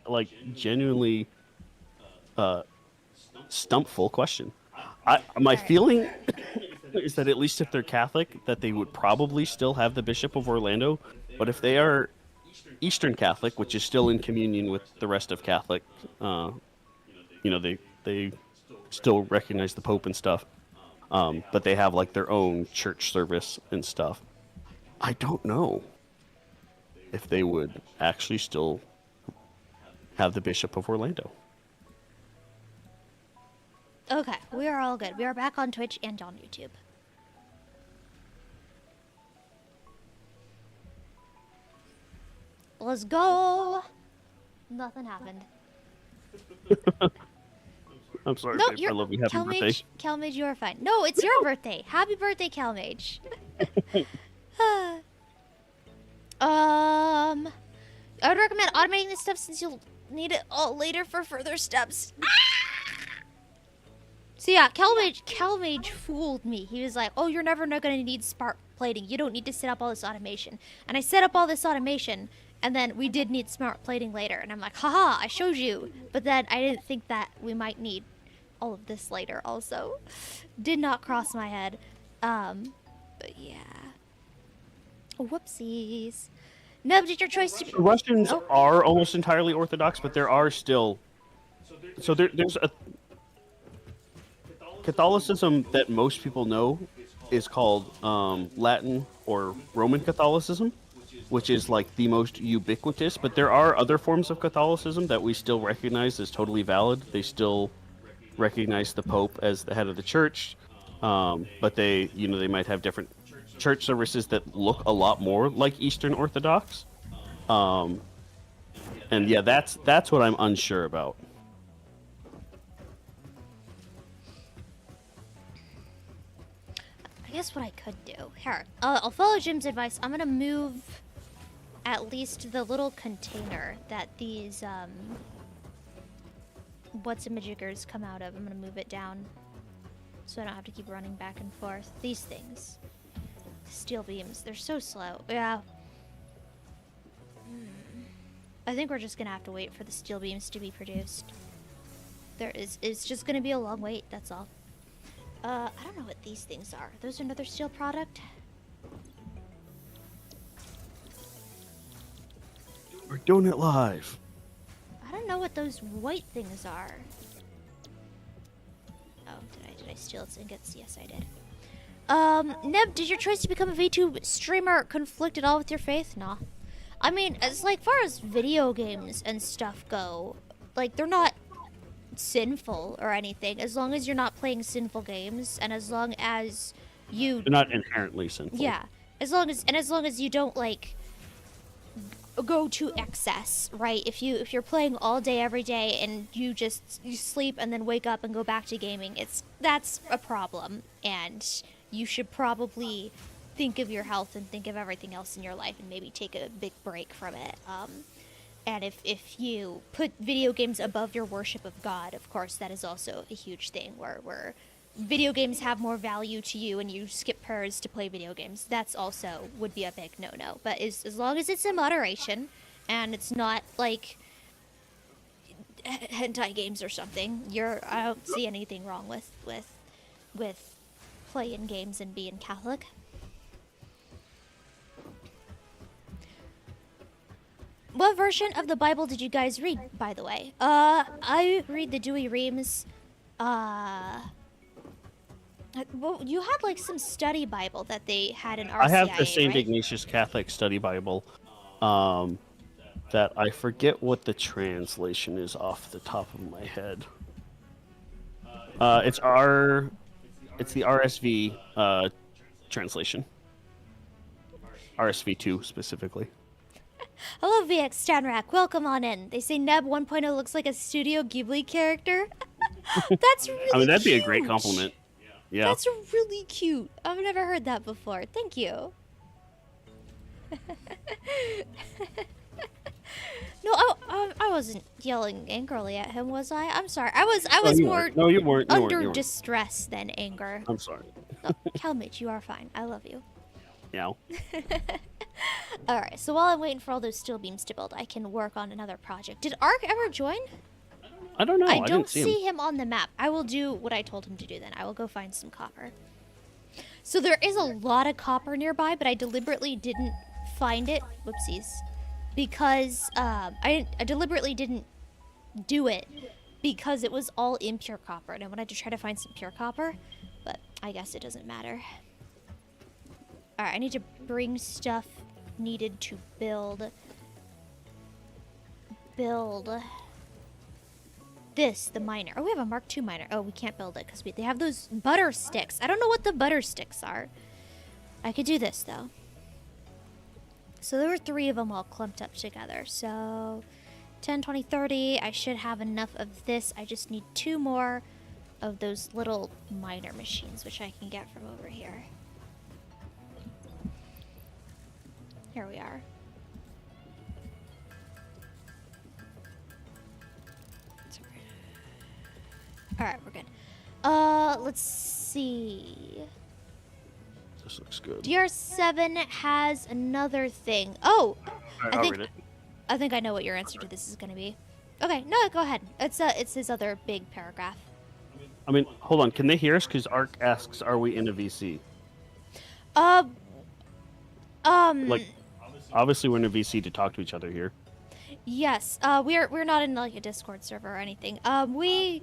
like genuinely stumpful question. My feeling is that at least if they're Catholic, that they would probably still have the Bishop of Orlando. But if they are Eastern Catholic, which is still in communion with the rest of Catholic, they still recognize the Pope and stuff. But they have like their own church service and stuff. I don't know if they would actually still have the Bishop of Orlando. Okay, we are all good. We are back on Twitch and on YouTube. Let's go! Nothing happened. I'm sorry, no, babe. I love you. Happy birthday. Calmage, you are fine. No, it's your birthday. Happy birthday, Calmage. I would recommend automating this stuff since you'll need it all later for further steps. So yeah, Calmage fooled me. He was like, oh, you're never going to need spark plating. You don't need to set up all this automation. And I set up all this automation, and then we did need smart plating later. And I'm like, haha, I showed you. But then I didn't think that we might need all of this later also. Did not cross my head. But yeah. Whoopsies. Neb, did your choice to be... Russians are almost entirely Orthodox, but there are still... So there's a... Catholicism that most people know is called Latin or Roman Catholicism, which is like the most ubiquitous, but there are other forms of Catholicism that we still recognize as totally valid. They still recognize the Pope as the head of the church, but they might have different church services that look a lot more like Eastern Orthodox. And yeah, that's what I'm unsure about. I guess what I could do here, I'll follow Jim's advice. I'm gonna move at least the little container that these what's-a-majiggers come out of. I'm gonna move it down so I don't have to keep running back and forth. These things, steel beams, they're so slow. Yeah. I think we're just gonna have to wait for the steel beams to be produced. It's just gonna be a long wait, that's all. I don't know what these things are. Those are another steel product? We're doing it live. I don't know what those white things are. Oh, did I steal its ingots? Yes, I did. Neb, did your choice to become a VTuber streamer conflict at all with your faith? Nah. I mean, as far as video games and stuff go, like, they're not sinful or anything, as long as you're not playing sinful games, and as long as they're not inherently sinful. Yeah, as long as you don't like go to excess, right? If you're playing all day every day and you sleep and then wake up and go back to gaming, that's a problem, and you should probably think of your health and think of everything else in your life and maybe take a big break from it. And if you put video games above your worship of God, of course, that is also a huge thing where video games have more value to you and you skip prayers to play video games. That's also would be a big no-no. But as long as it's in moderation and it's not like hentai games or something, I don't see anything wrong with playing games and being Catholic. What version of the Bible did you guys read, by the way? I read the Dewey Reams. Well, you had like some study Bible that they had in RCIA, I have the St. right? Ignatius Catholic Study Bible. That I forget what the translation is off the top of my head. It's the RSV translation. RSV2 specifically. Hello, VX Stanrak. Welcome on in. They say Neb 1.0 looks like a Studio Ghibli character. That's really I mean, that'd be a cute. great compliment. Yeah. That's really cute. I've never heard that before. Thank you. No, I wasn't yelling angrily at him, was I? I'm sorry. I was more under distress than anger. I'm sorry. Oh, Calmage, you are fine. I love you. Yeah. Alright, so while I'm waiting for all those steel beams to build, I can work on another project. Did Ark ever join? I don't know. I I don't didn't see him. him on the map. I will do what I told him to do then. I will go find some copper. So there is a lot of copper nearby, but I deliberately didn't find it. Whoopsies. Because I deliberately didn't do it because it was all impure copper, and I wanted to try to find some pure copper, but I guess it doesn't matter. Alright, I need to bring stuff needed to build this, the miner. Oh, we have a Mark II miner. Oh, we can't build it because they have those butter sticks. I don't know what the butter sticks are. I could do this, though. So there were 3 of them all clumped up together. So 10, 20, 30. I should have enough of this. I just need 2 more of those little miner machines, which I can get from over here. Here we are. Alright, we're good. Let's see. This looks good. DR7 has another thing. Oh! I'll read it. I think I know what your answer to this is going to be. Okay, no, go ahead. It's his other big paragraph. I mean, hold on. Can they hear us? Because Ark asks, are we in a VC? Like, obviously we're in a VC to talk to each other here. Yes, we're not in like a Discord server or anything. I mean,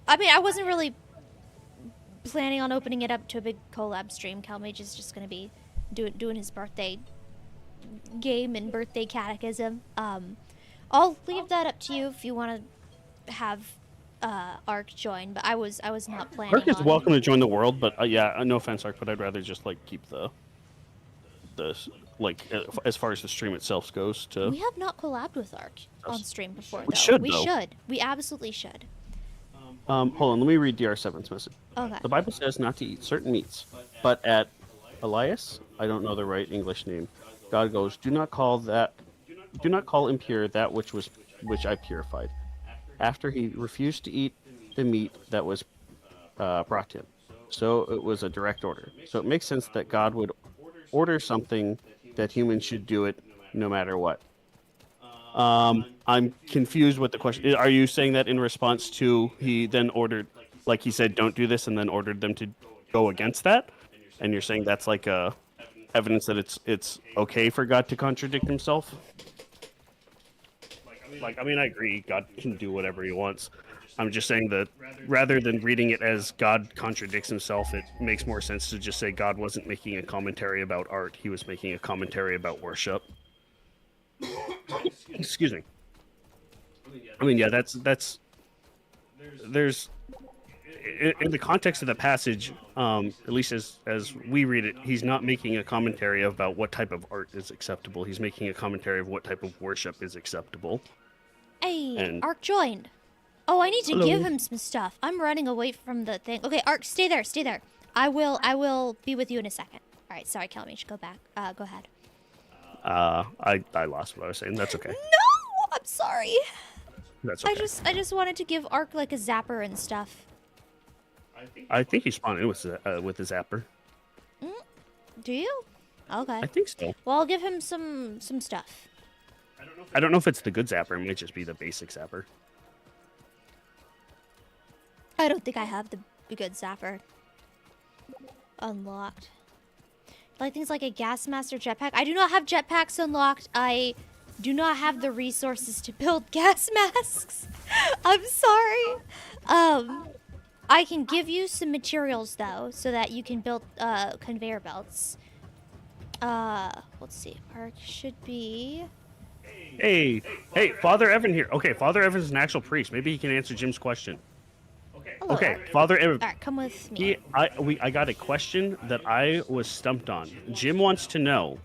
I wasn't really planning on opening it up to a big collab stream. Calmage is just gonna be doing his birthday game and birthday cat-echism. I'll leave that up to you if you want to have Ark join, but I was not planning. Ark is welcome to join the world, but yeah, no offense, Ark, but I'd rather just like keep the like as far as the stream itself goes. We have not collabed with Ark on stream before. Though. We should. We should. We absolutely should. Hold on, let me read DR7's message. Okay. The Bible says not to eat certain meats, but at Elias, I don't know the right English name, God goes, do not call impure that which I purified. After he refused to eat the meat that was brought to him. So it was a direct order. So it makes sense that God would order something that humans should do it no matter what. I'm confused with the question. Are you saying that in response to he then ordered, like he said, don't do this, and then ordered them to go against that? And you're saying that's like evidence that it's okay for God to contradict himself? Like, I mean, I agree. God can do whatever he wants. I'm just saying that rather than reading it as God contradicts himself, it makes more sense to just say God wasn't making a commentary about art. He was making a commentary about worship. Excuse me. I mean, yeah, there's in the context of the passage, at least as we read it, he's not making a commentary about what type of art is acceptable. He's making a commentary of what type of worship is acceptable. Hey, Ark joined. Oh, I need to give him some stuff. I'm running away from the thing. Okay, Ark, stay there. I will be with you in a second. All right, sorry, Calmage, go back. Go ahead. I lost what I was saying. That's okay. No, I'm sorry. That's okay. I just wanted to give Ark like a zapper and stuff. I think he spawned in with the zapper. Do you? Okay. I think so. Well, I'll give him some stuff. I don't know if it's the good zapper. It might just be the basic zapper. I don't think I have the good zapper unlocked. Like things like a gas mask or jetpack. I do not have jetpacks unlocked. I do not have the resources to build gas masks. I'm sorry. I can give you some materials though, so that you can build conveyor belts. Let's see. Ark should be. Hey, Father Evan here. Okay, Father Evan's an actual priest. Maybe he can answer Jim's question. Hello, okay, Ark. Father Evan. All right, come with me. I got a question that I was stumped on. Jim wants to know: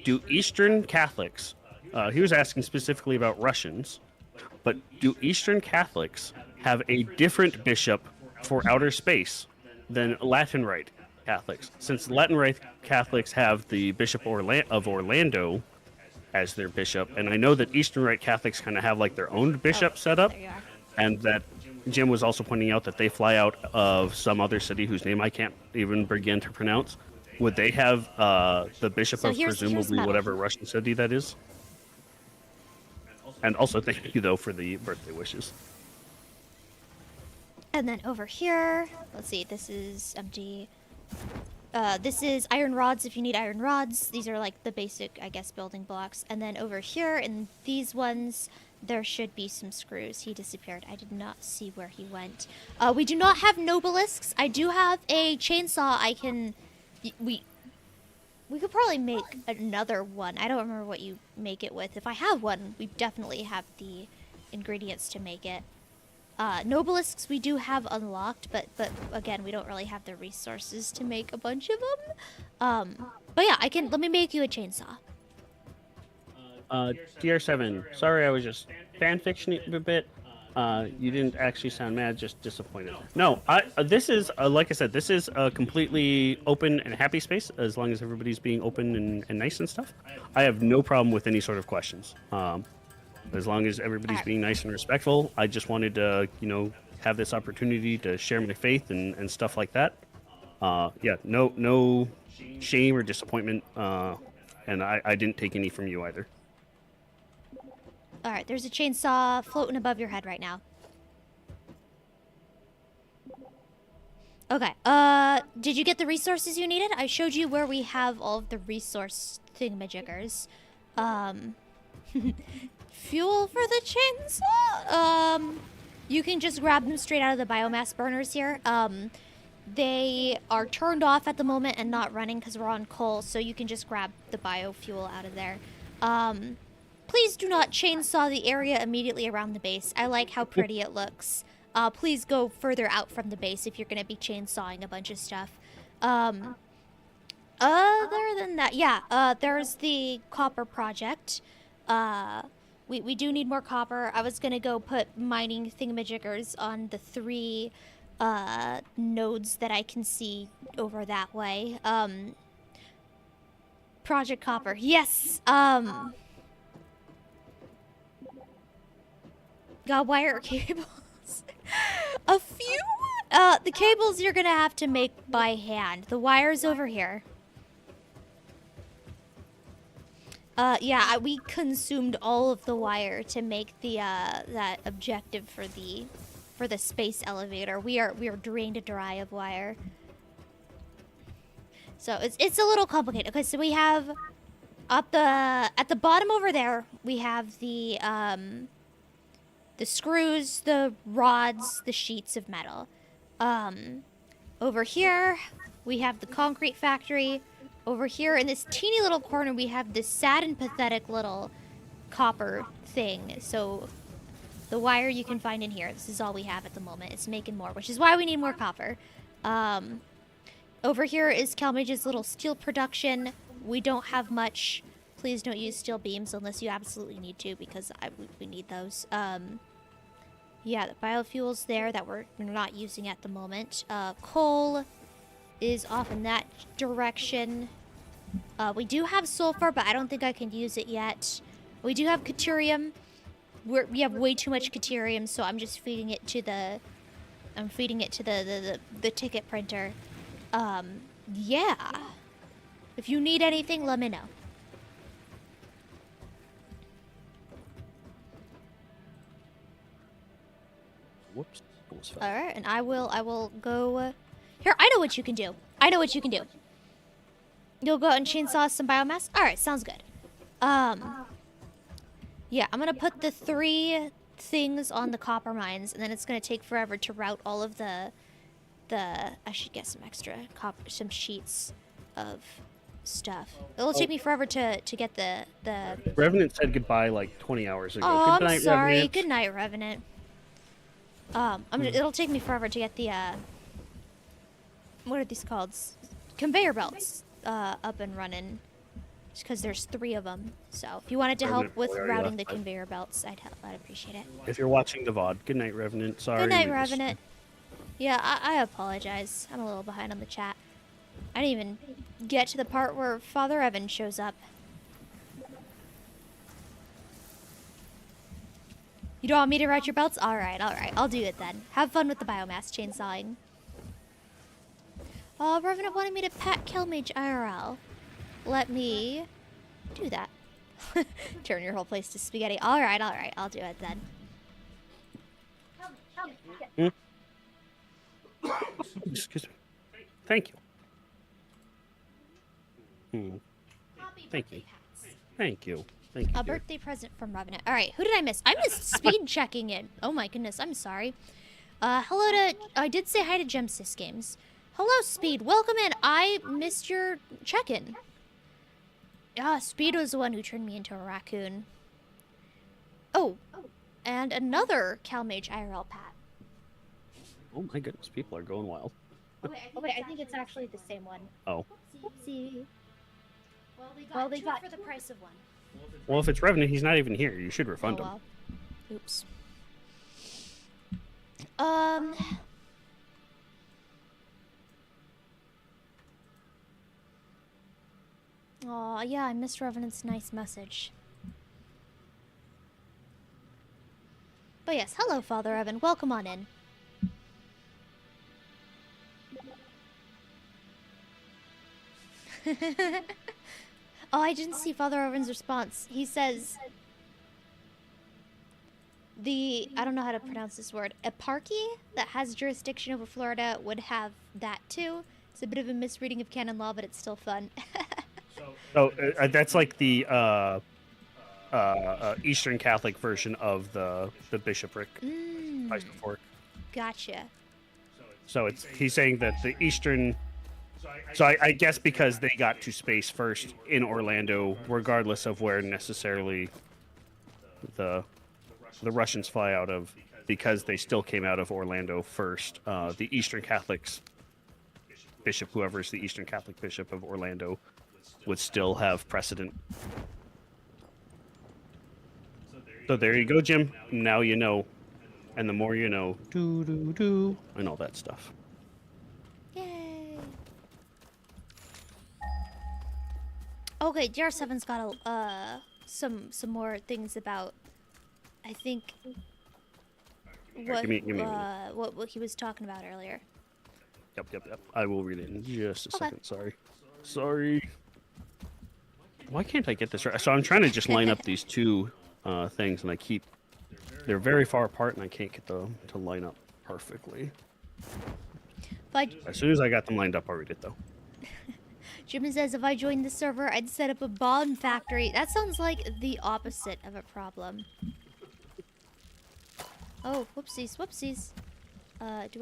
do Eastern Catholics? He was asking specifically about Russians, but do Eastern Catholics have a different bishop for outer space than Latin Rite Catholics? Since Latin Rite Catholics have the Bishop of Orlando as their bishop, and I know that Eastern Rite Catholics kind of have like their own bishop set up, and that Jim was also pointing out that they fly out of some other city whose name I can't even begin to pronounce. would they have the Bishop So of here's presumably metal. whatever Russian city that is? And also thank you, though, for the birthday wishes. And then over here, let's see, this is empty. This is iron rods if you need iron rods. These are like the basic, I guess, building blocks. And then over here in these ones, there should be some screws. He disappeared. I did not see where he went. We do not have Nebulusks. I do have a chainsaw. I can... We could probably make another one. I don't remember what you make it with. If I have one, we definitely have the ingredients to make it. Nebulusks we do have unlocked, but again, we don't really have the resources to make a bunch of them. But yeah, let me make you a chainsaw. DR7, sorry I was just fanfictioning a bit. You didn't actually sound mad, just disappointed. No, this is, like I said, this is a completely open and happy space, as long as everybody's being open and nice and stuff. I have no problem with any sort of questions. As long as everybody's being nice and respectful. I just wanted to, have this opportunity to share my faith and stuff like that. Yeah, no shame or disappointment, and I didn't take any from you either. All right, there's a chainsaw floating above your head right now. Okay, did you get the resources you needed? I showed you where we have all of the resource thingamajiggers. Fuel for the chainsaw? You can just grab them straight out of the biomass burners here. They are turned off at the moment and not running because we're on coal, so you can just grab the biofuel out of there. Please do not chainsaw the area immediately around the base. I like how pretty it looks. Please go further out from the base if you're going to be chainsawing a bunch of stuff. Other than that, yeah, there's the copper project. We do need more copper. I was going to go put mining thingamajiggers on the 3 nodes that I can see over that way. Project Copper. Yes! Got wire cables. A few? The cables you're gonna have to make by hand. The wire's over here. Yeah, we consumed all of the wire to make the, that objective for the space elevator. We are drained dry of wire. So it's a little complicated. Okay, so we have at the bottom over there, we have the screws, the rods, the sheets of metal. Over here, we have the concrete factory. Over here, in this teeny little corner, we have this sad and pathetic little copper thing. So, the wire you can find in here. This is all we have at the moment. It's making more, which is why we need more copper. Over here is Calmage's little steel production. We don't have much. Please don't use steel beams unless you absolutely need to, because we need those. Yeah, the biofuel's there that we're not using at the moment. Coal is off in that direction. We do have sulfur, but I don't think I can use it yet. We do have Caterium. We have way too much Caterium, so I'm just feeding it to the... I'm feeding it to the ticket printer. Yeah. If you need anything, let me know. Whoops. All right, and I will go. Here, I know what you can do. I know what you can do. You'll go out and chainsaw some biomass. All right, sounds good. Yeah, I'm gonna put the 3 things on the copper mines, and then it's gonna take forever to route all of the. I should get some extra copper, some sheets of stuff. It'll take me forever to get the. Revenant said goodbye like 20 hours ago. Oh, Good night, I'm sorry. Revenant. Good night, Revenant. It'll take me forever to get the, what are these called? Conveyor belts, up and running. Just because there's 3 of them. So, if you wanted to help with routing the conveyor belts, I'd appreciate it. If you're watching the VOD, good night, Revenant. Sorry. Good night, Revenant. Yeah, I apologize. I'm a little behind on the chat. I didn't even get to the part where Father Evan shows up. You don't want me to route your belts? Alright, alright. I'll do it then. Have fun with the biomass chainsawing. Revenant wanted me to pat Calmage IRL. Let me do that. Turn your whole place to spaghetti. Alright, I'll do it then. Excuse me. Thank you. Thank you. Thank you. Thank you. A birthday present from Revenant. Alright, who did I miss? I missed speed checking in. Oh my goodness, I'm sorry. Hello to... I did say hi to Gemsys Games. Hello, Speed. Welcome in. I missed your check-in. Speed was the one who turned me into a raccoon. Oh, and another Calmage IRL pat. Oh my goodness, people are going wild. Oh wait, I think it's actually the same one. Oh. Oopsie. Well, they got two for the price of one. Well, if it's Revenant, he's not even here. You should refund him. Well. Oops. Aw, yeah, I missed Revenant's nice message. But yes, hello, Father Evan. Welcome on in. Oh, I didn't see Father Evan's response. He says... I don't know how to pronounce this word, eparchy that has jurisdiction over Florida would have that too. It's a bit of a misreading of canon law, but it's still fun. So that's like the Eastern Catholic version of the bishopric. Gotcha. So he's saying that the Eastern. So I guess because they got to space first in Orlando, regardless of where necessarily the Russians fly out of, because they still came out of Orlando first. The Eastern Catholics bishop, whoever is the Eastern Catholic bishop of Orlando, would still have precedent. So there you go, Jim. Now you know. And the more you know, and all that stuff. Yay. Okay, DR7's got some more things about, I think, what he was talking about earlier. Yep. I will read it in just a second. Sorry. Why can't I get this right? So I'm trying to just line up these two things, and they're very far apart, and I can't get them to line up perfectly. As soon as I got them lined up, I'll read it, though. Jim says, if I joined the server, I'd set up a bomb factory. That sounds like the opposite of a problem. Oh, whoopsies. I do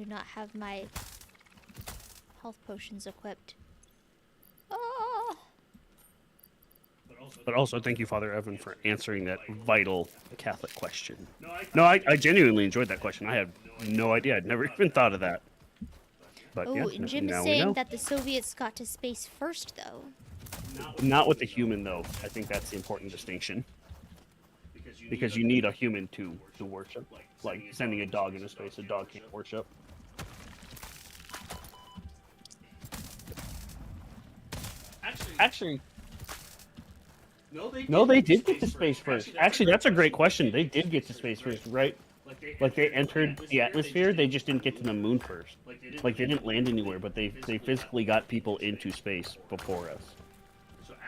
not have my health potions equipped. Oh. But also, thank you, Father Evan, for answering that vital Catholic question. No, I genuinely enjoyed that question. I had no idea. I'd never even thought of that. But oh, yeah, and Jim is saying that the Soviets got to space first, though. Not with the human, though. I think that's the important distinction. Because you need a human to worship. Like sending a dog into space, a dog can't worship. Actually, no, they did get to space first. Actually, that's a great question. They did get to space first, right? Like they entered the atmosphere, they just didn't get to the moon first. Like they didn't land anywhere, but they physically got people into space before us.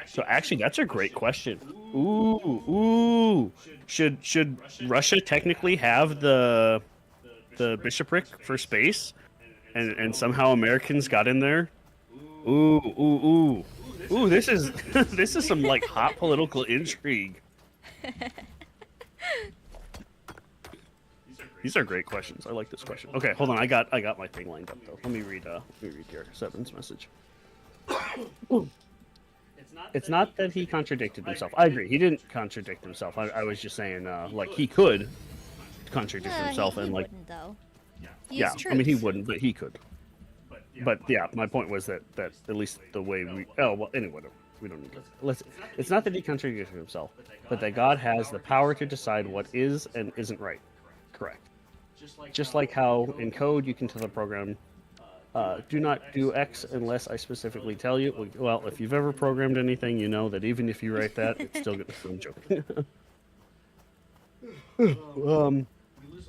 So actually, that's a great question. Ooh. Should Russia technically have the bishopric for space, and somehow Americans got in there? Ooh. This is this is some like hot political intrigue. These are great questions. I like this question. Okay, hold on. I got my thing lined up though. Let me read your Seven's message. It's not that he contradicted himself. I agree. He didn't contradict himself. I was just saying like he could contradict himself and like though. Yeah, I mean he wouldn't, but he could. But yeah, my point was that at least the way we anyway, we don't need to. It's not that he contradicted himself, but that God has the power to decide what is and isn't right. Correct. Just like how in code you can tell the program, do not do X unless I specifically tell you. Well, if you've ever programmed anything, you know that even if you write that, it's still going to. I'm joking.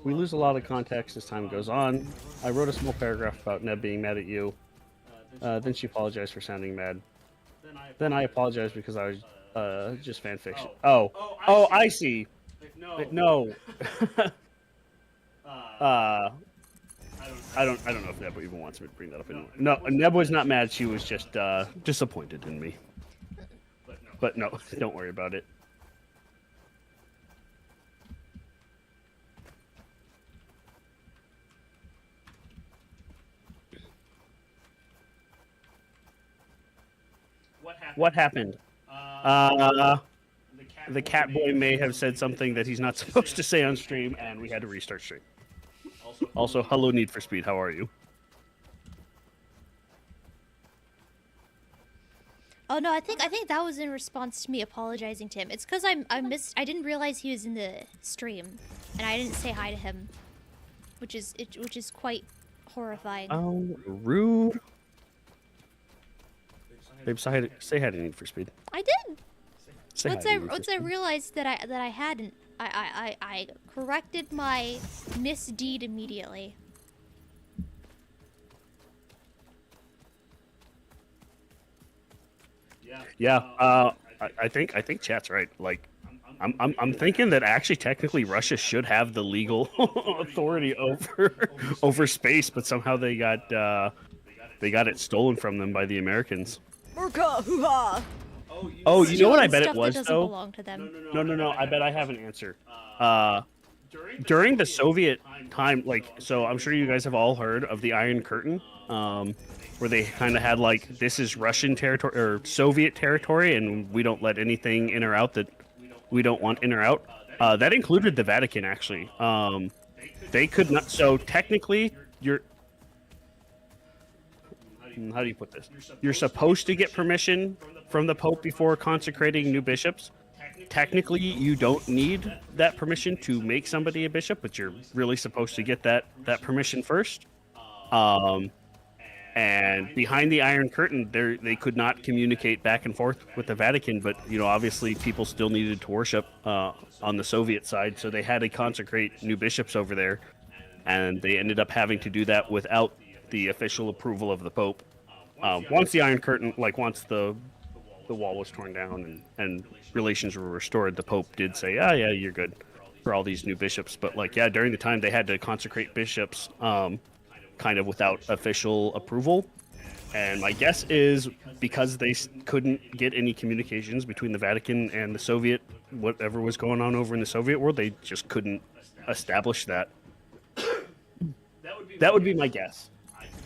We lose a lot of context as time goes on. I wrote a small paragraph about Neb being mad at you. Then she apologized for sounding mad. Then I apologized because I was just fan fiction. Oh, I see. No. I don't know if Neb even wants me to bring that up anymore. No, Neb was not mad. She was just disappointed in me. But no, don't worry about it. What happened? The cat boy may have said something that he's not supposed to say on stream, and we had to restart stream. Also, hello, Need for Speed. How are you? Oh no, I think that was in response to me apologizing to him. It's because I didn't realize he was in the stream, and I didn't say hi to him, which is quite horrifying. Oh, rude. Babe, say hi to Need for Speed. I did. Say Once I realized that I hadn't, I corrected my misdeed immediately. Yeah, I think chat's right. Like, I'm thinking that actually technically Russia should have the legal authority over space, but somehow they got it stolen from them by the Americans. Oh, you know what I bet it was though? Belong to them. No. I bet I have an answer. During the Soviet time, like, so I'm sure you guys have all heard of the Iron Curtain, where they kind of had like, this is Russian territory or Soviet territory, and we don't let anything in or out that we don't want in or out. That included the Vatican, actually. They could not. So technically, how do you put this? You're supposed to get permission from the Pope before consecrating new bishops. Technically, you don't need that permission to make somebody a bishop, but you're really supposed to get that permission first. And behind the Iron Curtain, they could not communicate back and forth with the Vatican, but obviously people still needed to worship on the Soviet side, so they had to consecrate new bishops over there, and they ended up having to do that without the official approval of the Pope. Once the Iron Curtain, like once the wall was torn down and relations were restored, the Pope did say, yeah, you're good for all these new bishops. But like, yeah, during the time they had to consecrate bishops kind of without official approval. And my guess is because they couldn't get any communications between the Vatican and the Soviet, whatever was going on over in the Soviet world, they just couldn't establish that. That would be my guess.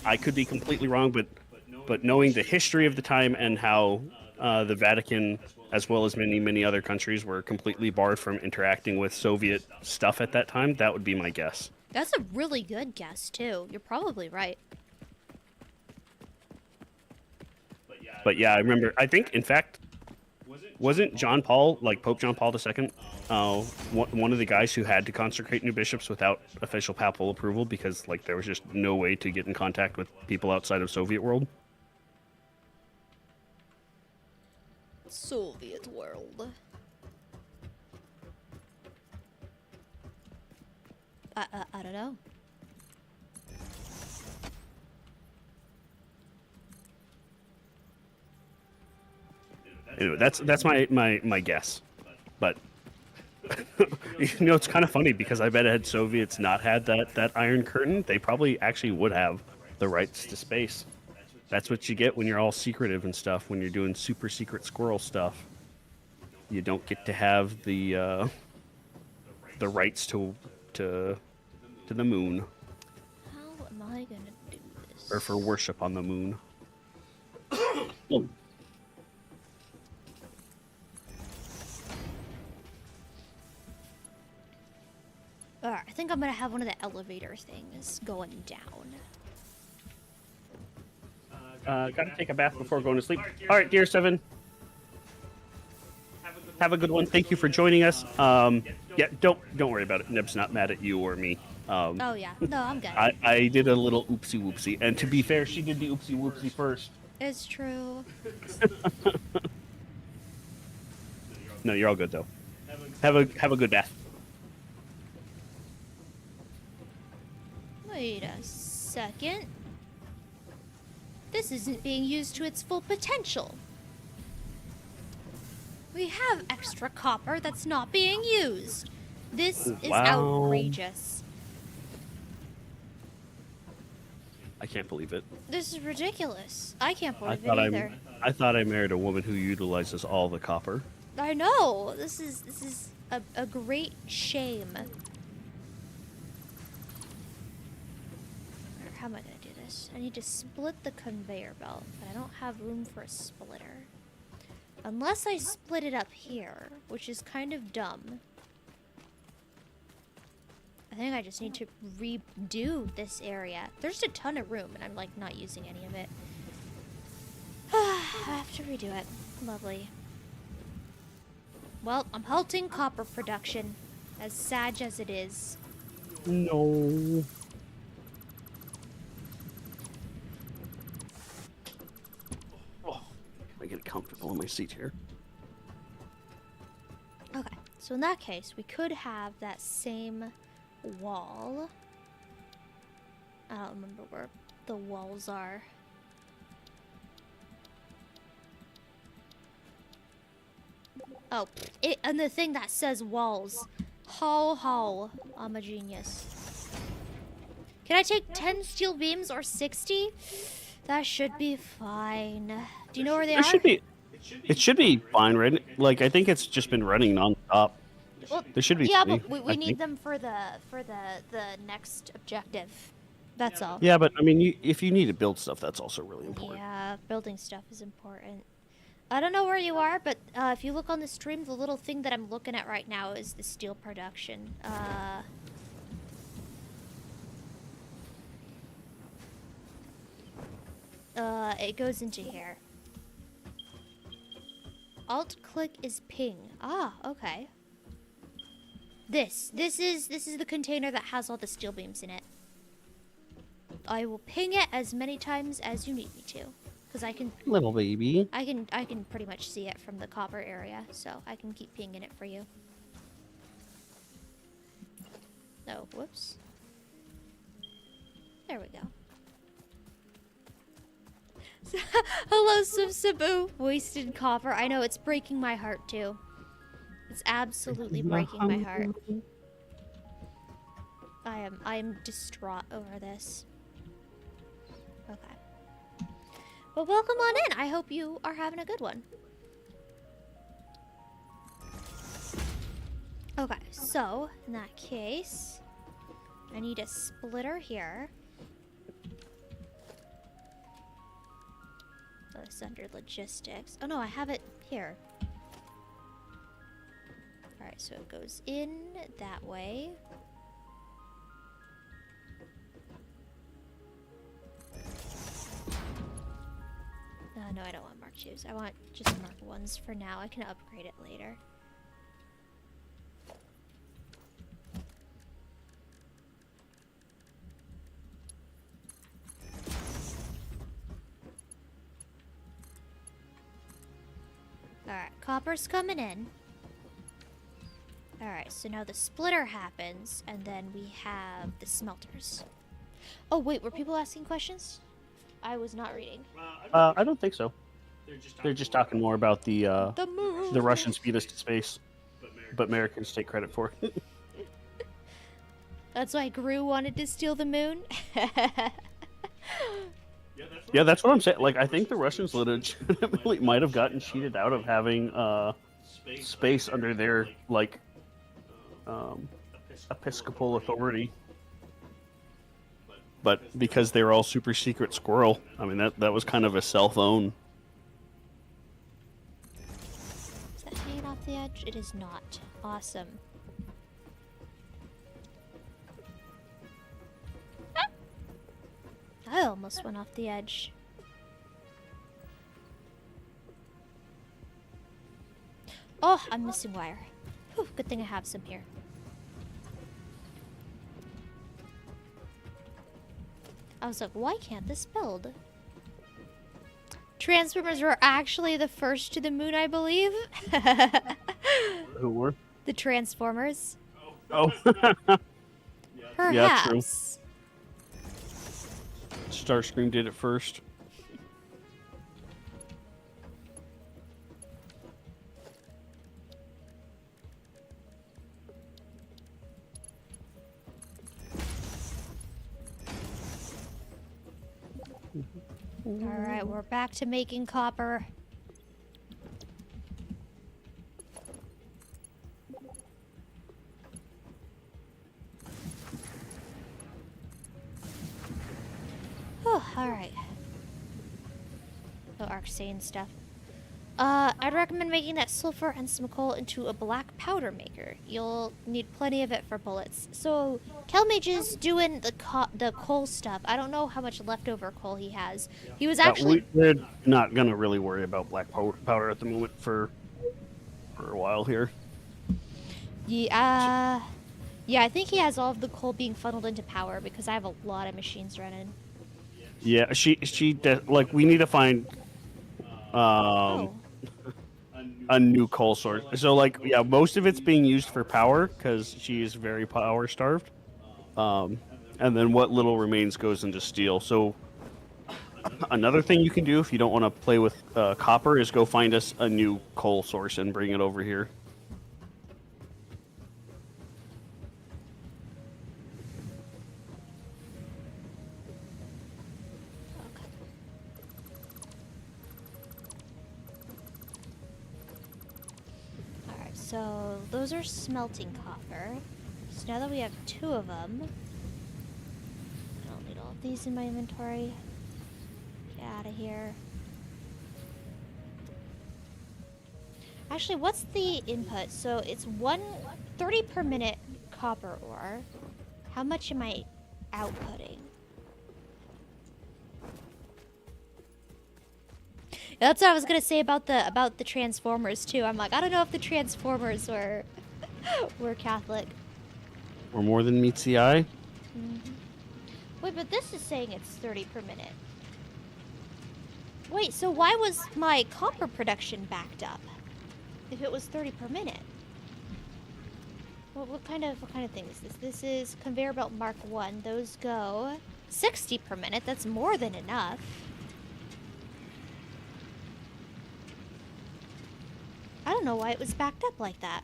I could be completely wrong, but knowing the history of the time and how the Vatican, as well as many other countries, were completely barred from interacting with Soviet stuff at that time, that would be my guess. That's a really good guess, too. You're probably right. But yeah, I remember, I think, in fact, wasn't John Paul, like Pope John Paul II, one of the guys who had to consecrate new bishops without official papal approval because, like, there was just no way to get in contact with people outside of Soviet world? Soviet world. I don't know. Anyway, that's my guess. But it's kind of funny because I bet had Soviets not had that Iron Curtain, they probably actually would have the rights to space. That's what you get when you're all secretive and stuff. When you're doing super secret squirrel stuff, you don't get to have the rights to the moon. How am I gonna do this? Or for worship on the moon. Alright, I think I'm gonna have one of the elevator things going down. Gotta take a bath before going to sleep. Alright, Ginseven. Have a good one. Thank you for joining us. Yeah, don't worry about it. Neb's not mad at you or me. Oh yeah, no, I'm good. I did a little oopsie whoopsie, and to be fair, she did the oopsie whoopsie first. It's true. No, you're all good though. Have a good bath. Wait a second. This isn't being used to its full potential. We have extra copper that's not being used. This is outrageous. I can't believe it. This is ridiculous. I can't believe it either. I thought I married a woman who utilizes all the copper. I know. This is a great shame. How am I gonna do this? I need to split the conveyor belt, but I don't have room for a splitter. Unless I split it up here, which is kind of dumb. I think I just need to redo this area. There's a ton of room, and I'm, like, not using any of it. I have to redo it. Lovely. Well, I'm halting copper production, as sad as it is. No. Oh, I get comfortable in my seat here. Okay, so in that case, we could have that same wall. I don't remember where the walls are. Oh, and the thing that says walls. Ho, I'm a genius. Can I take 10 steel beams or 60? That should be fine. Do you know where they are? It should be fine, right? Like, I think it's just been running non-stop. Well, There should be yeah, three, but we need them for the next objective. That's all. Yeah, but I mean, if you need to build stuff, that's also really important. Yeah, building stuff is important. I don't know where you are, but if you look on the stream, the little thing that I'm looking at right now is the steel production. It goes into here. Alt-click is ping. Ah, okay. This is the container that has all the steel beams in it. I will ping it as many times as you need me to, because I can. Little baby. I can pretty much see it from the copper area, so I can keep pinging it for you. Oh, whoops. There we go. Hello, Sabu. Wasted copper. I know, it's breaking my heart too. It's absolutely breaking my heart. I am distraught over this. Okay. Well, welcome on in. I hope you are having a good one. Okay, so in that case, I need a splitter here. Oh, it's under logistics. Oh no, I have it here. Alright, so it goes in that way. No, I don't want Mark 2s. I want just Mark 1s for now. I can upgrade it later. Alright, copper's coming in. Alright, so now the splitter happens, and then we have the smelters. Oh, wait, were people asking questions? I was not reading. I don't think so. They're just talking more about the moon. the Russians beat us to space, but Americans take credit for it. That's why Gru wanted to steal the moon? Yeah, that's what I'm saying. Like, I think the Russians legitimately might have gotten cheated out of having space under their, like, episcopal authority. But because they were all super secret squirrel, I mean, that was kind of a self-own. Is that hanging off the edge? It is not. Awesome. I almost went off the edge. Oh, I'm missing wire. Whew, good thing I have some here. I was like, why can't this build? Transformers were actually the first to the moon, I believe. Who were? The Transformers. Oh. Perhaps. Yeah, true. Starscream did it first. Alright, we're back to making copper. Oh, alright. No arcsane stuff. I'd recommend making that sulfur and some coal into a black powder maker. You'll need plenty of it for bullets. So, Calmage is doing the coal stuff. I don't know how much leftover coal he has. He was actually... We're not gonna really worry about black powder at the moment for a while here. Yeah, I think he has all of the coal being funneled into power because I have a lot of machines running. Yeah, like, we need to find a new coal source. So, like, yeah, most of it's being used for power because she is very power starved. And then what little remains goes into steel. So another thing you can do if you don't want to play with copper is go find us a new coal source and bring it over here. So those are smelting copper. So now that we have 2 of them, I don't need all of these in my inventory. Get out of here. Actually, what's the input? So it's 130 per minute copper ore. How much am I outputting? That's what I was gonna say about the Transformers too. I'm like, I don't know if the Transformers were Catholic. Or more than meets the eye. Mm-hmm. Wait, but this is saying it's 30 per minute. Wait, so why was my copper production backed up if it was 30 per minute? What kind of thing is this? This is conveyor belt Mark 1. Those go 60 per minute. That's more than enough. I don't know why it was backed up like that.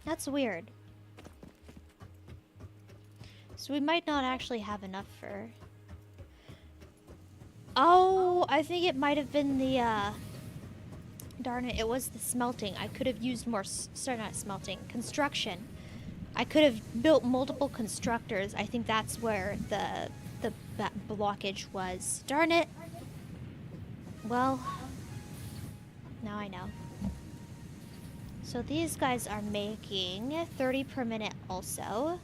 That's weird. So we might not actually have enough for... Oh, I think it might have been the, darn it, it was the smelting. I could have used more... Sorry, not smelting. Construction. I could have built multiple constructors. I think that's where the blockage was. Darn it. Well, now I know. So these guys are making 30 per minute also.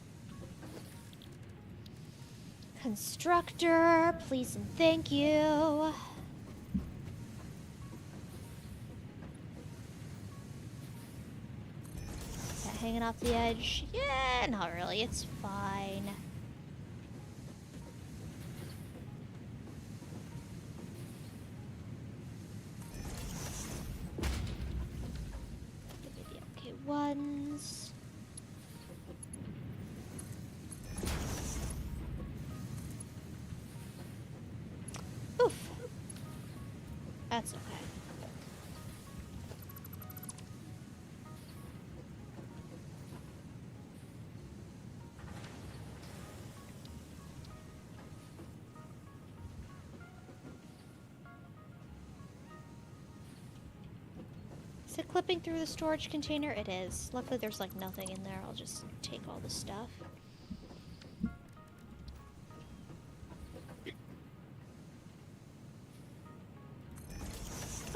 Constructor, please and thank you. Is that hanging off the edge? Yeah, not really, it's fine. Ones. Oof. That's okay. Is it clipping through the storage container? It is. Luckily there's like nothing in there. I'll just take all the stuff.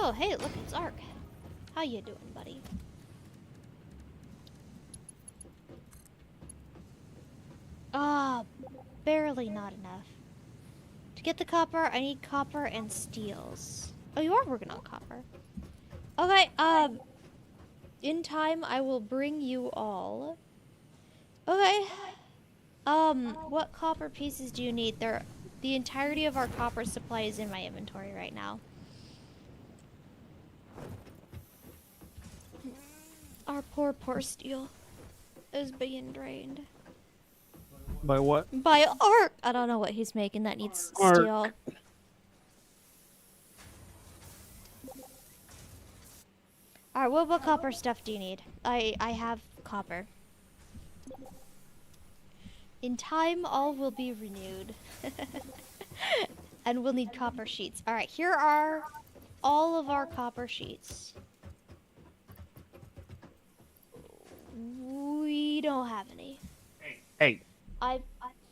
Oh, hey, look, it's Ark. How you doing, buddy? Ah, barely not enough. To get the copper, I need copper and steels. Oh, you are working on copper. Okay, in time, I will bring you all. Okay. What copper pieces do you need? The entirety of our copper supply is in my inventory right now. Our poor steel is being drained. By what? By Ark. I don't know what he's making that needs Ark. steel. Alright, what copper stuff do you need? I have copper. In time, all will be renewed. And we'll need copper sheets. Alright, here are all of our copper sheets. We don't have any. Hey. I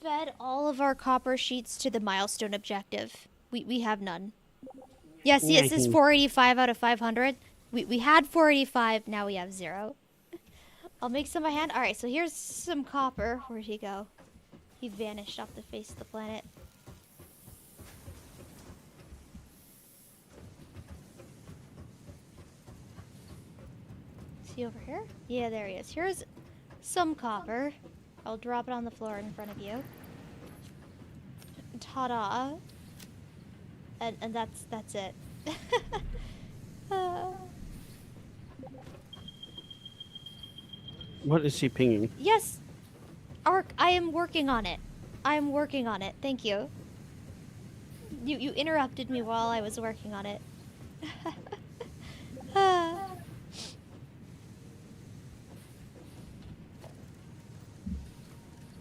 fed all of our copper sheets to the milestone objective. We have none. Yeah, see, it says 485 out of 500. We had 485, now we have 0. I'll make some by hand. Alright, so here's some copper. Where'd he go? He vanished off the face of the planet. Is he over here? Yeah, there he is. Here's some copper. I'll drop it on the floor in front of you. Ta-da. And that's it. What is he pinging? Yes! Ark, I am working on it. I am working on it. Thank you. You interrupted me while I was working on it.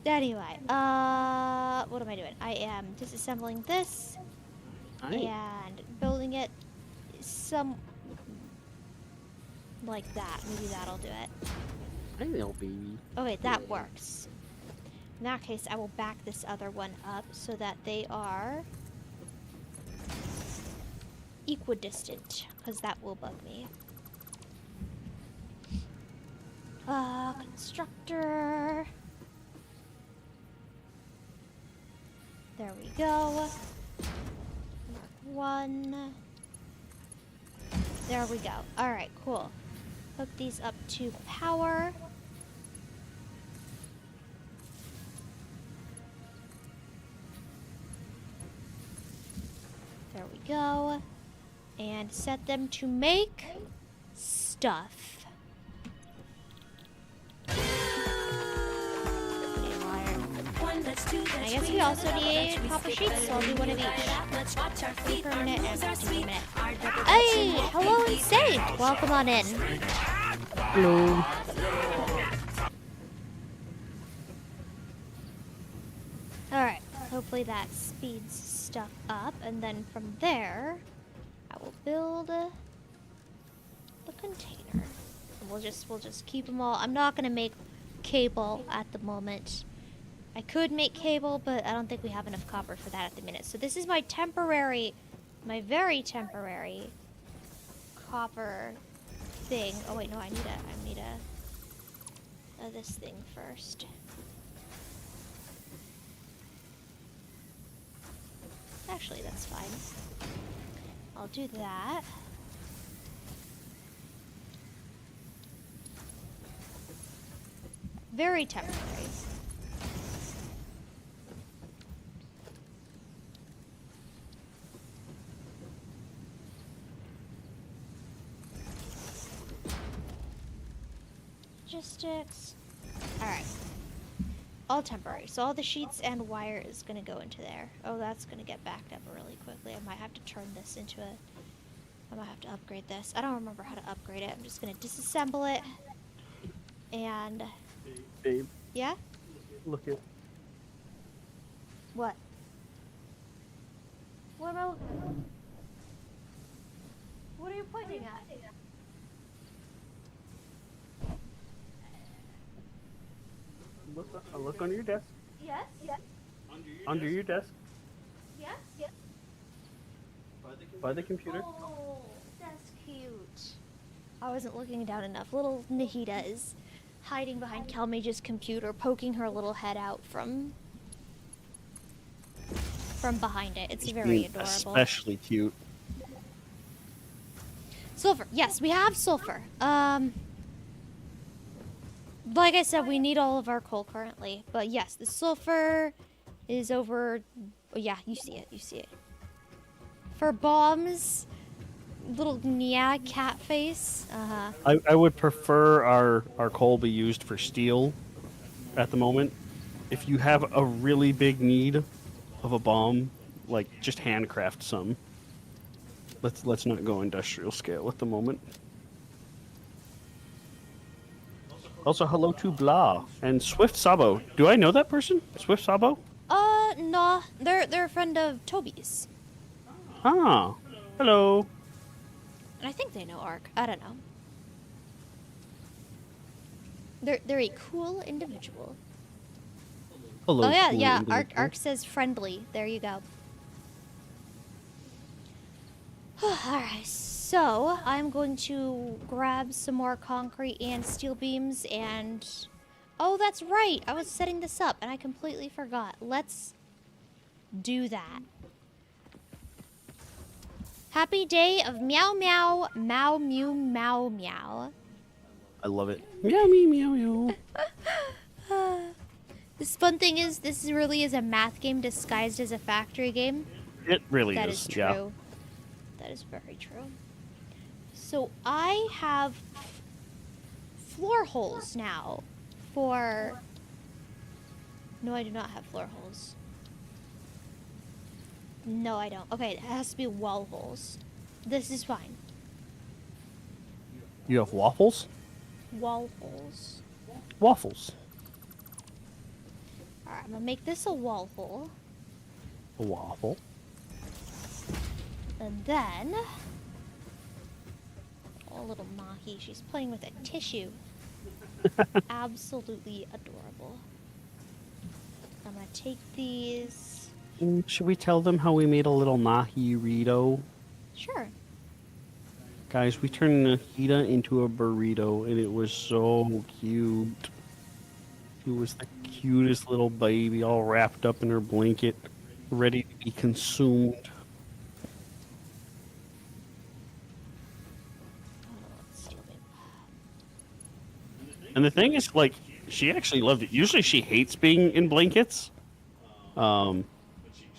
Anyway, what am I doing? I am disassembling this and building it some like that. Maybe that'll do it. I know, baby. Oh wait, that works. In that case, I will back this other one up so that they are equidistant, because that will bug me. Constructor. There we go. One. There we go. Alright, cool. Hook these up to power. There we go. And set them to make stuff. I guess we also need copper sheets, so I'll do one of each. Wait for a minute and back to me in a minute. Hey! Hello, Insane! Welcome on in. Hello. Alright, hopefully that speeds stuff up, and then from there, I will build the container. And we'll just keep them all. I'm not gonna make cable at the moment. I could make cable, but I don't think we have enough copper for that at the minute. So this is my temporary, my very temporary copper thing. Oh wait, no, I need this thing first. Actually, that's fine. I'll do that. Very temporary. Logistics. Alright. All temporary. So all the sheets and wire is going to go into there. Oh, that's going to get backed up really quickly. I might have to turn this into a... I might have to upgrade this. I don't remember how to upgrade it. I'm just going to disassemble it. And... Babe. Yeah? Look at... What? What am I looking at? What are you pointing at? Look under your desk. Yes? Yes. Under your desk. Yes? Yes. By the computer. Oh, that's cute. I wasn't looking down enough. Little Nahida is hiding behind Calmage's computer, poking her little head out from behind it. It's very adorable. Especially cute. Sulfur. Yes, we have sulfur. Like I said, we need all of our coal currently. But yes, the sulfur is over... Oh, yeah, you see it. You see it. For bombs, little cat face. I would prefer our coal be used for steel at the moment. if you have a really big need of a bomb, like just handcraft some. Let's not go industrial scale at the moment. Also, hello to Blah and Swift Sabo. Do I know that person? Swift Sabo? No, they're a friend of Toby's. Ah, hello. And I think they know Ark. I don't know. They're a cool individual. Hello. Oh yeah, cool yeah. individual. Ark says friendly. There you go. Alright, so I'm going to grab some more concrete and steel beams and... Oh, that's right! I was setting this up and I completely forgot. Let's do that. Happy day of meow meow, meow mew meow meow. I love it. Meow meow meow meow. This fun thing is, this really is a math game disguised as a factory game. It really That is. is true. Yeah. That is very true. So I have floor holes now for... No, I do not have floor holes. No, I don't. Okay, it has to be wall holes. This is fine. You have waffles? Wall holes. Waffles. Alright, I'm gonna make this a wall hole. A waffle. And then... Oh, little Mahi, she's playing with a tissue. Absolutely adorable. I'm gonna take these... Should we tell them how we made a little Nahirito? Sure. Guys, we turned Nahida into a burrito, and it was so cute. It was the cutest little baby, all wrapped up in her blanket, ready to be consumed. And the thing is, like, she actually loved it. Usually she hates being in blankets.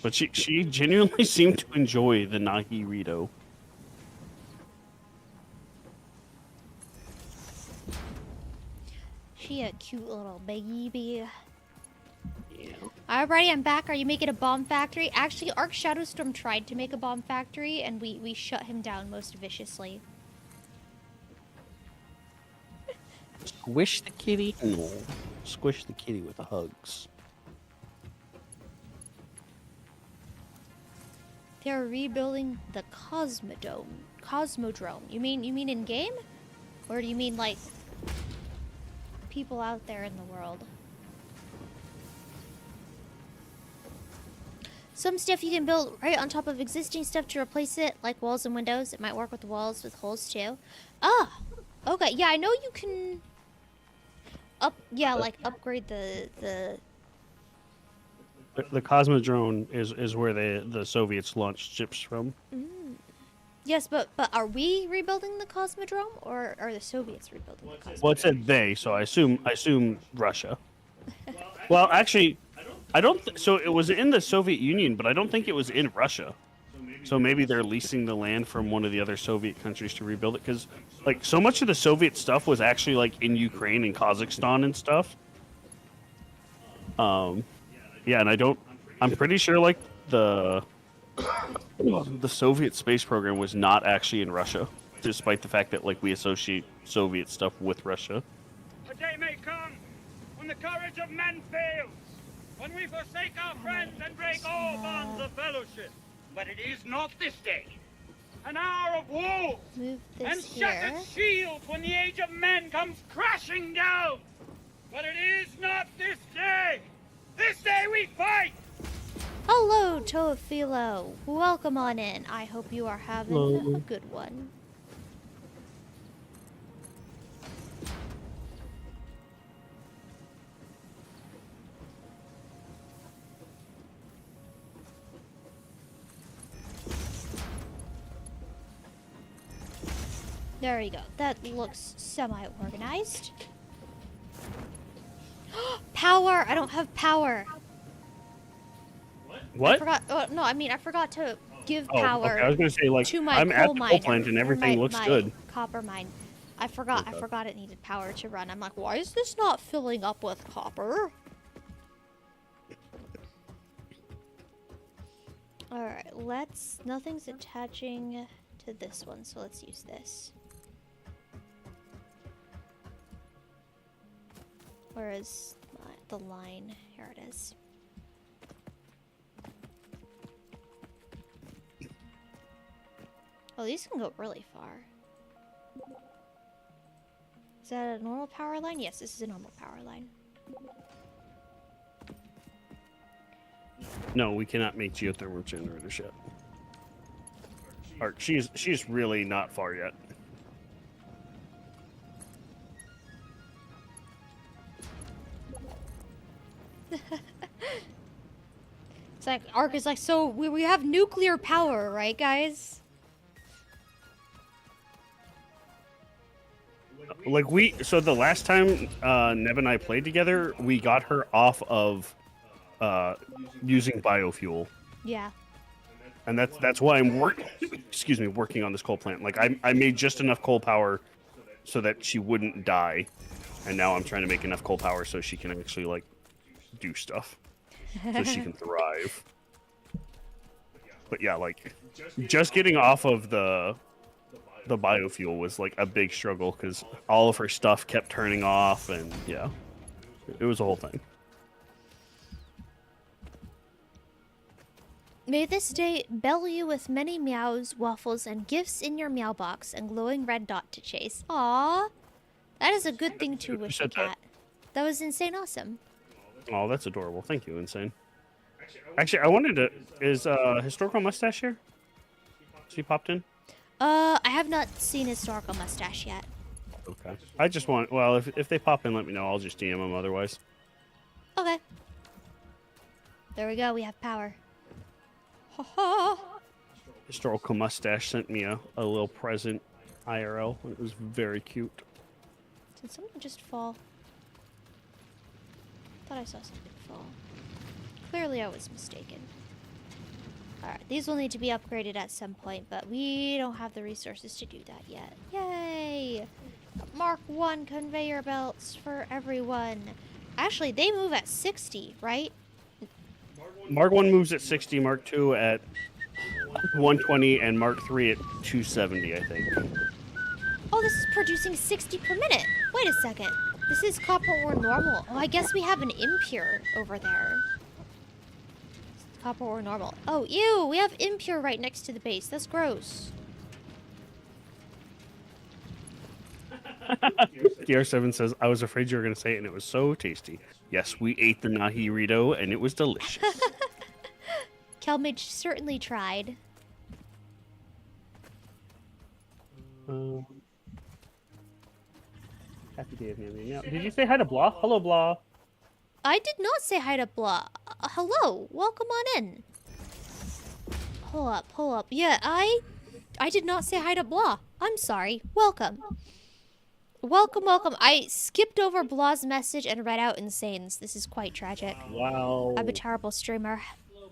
But she genuinely seemed to enjoy the Nahirito. She a cute little baby. Yeah. Alrighty, I'm back. Are you making a bomb factory? Actually, Ark Shadowstorm tried to make a bomb factory, and we shut him down most viciously. Squish the kitty? No. Squish the kitty with the hugs. They're rebuilding the Cosmodrome. You mean in game? Or do you mean like people out there in the world? Some stuff you can build right on top of existing stuff to replace it, like walls and windows. It might work with the walls with holes too. Ah, okay. Yeah, I know you can like upgrade the The Cosmodrome is where the Soviets launched ships from. Yes, but are we rebuilding the Cosmodrome, or are the Soviets rebuilding the Cosmodrome? Well, it said they, so I assume Russia. Well, actually, I don't. So it was in the Soviet Union, but I don't think it was in Russia. So maybe they're leasing the land from one of the other Soviet countries to rebuild it, because like so much of the Soviet stuff was actually like in Ukraine and Kazakhstan and stuff. Yeah, and I'm pretty sure like the Soviet space program was not actually in Russia, despite the fact that like we associate Soviet stuff with Russia. A day may come when the courage of men fails, when we forsake our friends and break all bonds of fellowship. But it is not this day. An hour of war Move and this here. shattered shields when the age of men comes crashing down. But it is not this day. This day we fight. Hello, Toafilo. Welcome on in. I hope you are having Hello. a good one. There we go. That looks semi-organized. Power! I don't have power. I What? forgot. Oh, no, I mean I forgot to give Oh, power okay. I was gonna say like to my I'm coal at the miner, coal plant and or everything looks my good. copper mine. I forgot. I Okay. forgot it needed power to run. I'm like, why is this not filling up with copper? Alright, nothing's attaching to this one, so let's use this. Where is the line? Here it is. Oh, these can go really far. Is that a normal power line? Yes, this is a normal power line. No, we cannot make geothermal generators yet. Or she's really not far yet. It's like Ark is like, so we have nuclear power, right, guys? Like so the last time Neb and I played together, we got her off of using biofuel. Yeah. And that's why I'm working on this coal plant. Like I made just enough coal power so that she wouldn't die, and now I'm trying to make enough coal power so she can actually like do stuff, so she can thrive. But yeah, like just getting off of the biofuel was like a big struggle because all of her stuff kept turning off, and yeah, it was a whole thing. May this day bell you with many meows, waffles, and gifts in your meow box and glowing red dot to chase. Aww. That is a good thing to wish a cat. That was insane awesome. Oh, that's adorable. Thank you, Insane. Actually, I wanted to... Is Historical Mustache here? She popped in? I have not seen Historical Mustache yet. Okay. I just want... Well, if they pop in, let me know. I'll just DM them otherwise. Okay. There we go. We have power. Ha ha! Historical Mustache sent me a little present IRL. It was very cute. Did someone just fall? Thought I saw something fall. Clearly I was mistaken. Alright, these will need to be upgraded at some point, but we don't have the resources to do that yet. Yay! Mark 1 conveyor belts for everyone. Actually, they move at 60, right? Mark 1 moves at 60, Mark 2 at 120, and Mark 3 at 270, I think. Oh, this is producing 60 per minute. Wait a second. This is copper ore normal. Oh, I guess we have an impure over there. Copper ore normal. Oh, ew, we have impure right next to the base. That's gross. DR7 says, I was afraid you were going to say it, and it was so tasty. Yes, we ate the Nahirito, and it was delicious. Calmage certainly tried. Happy day of meowing. Now, did you say hi to Blah? Hello, Blah. I did not say hi to Blah. Hello, welcome on in. Pull up. Yeah, I did not say hi to Blah. I'm sorry. Welcome. Welcome. I skipped over Blah's message and read out Insane's. This is quite tragic. Wow. I'm a terrible streamer.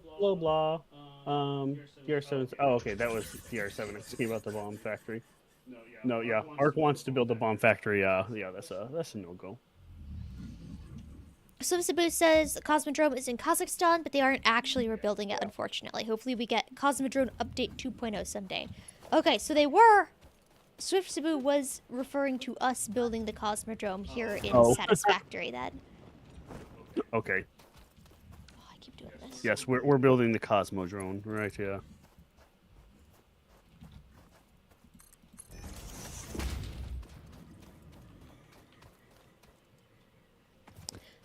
Hello, Blah. DR7. Oh, okay, that was DR7 asking about the bomb factory. No, yeah. Ark wants to build a bomb factory. Yeah, that's a no-go. Sabu says the Cosmodrome is in Kazakhstan, but they aren't actually rebuilding it, unfortunately. Hopefully we get Cosmodrome Update 2.0 someday. Okay, so they were... Swift Sabu was referring to us building the Cosmodrome here in Satisfactory then. Okay. Oh, I keep doing this. Yes, we're building the Cosmodrome, right, yeah.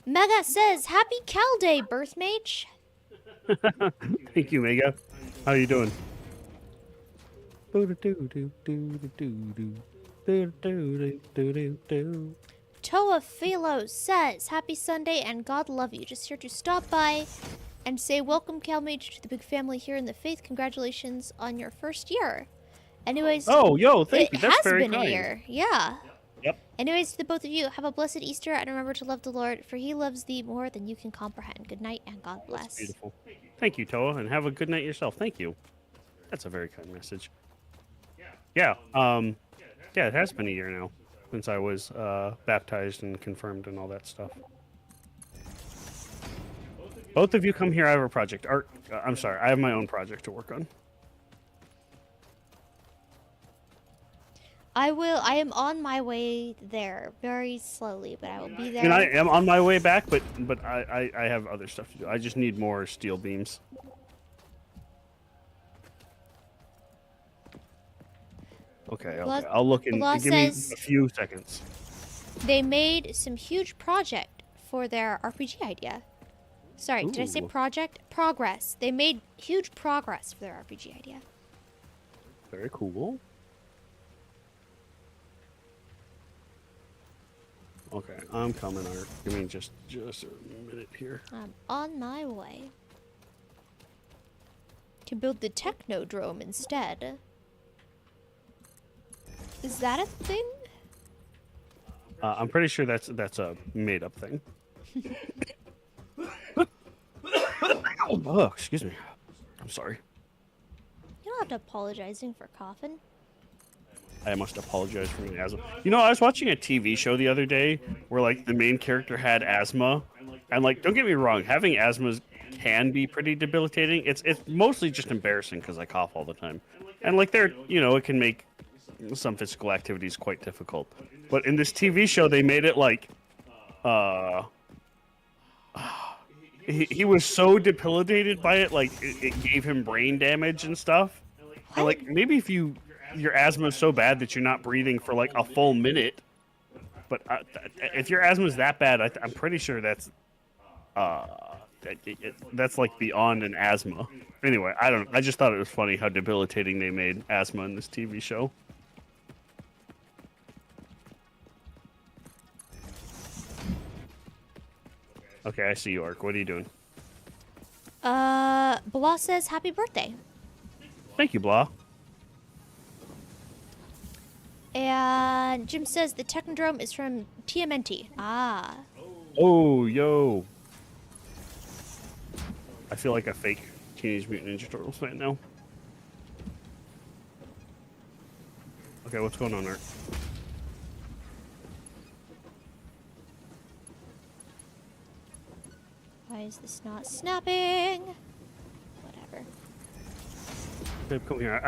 Mega says, Happy Cal Day, Birthmage. Thank you, Mega. How you doing? Toa Philo says, Happy Sunday and God love you. Just here to stop by and say welcome, Calmage, to the big family here in the faith. Congratulations on your first year. Anyways, oh, yo, thank you. That's has very been kind. a year. Yeah. Yep. Anyways, to the both of you, have a blessed Easter and remember to love the Lord, for he loves thee more than you can comprehend. Good night and God bless. That's beautiful. Thank you, Toa, and have a good night yourself. Thank you. That's a very kind message. Yeah, yeah, it has been a year now since I was Both of you come here. I have a project. I'm sorry. I have my own project to work on. I am on my way there very slowly, but I will be there. And I am on my way back, but I have other stuff to do. I just need more steel beams. Okay, I'll look in. Give me a few seconds. They made some huge project for their RPG idea. Sorry, did I say project? Progress. They made huge progress for their RPG idea. Very cool. Okay, I'm coming, Art. Give me just a minute here. I'm on my way. Can build the Technodrome instead. Is that a thing? I'm pretty sure that's a made-up thing. Oh, excuse me. I'm sorry. You don't have to apologizing for coughing. I must apologize for my asthma. You know, I was watching a TV show the other day where, like, the main character had asthma. And, like, don't get me wrong, having asthma can be pretty debilitating. It's mostly just embarrassing because I cough all the time. And, like, it can make some physical activities quite difficult. But in this TV show, they made it, like, he was so debilitated by it, like, it gave him brain damage and stuff. And, like, maybe if your asthma is so bad that you're not breathing for like a full minute, but if your asthma is that bad, I'm pretty sure that's like beyond an asthma. Anyway, I don't know. I just thought it was funny how debilitating they made asthma in this TV show. Okay, I see you, Ark. What are you doing? Blah says happy birthday. Thank you, Blah. And Jim says the Technodrome is from TMNT. Ah. Oh, yo. I feel like a fake Teenage Mutant Ninja Turtles fan now. Okay, what's going on, Art? Why is this not snapping? Whatever. Babe, come here.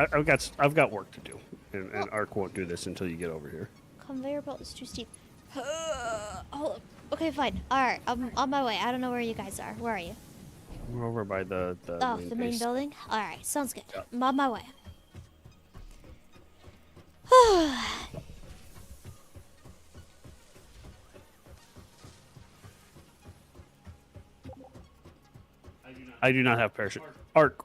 I've got work to do, and Ark won't do this until you get over here. Conveyor belt is too steep. Oh, okay, fine. All right, I'm on my way. I don't know where you guys are. Where are you? We're over by the main base. building. All right, sounds good. Yep. I'm on my way. I do not have parachute. Ark,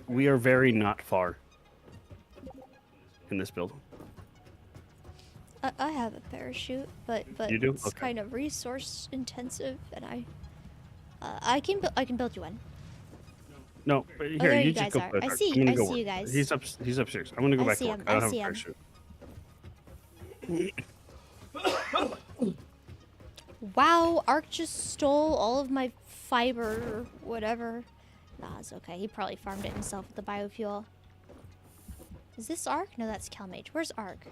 we are very not far in this build. I have a parachute, but You do? it's Okay. kind of resource intensive, and I can build you one. No, but here, there you you just guys go are. first, I Ark. see- I'm gonna I go see work. you guys. He's upstairs. I'm gonna go I back see to work. him. I don't I have see a him. parachute. Wow, Ark just stole all of my fiber or whatever. Nah, it's okay. He probably farmed it himself with the biofuel. Is this Ark? No, that's Calmage. Where's Ark?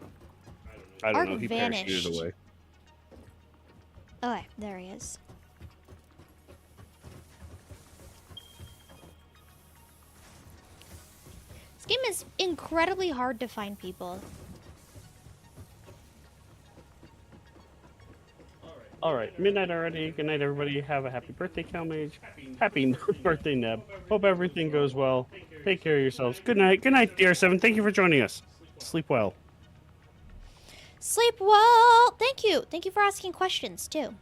I don't Ark know. He vanished. parachuted away. Okay, there he is. This game is incredibly hard to find people. All right, midnight already. Good night, everybody. Have a happy birthday, Calmage. Happy birthday, Neb. Hope everything goes well. Take care of yourselves. Good night. Good night, DR7. Thank you for joining us. Sleep well. Sleep well. Thank you. Thank you for asking questions too.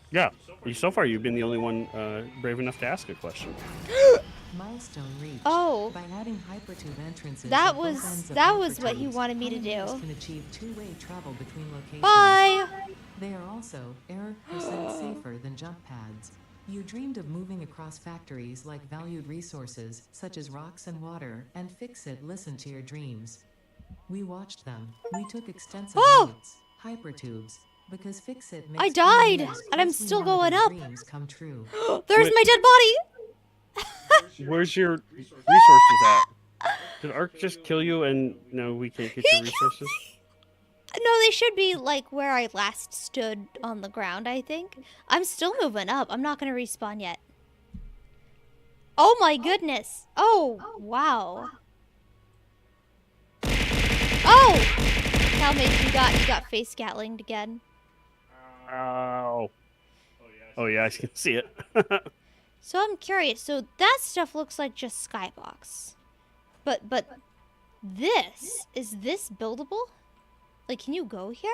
Yeah. So far, you've been the only one brave enough to ask a question. Milestone reached. Oh. By adding hypertube entrances, That at both was- ends of that was what he hypertubes, wanted me to do. pioneers can achieve two-way travel between locations. Bye. They are also error percent safer than jump pads. You dreamed of moving across factories like valued resources, such as rocks and water, and Fix-It listened to your dreams. We watched them. We took extensive Oh! notes, hypertubes, because Fix-It makes I died, pioneers and I'm closely still monitor going up. dreams come true. There's Wait. my dead body. Where's your resources at? Did Ark just kill you and no, we can't get your resources? No, they should be like where I last stood on the ground, I think. I'm still moving up. I'm not gonna respawn yet. Oh my goodness. Oh, wow. Oh! Calmage, you got face gatlinged again. Ow. Oh yeah, I can see it. So I'm curious. So that stuff looks like just skybox. But is this buildable? Like, can you go here?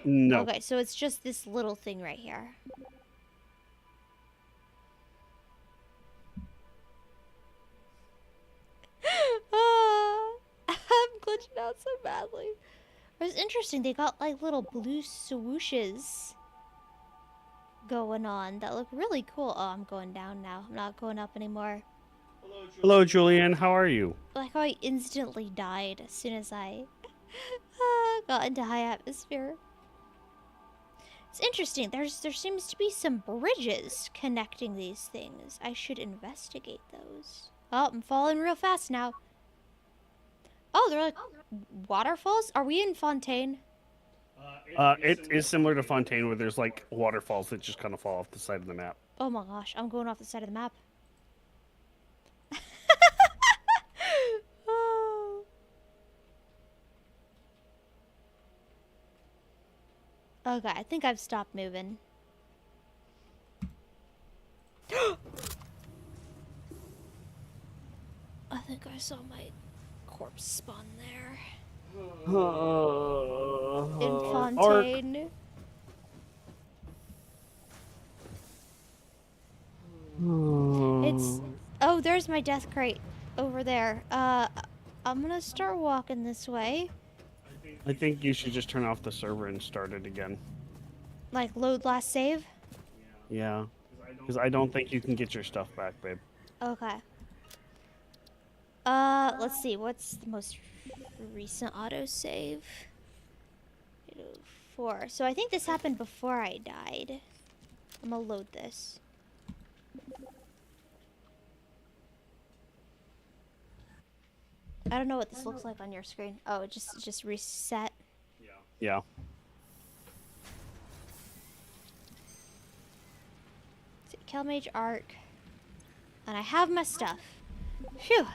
No. Okay, so it's just this little thing right here. I'm glitching out so badly. But it's interesting. They got like little blue swooshes going on that look really cool. Oh, I'm going down now. I'm not going up anymore. Hello, Julian. How are you? Like how I instantly died as soon as I got into high atmosphere. It's interesting. There seems to be some bridges connecting these things. I should investigate those. Oh, I'm falling real fast now. Oh, they're like waterfalls? Are we in Fontaine? It is similar to Fontaine, where there's like waterfalls that just kind of fall off the side of the map. Oh my gosh, I'm going off the side of the map. Oh. Okay, I think I've stopped moving. I think I saw my corpse spawn there. In Fontaine. It's... Oh, there's my death crate over there. I'm gonna start walking this way. I think you should just turn off the server and start it again. Like, load last save? Yeah. Because I don't think you can get your stuff back, babe. Okay. Let's see. What's the most recent autosave? 804. So I think this happened before I died. I'm gonna load this. I don't know what this looks like on your screen. Oh, it just reset. Yeah. Calmage Arc. And I have my stuff. Phew.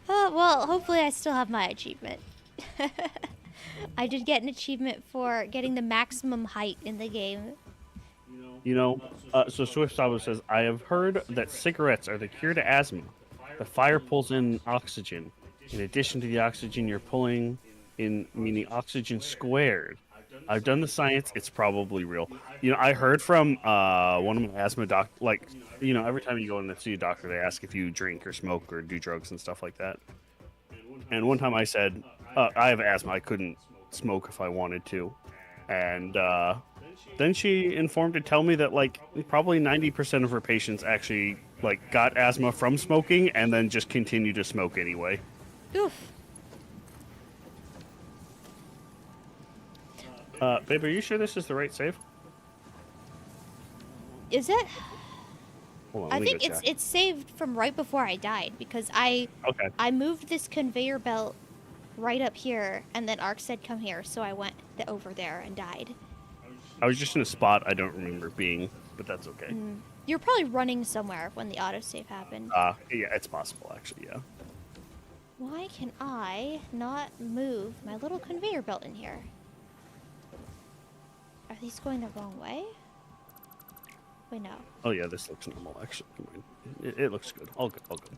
Well, hopefully I still have my achievement. I did get an achievement for getting the maximum height in the game. You know, so Swift Sabo says, I have heard that cigarettes are the cure to asthma. The fire pulls in oxygen. In addition to the oxygen you're pulling in, meaning oxygen squared. I've done the science. It's probably real. You know, I heard from one of my asthma like, you know, every time you go in to see a doctor, they ask if you drink or smoke or do drugs and stuff like that. And one time I said, I have asthma. I couldn't smoke if I wanted to. And then she informed to tell me that, like, probably 90% of her patients actually, like, got asthma from smoking and then just continue to smoke anyway. Oof. Babe, are you sure this is the right save? Is it? Hold on, I let me think go check. it's saved from right before I died because I moved this conveyor belt right up here and then Ark said come here, so I went over there and died. I was just in a spot I don't remember being, but that's okay. You're probably running somewhere when the autosave happened. Yeah, it's possible actually, yeah. Why can I not move my little conveyor belt in here? Are these going the wrong way? Wait, no. Oh yeah, this looks normal actually. It looks good. All good, all good.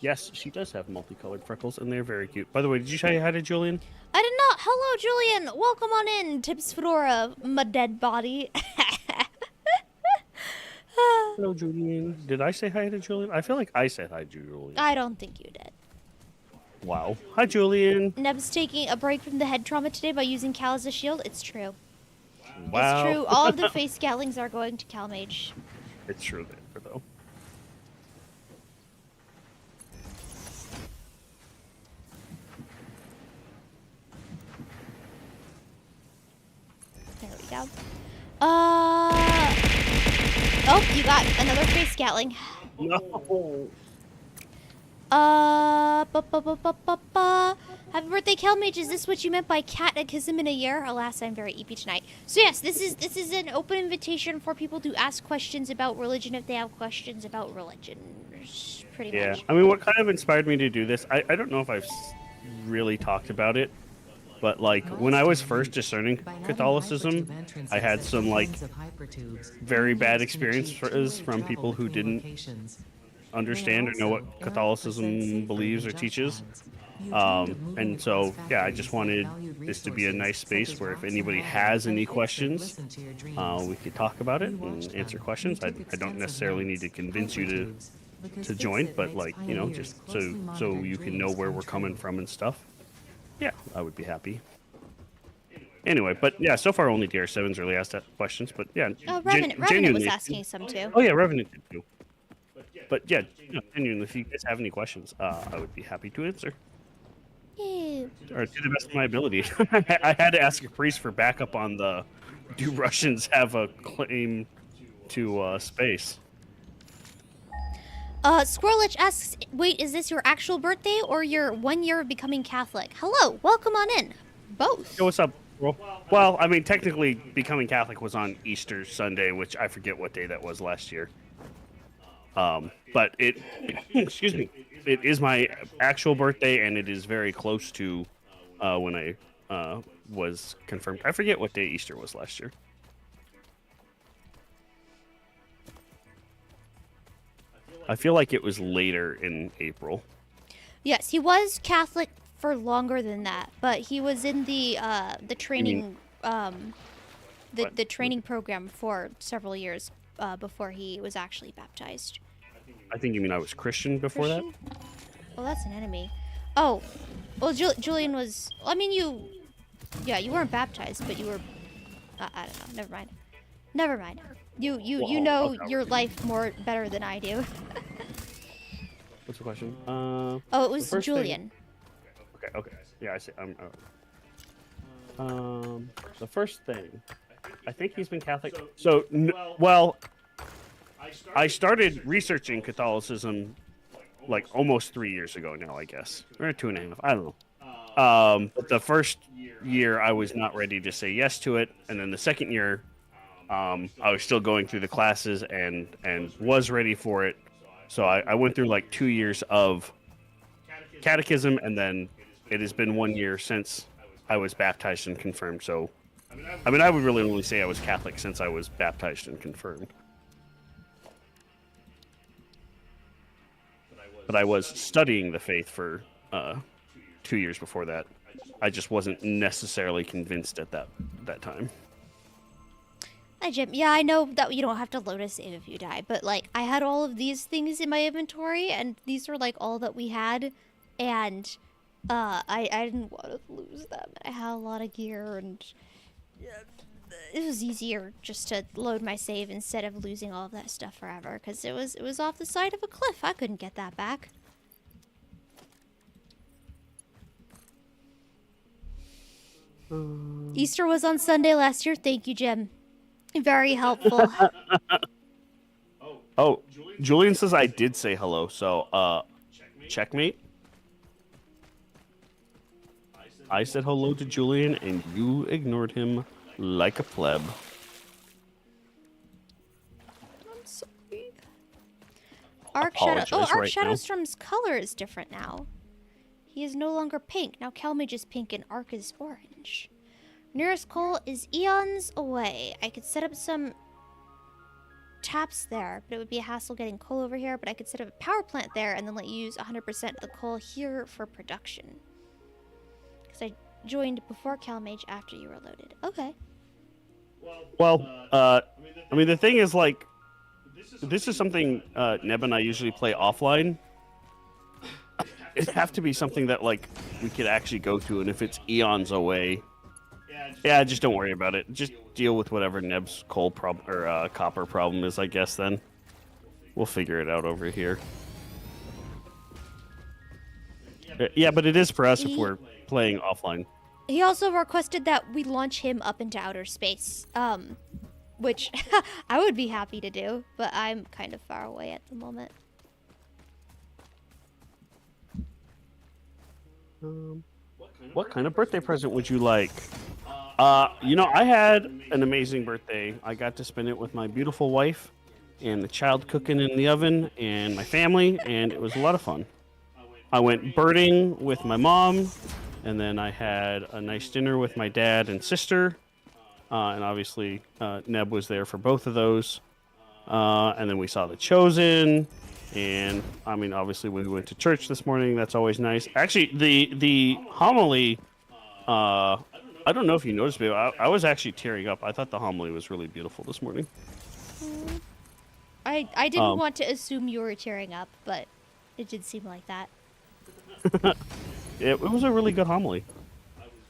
Yes, she does have multicolored freckles, and they're very cute. By the way, did you say hi to Julian? I did not. Hello, Julian. Welcome on in, Tips Fedora, my dead body. Hello, Julian. Did I say hi to Julian? I feel like I said hi to Julian. I don't think you did. Wow. Hi, Julian. Neb's taking a break from the head trauma today by using Cal as a shield. It's true. Wow. It's true. All of the face scalings are going to Calmage. It's true, though. There we go. Oh, you got another face scatling. No. Happy birthday, Calmage. Is this what you meant by Cat-echism in a year? Alas, I'm very EP tonight. So yes, this is an open invitation for people to ask questions about religion if they have questions about religion. Pretty Yeah. much. I mean, what kind of inspired me to do this? I don't know if I've really talked about it, but like when I was first discerning Catholicism, I had some like very bad experiences from people who didn't understand or know what Catholicism believes or teaches. And so, yeah, I just wanted this to be a nice space where if anybody has any questions, we could talk about it and answer questions. I don't necessarily need to convince you to join, but like, you know, just so you can know where we're coming from and stuff. Yeah, I would be happy. Anyway, but yeah, so far only DR7's really asked that questions, but yeah. Oh, Revenant was genuinely asking some too. Oh yeah, Revenant did too. But yeah, genuinely, if you guys have any questions, I would be happy to answer. Ew. Or to the best of my ability. I had to ask a priest for backup on the do Russians have a claim to space? Squirrelitch asks, wait, is this your actual birthday or your 1 year of becoming Catholic? Hello, welcome on in. Both. Yo, what's up, bro? Well, I mean, technically, becoming Catholic was on Easter Sunday, which I forget what day that was last year. But it, excuse me, it is my actual birthday, and it is very close to when I was confirmed. I forget what day Easter was last year. I feel like it was later in April. Yes, he was Catholic for longer than that, but he was in the training the training program for several years before he was actually baptized. I think you mean I was Christian before that? Well, that's an enemy. Oh, well, Julian was. I mean, you weren't baptized, but you were. I don't know. Never mind. Never mind. You know your life more better than I do. What's the question? Oh, it was Julian. Okay. Yeah, I see. The first thing, I think he's been Catholic. So, well, I started researching Catholicism like almost 3 years ago now, I guess, or 2.5. I don't know. But the first year I was not ready to say yes to it, and then the second year, I was still going through the classes and was ready for it. So I went through like 2 years of catechism, and then it has been 1 year since I was baptized and confirmed. So, I mean, I would really only say I was Catholic since I was baptized and confirmed. But I was studying the faith for 2 years before that. I just wasn't necessarily convinced at that time. Hi, Jim. Yeah, I know that you don't have to lotus save if you die, but like I had all of these things in my inventory, and these were like all that we had, and I didn't want to lose them. I had a lot of gear, and it was easier just to load my save instead of losing all of that stuff forever, because it was off the side of a cliff. I couldn't get that back. Easter was on Sunday last year. Thank you, Jim. Very helpful. Oh, Julian says I did say hello, so checkmate. I said hello to Julian, and you ignored him like a pleb. I'm sorry. Arc Shadowstorm's color is different now. He is no longer pink. Now Calmage is pink and Arc is orange. Nearest coal is eons away. I could set up some taps there, but it would be a hassle getting coal over here. But I could set up a power plant there and then let you use 100% of the coal here for production. Because I joined before Calmage after you were loaded. Okay. Well, I mean, the thing is, like, this is something Neb and I usually play offline. It'd have to be something that, like, we could actually go to, and if it's eons away... Yeah, just don't worry about it. Just deal with whatever Neb's coal problem or copper problem is, I guess. Then we'll figure it out over here. Yeah, but it is for us if we're playing offline. He also requested that we launch him up into outer space, which I would be happy to do, but I'm kind of far away at the moment. What kind of birthday present would you like? I had an amazing birthday. I got to spend it with my beautiful wife and the child cooking in the oven and my family, and it was a lot of fun. I went birding with my mom, and then I had a nice dinner with my dad and sister, and obviously Neb was there for both of those. And then we saw The Chosen, and I mean, obviously we went to church this morning. That's always nice. Actually, the homily. I don't know if you noticed, but I was actually tearing up. I thought the homily was really beautiful this morning. I didn't want to assume you were tearing up, but it did seem like that. It was a really good homily.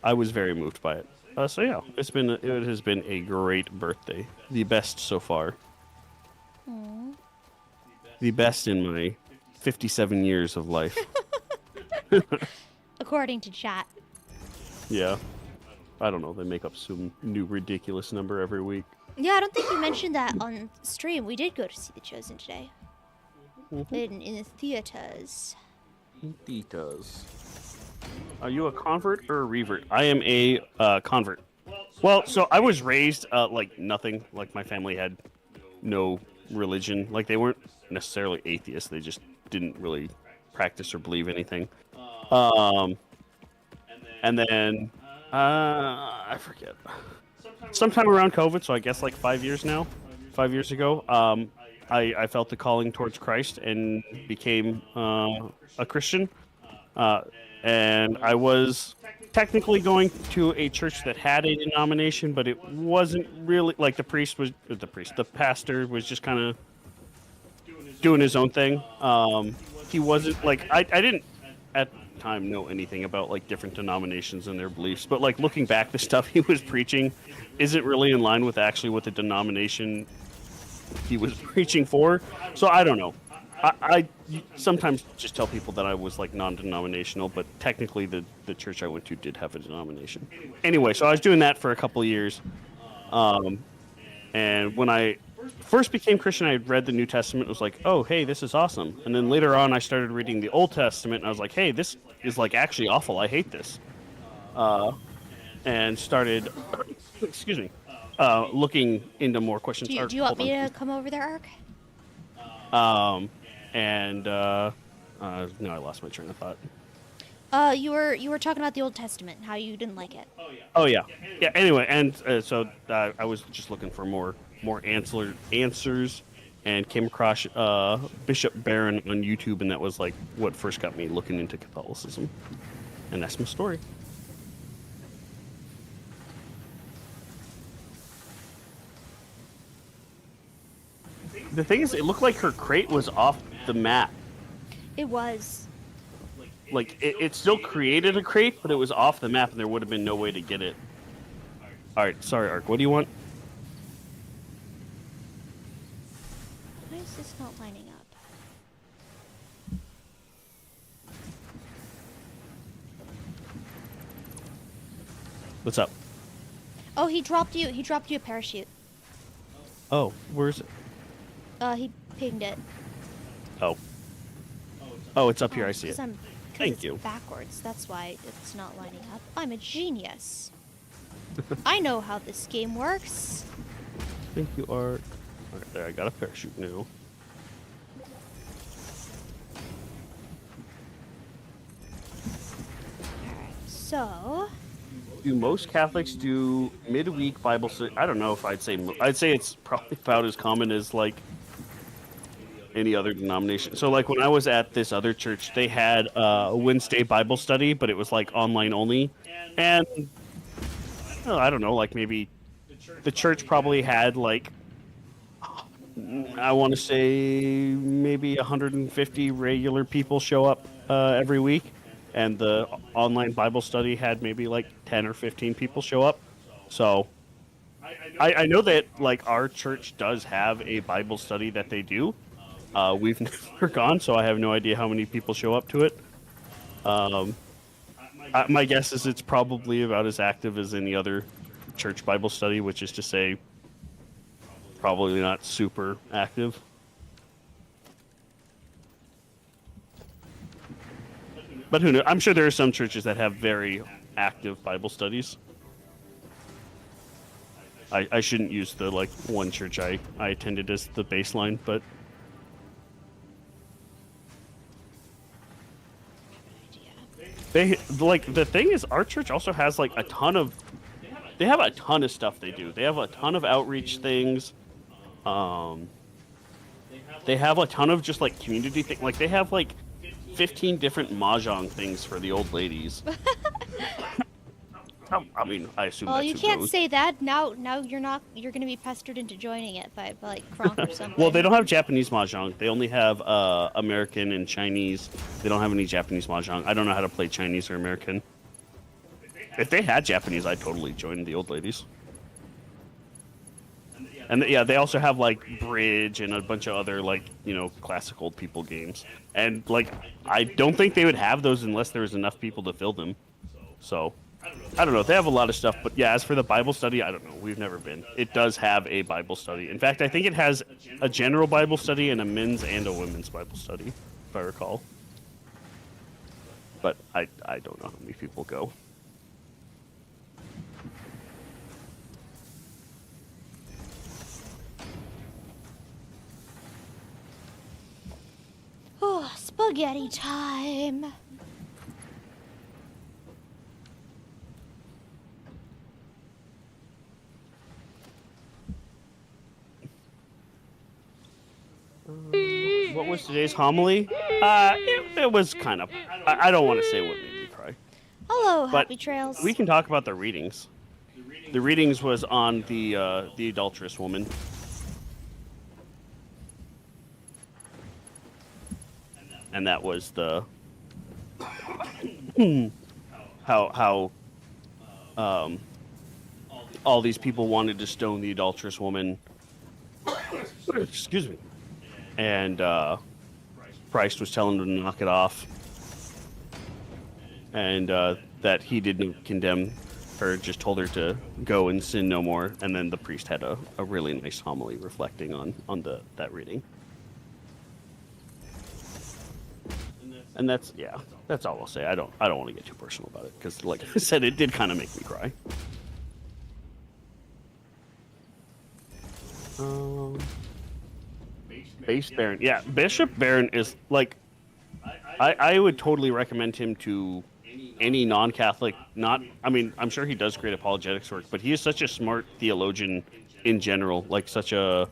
I was very moved by it. So yeah, it has been a great birthday, the best so far. Aww. The best in my 57 years of life. According to chat. Yeah. I don't know, they make up some new ridiculous number every week. Yeah, I don't think you mentioned that on stream. We did go to see The Chosen today. In the theaters. Theaters. Are you a convert or a revert? I am a convert. Well, so I was raised like nothing. Like my family had no religion. Like they weren't necessarily atheists. They just didn't really practice or believe anything. And then I forget. Sometime around COVID, so I guess like 5 years now. 5 years ago, I felt the calling towards Christ and became a Christian. And I was technically going to a church that had a denomination, but it wasn't really like the pastor was just kind of doing his own thing. He wasn't like I didn't at the time know anything about like different denominations and their beliefs, but like looking back, the stuff he was preaching isn't really in line with actually what the denomination he was preaching for. So I don't know. I sometimes just tell people that I was like non-denominational, but technically the church I went to did have a denomination. Anyway, so I was doing that for a couple of years. And when I first became Christian, I read the New Testament. It was like, oh, hey, this is awesome. And then later on, I started reading the Old Testament, and I was like, hey, this is like actually awful. I hate this. And started, excuse me, looking into more questions. Do you want me to come over there, Ark? No, I lost my train of thought. You were talking about the Old Testament, how you didn't like it. Oh yeah. Anyway, and so I was just looking for more answers, and came across Bishop Barron on YouTube, and that was like what first got me looking into Catholicism, and that's my story. The thing is, it looked like her crate was off the map. It was. Like, it still created a crate, but it was off the map, and there would have been no way to get it. Alright, sorry, Ark. What do you want? Why is this not lining up? What's up? Oh, he dropped you a parachute. Oh, where is it? He pinged it. Oh. Oh, it's up here. I see it. Thank you. Backwards. That's why it's not lining up. I'm a genius. I know how this game works. Thank you, Ark. Okay, there, I got a parachute now. Alright, so... Do most Catholics do midweek Bible study? I don't know if I'd say it's probably about as common as like any other denomination. So like when I was at this other church, they had a Wednesday Bible study, but it was like online only. And I don't know, like maybe the church probably had like, I want to say maybe 150 regular people show up every week. And the online Bible study had maybe like 10 or 15 people show up. So I know that like our church does have a Bible study that they do. We've never gone, so I have no idea how many people show up to it. My guess is it's probably about as active as any other church Bible study, which is to say probably not super active. But who knows? I'm sure there are some churches that have very active Bible studies. I shouldn't use the like one church I attended as the baseline, but they like the thing is our church also has like a ton of stuff they do. They have a ton of outreach things. They have a ton of just like community things. Like they have like 15 different mahjong things for the old ladies. I mean, I assume. Well, that's you who can't goes. say that now. Now you're gonna be pestered into joining it by like Kronk or something. Well, they don't have Japanese mahjong. They only have American and Chinese. They don't have any Japanese mahjong. I don't know how to play Chinese or American. If they had Japanese, I'd totally join the old ladies. And yeah, they also have like bridge and a bunch of other like, you know, classic old people games. And like, I don't think they would have those unless there was enough people to fill them. So, I don't know. They have a lot of stuff, but yeah, as for the Bible study, I don't know. We've never been. It does have a Bible study. In fact, I think it has a general Bible study and a men's and a women's Bible study, if I recall. But I don't know how many people go. Oh, spaghetti time. What was today's homily? It was kind of... I don't want to say what made me cry. Hello, But Happy Trails. we can talk about the readings. The readings was on the adulterous woman. And that was the... how all these people wanted to stone the adulterous woman. Excuse me. And Christ was telling them to knock it off. And that he didn't condemn her, just told her to go and sin no more. And then the priest had a really nice homily reflecting on that reading. And that's all I'll say. I don't want to get too personal about it because, like I said, it did kind of make me cry. Base Baron, yeah, Bishop Baron is like, I would totally recommend him to any non-Catholic. I mean, I'm sure he does great apologetics work, but he is such a smart theologian in general. Like such a,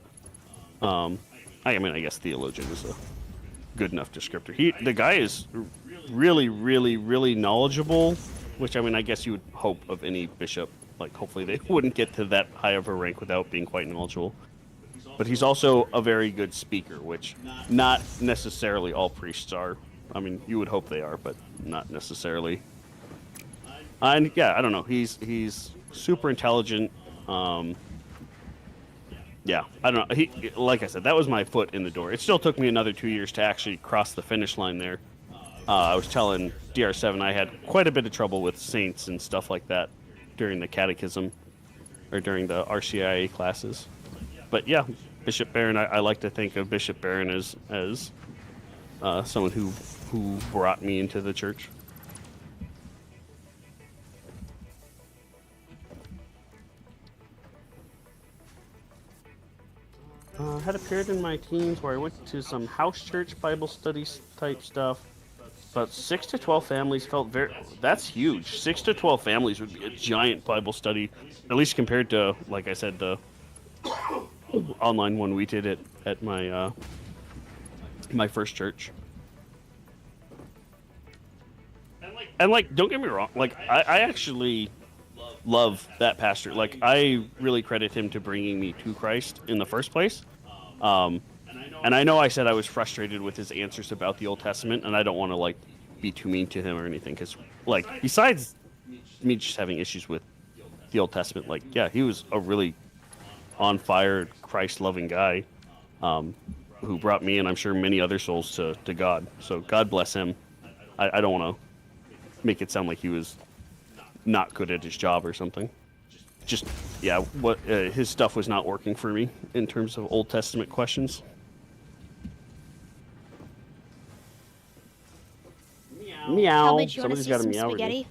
I mean, I guess theologian is a good enough descriptor. The guy is really, really, really knowledgeable, which I mean, I guess you would hope of any bishop. Like, hopefully they wouldn't get to that high of a rank without being quite knowledgeable. But he's also a very good speaker, which not necessarily all priests are. I mean, you would hope they are, but not necessarily. And yeah, I don't know. He's super intelligent. Yeah, I don't know. Like I said, that was my foot in the door. It still took me another 2 years to actually cross the finish line there. I was telling DR7 I had quite a bit of trouble with saints and stuff like that during the Cat-echism or during the RCIA classes. But yeah, Bishop Baron, I like to think of Bishop Baron as someone who brought me into the church. Had a period in my teens where I went to some house church Bible studies type stuff. But 6 to 12 families felt that's huge. 6 to 12 families would be a giant Bible study, at least compared to, like I said, the online one we did at my my first church. And like, don't get me wrong, like I actually love that pastor. Like, I really credit him to bringing me to Christ in the first place. And I know I said I was frustrated with his answers about the Old Testament, and I don't want to like be too mean to him or anything, because like, besides me just having issues with the Old Testament, like, yeah, he was a really on fire, Christ-loving guy who brought me and I'm sure many other souls to God. So God bless him. I don't want to make it sound like he was not good at his job or something. Just, yeah, his stuff was not working for me in terms of Old Testament questions. Meow. Calmage, you want to Somebody's see got a some meow spaghetti? ready.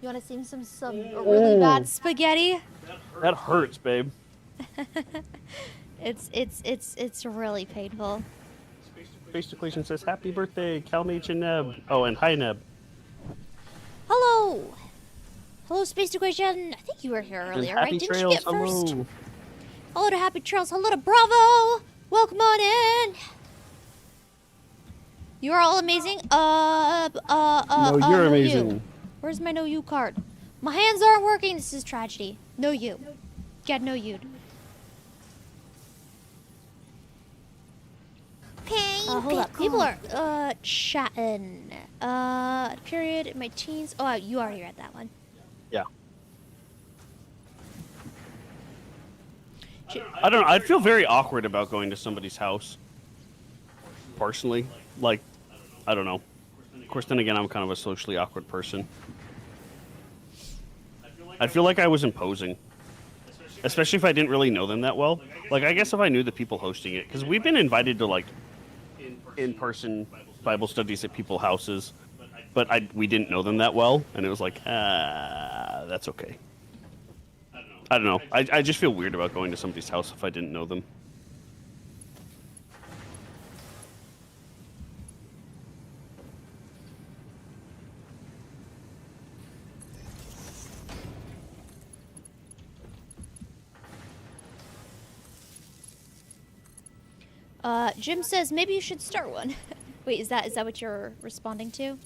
You want to see some really bad spaghetti? That hurts, babe. It's really painful. Space Equation says, happy birthday, Calmage and Neb. Oh, and hi, Neb. Hello! Hello, Space Equation! I think you were here And earlier, happy right? Didn't trails, you get first? hello. Hello to Happy Trails. Hello to Bravo! Welcome on in! You are all amazing. No, you're no amazing. You. Where's my no you card? My hands aren't working. This is tragedy. No you. Get no you. Hold up. People are chatting. Period in my teens. Oh, you already read that one. Yeah. I don't know. I'd feel very awkward about going to somebody's house. Personally. Like, I don't know. Of course, then again, I'm kind of a socially awkward person. I'd feel like I was imposing. Especially if I didn't really know them that well. Like, I guess if I knew the people hosting it. Because we've been invited to, like, in-person Bible studies at people's houses. But we didn't know them that well. And it was like, that's okay. I don't know. I just feel weird about going to somebody's house if I didn't know them. Jim says maybe you should start one. Wait, is that what you're responding to?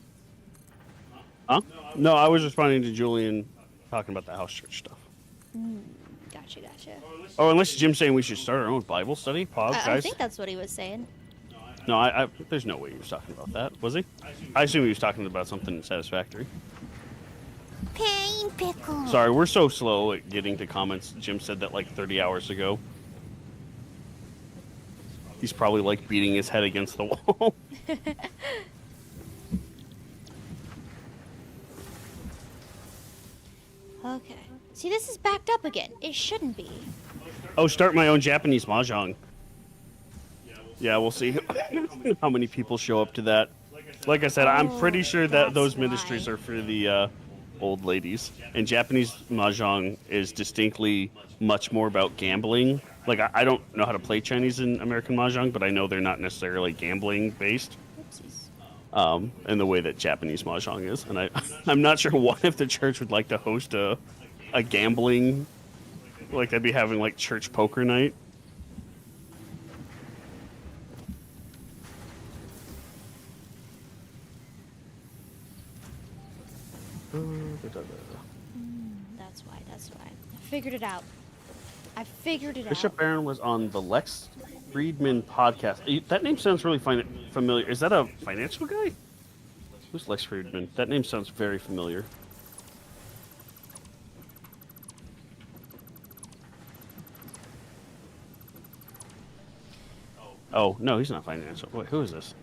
Huh? No, I was responding to Julian talking about the house church stuff. Gotcha. Oh, unless Jim's saying we should start our own Bible study, guys. I think that's what he was saying. No, I there's no way he was talking about that, was he? I assume he was talking about something Satisfactory. Pain pickle. Sorry, we're so slow at getting to comments. Jim said that like 30 hours ago. He's probably like beating his head against the wall. Okay. See, this is backed up again. It shouldn't be. Oh, start my own Japanese mahjong. Yeah, we'll see how many people show up to that. Like I said, I'm pretty sure that those ministries are for the old ladies. And Japanese mahjong is distinctly much more about gambling. Like, I don't know how to play Chinese and American mahjong, but I know they're not necessarily gambling based. In the way that Japanese mahjong is. And I'm not sure what if the church would like to host a gambling, like they'd be having like church poker night. That's why. I figured it out. Bishop Barron was on the Lex Friedman podcast. That name sounds really familiar. Is that a financial guy? Who's Lex Friedman? That name sounds very familiar. Oh, no, he's not financial. Wait, who is this?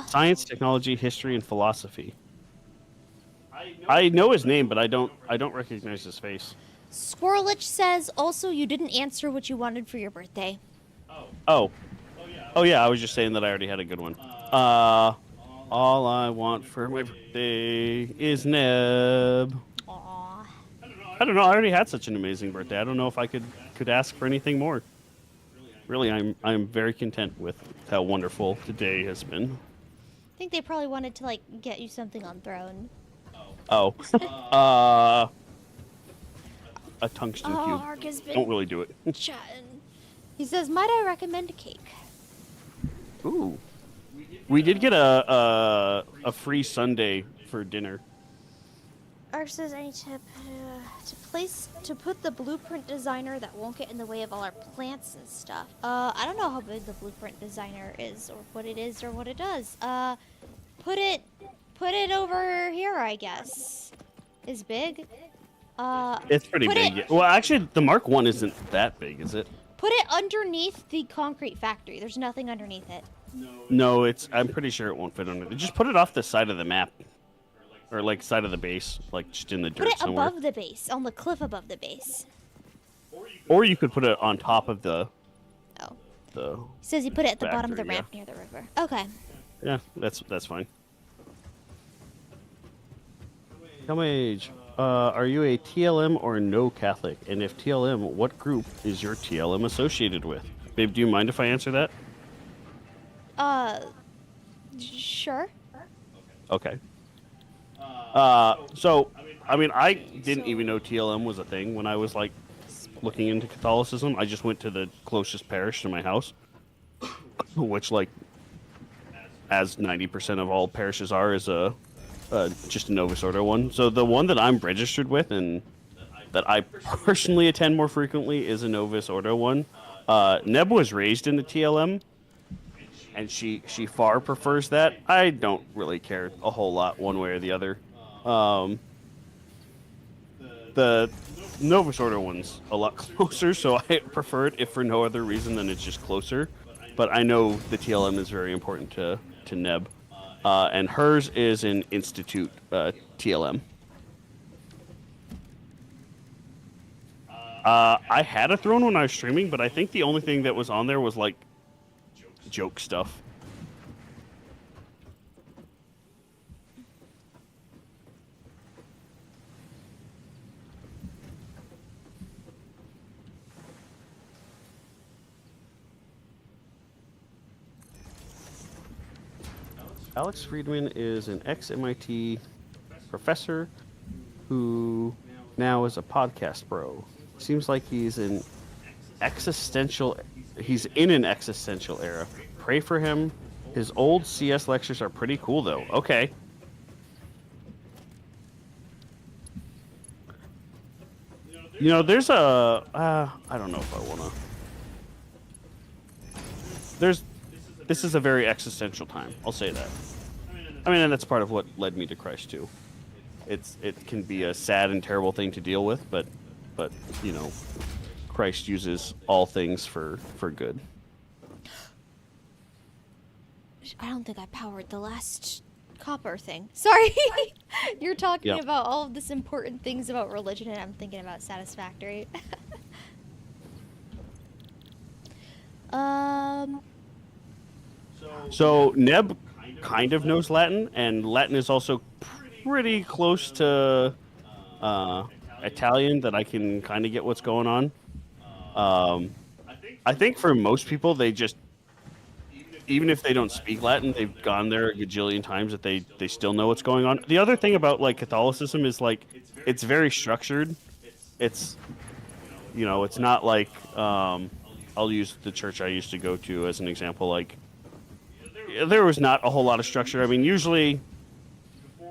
Science, technology, history, and philosophy. I know his name, but I don't recognize his face. Squirrelich says, also, you didn't answer what you wanted for your birthday. Oh yeah, I was just saying that I already had a good one. All I want for my birthday is Neb. Aww. I don't know, I already had such an amazing birthday. I don't know if I could ask for anything more. Really, I'm very content with how wonderful today has been. I think they probably wanted to, like, get you something on Throne. Oh. A tungsten cube. Ark has been Don't really do it. chatting. He says, might I recommend a cake? Ooh. We did get a free sundae for dinner. Ark says, I need to put the blueprint designer that won't get in the way of all our plants and stuff. I don't know how big the blueprint designer is, or what it is, or what it does. Put it over here, I guess. Is big. It's pretty big. Well, actually, the Mark 1 isn't that big, is it? Put it underneath the concrete factory. There's nothing underneath it. No, I'm pretty sure it won't fit under it. Just put it off the side of the map. Or, like, side of the base. Like, just in the dirt somewhere. Put it somewhere. above the base, on the cliff above the base. Or you could put it on top of the... Oh. The He says he put it at the bottom of the factory, ramp near the river. Okay. Yeah, that's fine. Calmage, are you a TLM or no Catholic? And if TLM, what group is your TLM associated with? Babe, do you mind if I answer that? Uh, sure. Okay. So, I mean, I didn't even know TLM was a thing when I was like looking into Catholicism. I just went to the closest parish to my house, which, like, as 90% of all parishes are, is just a Novus Ordo one. So the one that I'm registered with and that I personally attend more frequently is a Novus Ordo one. Neb was raised in the TLM, and she far prefers that. I don't really care a whole lot one way or the other. The Novus Order one's a lot closer, so I prefer it if for no other reason than it's just closer. But I know the TLM is very important to Neb, and hers is an Institute TLM. I had a throne when I was streaming, but I think the only thing that was on there was like joke stuff. Alex Friedman is an ex-MIT professor who now is a podcast bro. Seems like he's in an existential era. Pray for him. His old CS lectures are pretty cool, though. Okay. You know, there's a... I don't know if I want to... This is a very existential time. I'll say that. I mean, and that's part of what led me to Christ, too. It can be a sad and terrible thing to deal with, but you know, Christ uses all things for good. I don't think I powered the last copper thing. Sorry. You're talking about all of this important things about religion, and I'm thinking about Satisfactory. So Neb kind of knows Latin, and Latin is also pretty close to Italian, that I can kind of get what's going on. I think for most people, they just, even if they don't speak Latin, they've gone there a gajillion times that they still know what's going on. The other thing about like Catholicism is like it's very structured. It's, you know, it's not like I'll use the church I used to go to as an example. Like, there was not a whole lot of structure. I mean, usually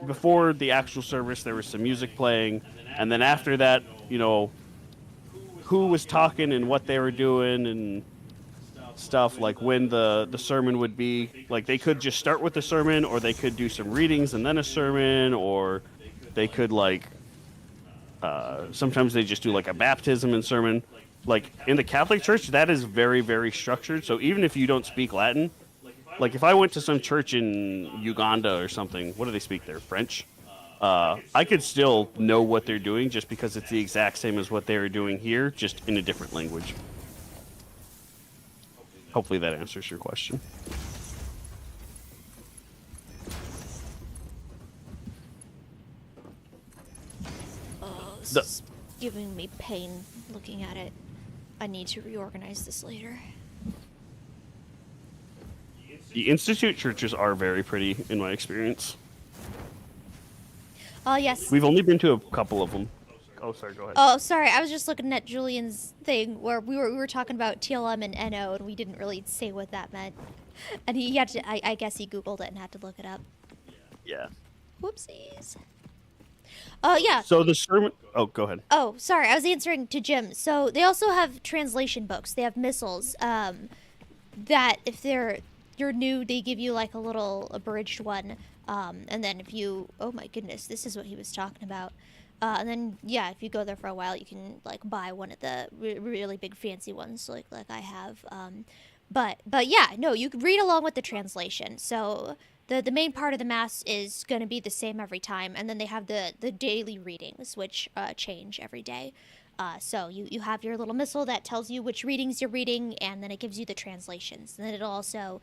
before the actual service, there was some music playing, and then after that, you know, who was talking and what they were doing and stuff, like when the sermon would be. Like, they could just start with the sermon, or they could do some readings and then a sermon, or they could, like, sometimes they just do, like, a baptism and sermon. Like, in the Catholic Church, that is very, very structured, so even if you don't speak Latin, like, if I went to some church in Uganda or something, what do they speak there? French? I could still know what they're doing just because it's the exact same as what they were doing here, just in a different language. Hopefully that answers your question. Oh, this is giving me pain looking at it. I need to reorganize this later. The Institute churches are very pretty, in my experience. Yes. We've only been to a couple of them. Oh, sorry, go ahead. Oh, sorry. I was just looking at Julian's thing where we were talking about TLM and NO, and we didn't really say what that meant. And he had to, I guess he Googled it and had to look it up. Yeah. Whoopsies. Oh, yeah. So the sermon... Oh, go ahead. Oh, sorry. I was answering to Jim. So they also have translation books. They have missiles that if you're new, they give you like a little abridged one. And then if you... Oh, my goodness. This is what he was talking about. And then, yeah, if you go there for a while, you can, like, buy one of the really big fancy ones, like I have. But yeah, no, you can read along with the translation. So the main part of the Mass is going to be the same every time. And then they have the daily readings, which change every day. So you have your little missile that tells you which readings you're reading, and then it gives you the translations. And then it'll also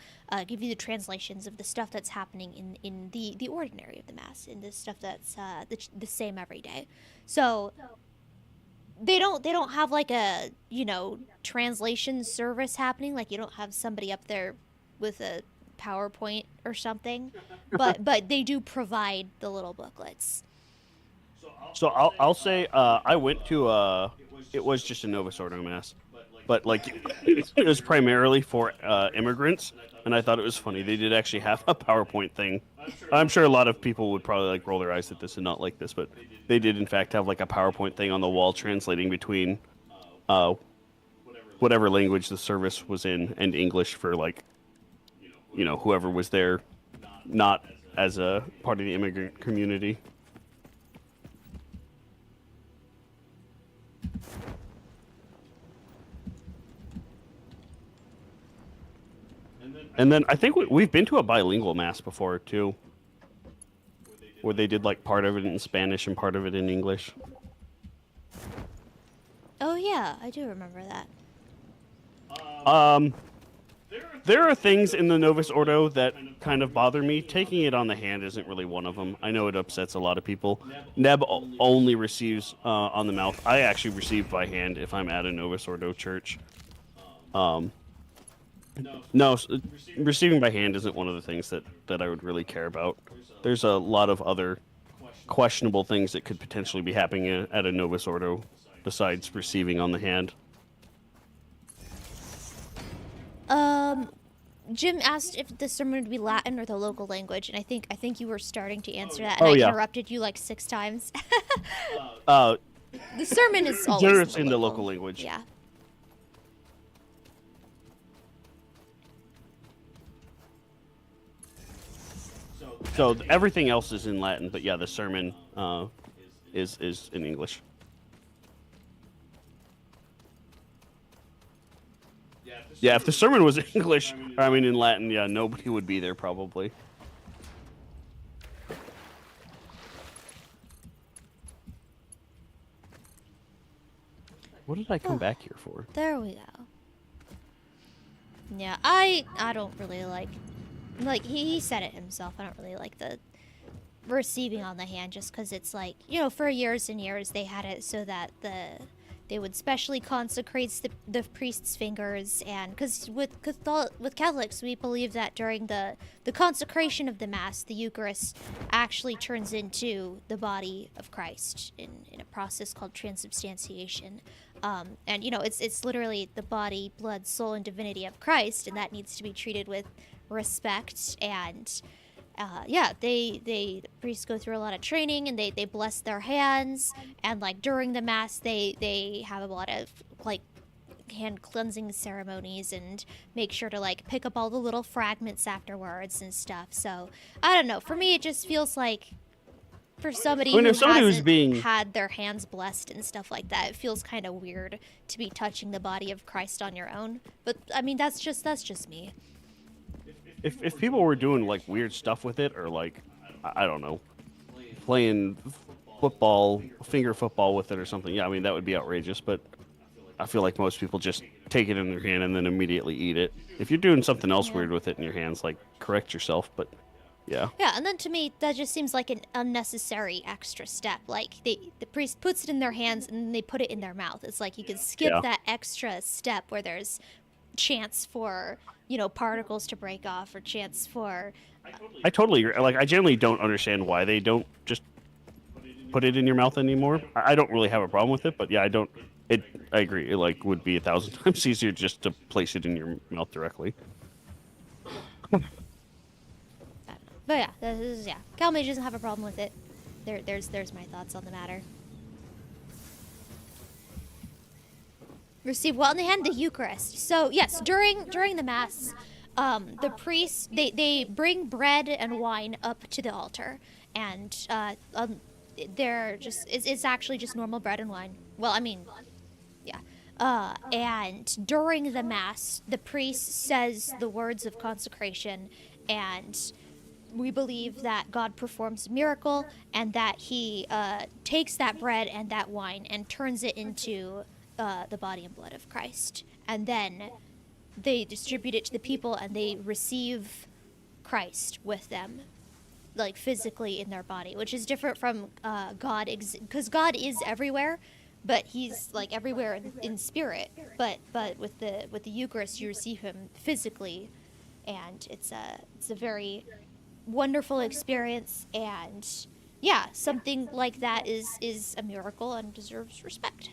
give you the translations of the stuff that's happening in the ordinary of the Mass, in the stuff that's the same every day. So they don't have like a, translation service happening. Like, you don't have somebody up there with a PowerPoint or something, but they do provide the little booklets. So I'll say I went to it was just a Novus Ordo Mass, but like it was primarily for immigrants, and I thought it was funny. They did actually have a PowerPoint thing. I'm sure a lot of people would probably like roll their eyes at this and not like this, but they did in fact have like a PowerPoint thing on the wall translating between whatever language the service was in and English for like whoever was there, not as a part of the immigrant community. And then I think we've been to a bilingual Mass before, too, where they did, like, part of it in Spanish and part of it in English. Oh, yeah, I do remember that. There are things in the Novus Ordo that kind of bother me. Taking it on the hand isn't really one of them. I know it upsets a lot of people. Neb only receives on the mouth. I actually receive by hand if I'm at a Novus Ordo church. No, receiving by hand isn't one of the things that I would really care about. There's a lot of other questionable things that could potentially be happening at a Novus Ordo besides receiving on the hand. Jim asked if the sermon would be Latin or the local language, and I think you were starting to answer that, Oh, and I yeah. interrupted you like 6 times. The sermon is always Generally in the local language. Yeah. So everything else is in Latin, but yeah, the sermon is in English. Yeah, if the sermon was English, or I mean in Latin, yeah, nobody would be there probably. What did I come back here for? There we go. Yeah, I don't really like he said it himself. I don't really like the receiving on the hand, just because it's like, for years and years they had it so that they would specially consecrate the priest's fingers, and because with Catholics we believe that during the consecration of the Mass, the Eucharist actually turns into the body of Christ in a process called transubstantiation. And it's literally the body, blood, soul, and divinity of Christ, and that needs to be treated with respect. And the priests go through a lot of training, and they bless their hands, and like during the Mass they have a lot of like hand cleansing ceremonies and make sure to like pick up all the little fragments afterwards and stuff. So I don't know, for me it just feels like, for somebody who hasn't had their hands blessed and stuff like that, it feels kind of weird to be touching the body of Christ on your own. But I mean, that's just me. If people were doing like weird stuff with it, or like I don't know, playing football, finger football with it or something, yeah, I mean that would be outrageous. But I feel like most people just take it in their hand and then immediately eat it. If you're doing something else weird with it in your hands, like correct yourself. But yeah. Yeah, and then to me, that just seems like an unnecessary extra step. Like, the priest puts it in their hands and then they put it in their mouth. It's like you could skip that extra step where there's chance for, particles to break off, or chance for... I totally agree. Like, I generally don't understand why they don't just put it in your mouth anymore. I don't really have a problem with it, but yeah, I agree. It, would be 1,000 times easier just to place it in your mouth directly. But Calmage doesn't have a problem with it. There's my thoughts on the matter. Receive well in the hand the Eucharist. So yes, during the Mass, the priests they bring bread and wine up to the altar, and it's actually just normal bread and wine. Well, I mean, yeah. And during the Mass, the priest says the words of consecration, and we believe that God performs a miracle and that he takes that bread and that wine and turns it into the body and blood of Christ. And then they distribute it to the people and they receive Christ with them, like physically in their body, which is different from God, because God is everywhere, but he's like everywhere in spirit. But with the Eucharist, you receive him physically, and it's a very wonderful experience. And yeah, something like that is a miracle and deserves respect.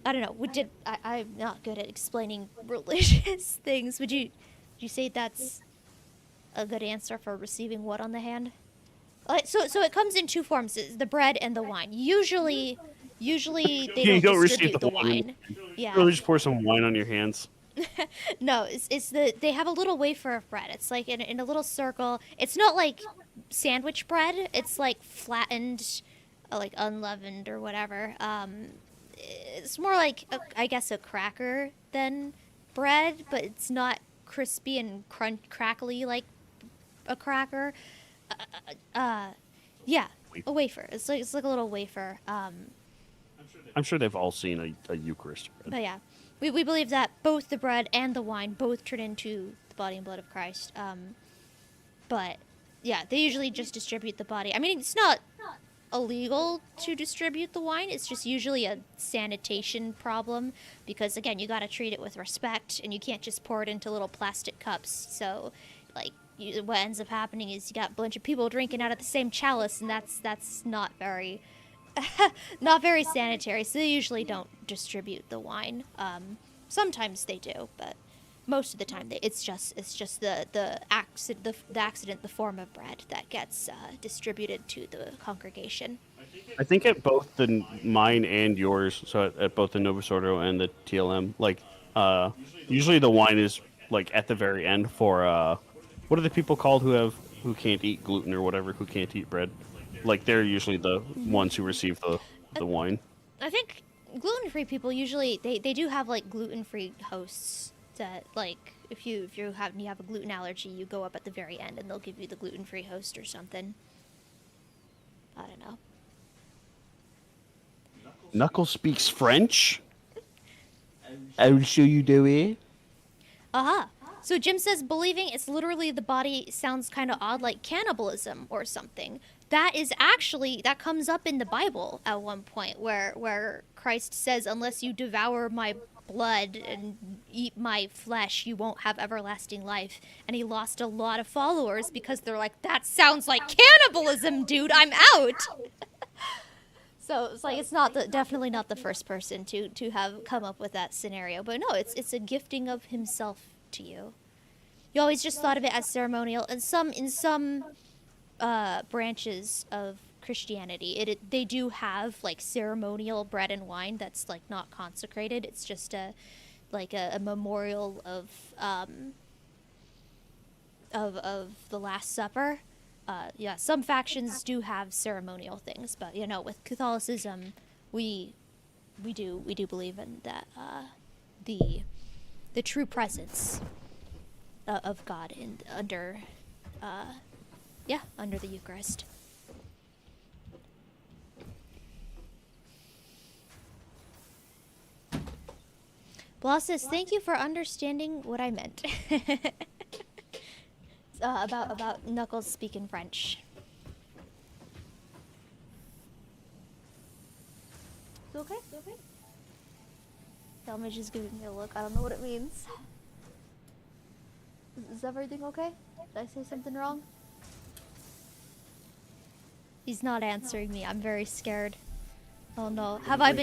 I don't know. I'm not good at explaining religious things. Would you say that's a good answer for receiving what on the hand? So it comes in two forms: the bread and the wine. Usually they You don't don't receive distribute the the wine. wine. You Yeah. really just pour some wine on your hands. No, they have a little wafer of bread. It's like in a little circle. It's not like sandwich bread. It's like flattened, like unleavened or whatever. It's more like I guess a cracker than bread, but it's not crispy and crackly like a cracker. Yeah, a wafer. It's like a little wafer. I'm sure they've all seen a Eucharist bread. But yeah, we believe that both the bread and the wine both turn into the body and blood of Christ. But yeah, they usually just distribute the body. I mean, it's not illegal to distribute the wine. It's just usually a sanitation problem because, again, you got to treat it with respect, and you can't just pour it into little plastic cups. So, like, what ends up happening is you got a bunch of people drinking out of the same chalice, and that's not very not very sanitary. So they usually don't distribute the wine. Sometimes they do, but most of the time it's just the accident, the form of bread that gets distributed to the congregation. I think at both mine and yours, so at both the Novus Ordo and the TLM, like usually the wine is like at the very end for what are the people called who can't eat gluten or whatever, who can't eat bread? Like they're usually the ones who receive the wine. I think gluten-free people usually they do have like gluten-free hosts that, like, if you have a gluten allergy, you go up at the very end and they'll give you the gluten-free host or something. I don't know. Knuckles speaks French. I will show you the way. Aha. So Jim says believing it's literally the body sounds kind of odd, like cannibalism or something. That comes up in the Bible at one point where Christ says, unless you devour my blood and eat my flesh, you won't have everlasting life. And he lost a lot of followers because they're like, that sounds like cannibalism, dude, I'm out. So it's like, it's definitely not the first person to have come up with that scenario. But no, it's a gifting of himself to you. You always just thought of it as ceremonial. And in some branches of Christianity, they do have like ceremonial bread and wine that's like not consecrated. It's just a memorial of the Last Supper. Yeah, some factions do have ceremonial things, but with Catholicism, we do believe in that the true presence of God under the Eucharist. Bloss says, thank you for understanding what I meant. About Knuckles speaking French. Is it okay? Calmage is giving me a look. I don't know what it means. Is everything okay? Did I say something wrong? He's not answering me. I'm very scared. Oh no. Have I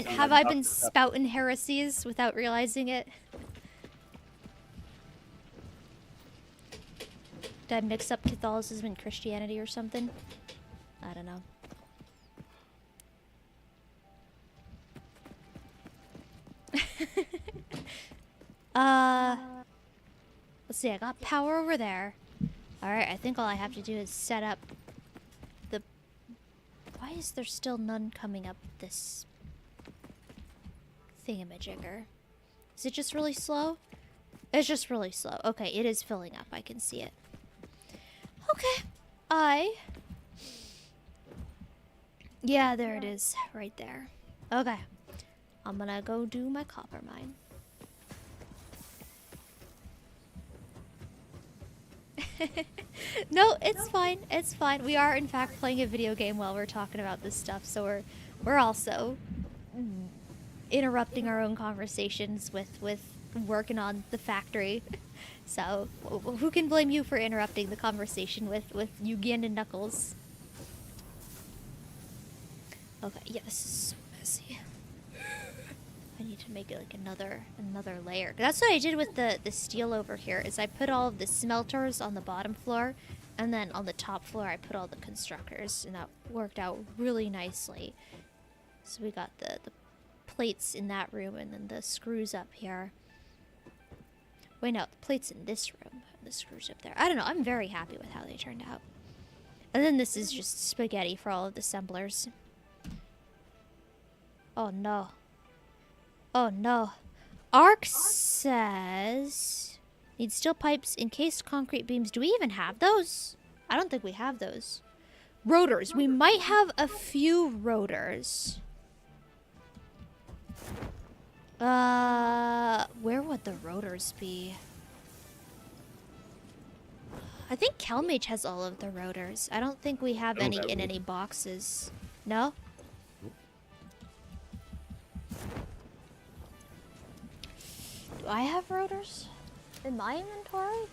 been spouting heresies without realizing it? Did I mix up Catholicism and Christianity or something? I don't know. Let's see, I got power over there. Alright, I think all I have to do is set up the... Why is there still none coming up this thingamajigger? Is it just really slow? It's just really slow. Okay, it is filling up. I can see it. Okay. Yeah, there it is. Right there. Okay. I'm gonna go do my copper mine. No, it's fine. It's fine. We are in fact playing a video game while we're talking about this stuff, so we're also interrupting our own conversations with working on the factory. So who can blame you for interrupting the conversation with Yugen and Knuckles? Okay, yeah, this is so messy. I need to make it like another layer. That's what I did with the steel over here. Is I put all of the smelters on the bottom floor, and then on the top floor I put all the constructors, and that worked out really nicely. So we got the plates in that room, and then the screws up here. Wait, no, the plates in this room, and the screws up there. I don't know. I'm very happy with how they turned out. And then this is just spaghetti for all of the assemblers. Oh no. Oh no. Ark says need steel pipes, encased concrete beams. Do we even have those? I don't think we have those. Rotors. We might have a few rotors. Where would the rotors be? I think Calmage has all of the rotors. I don't think we have any in any boxes. No? Do I have rotors in my inventory?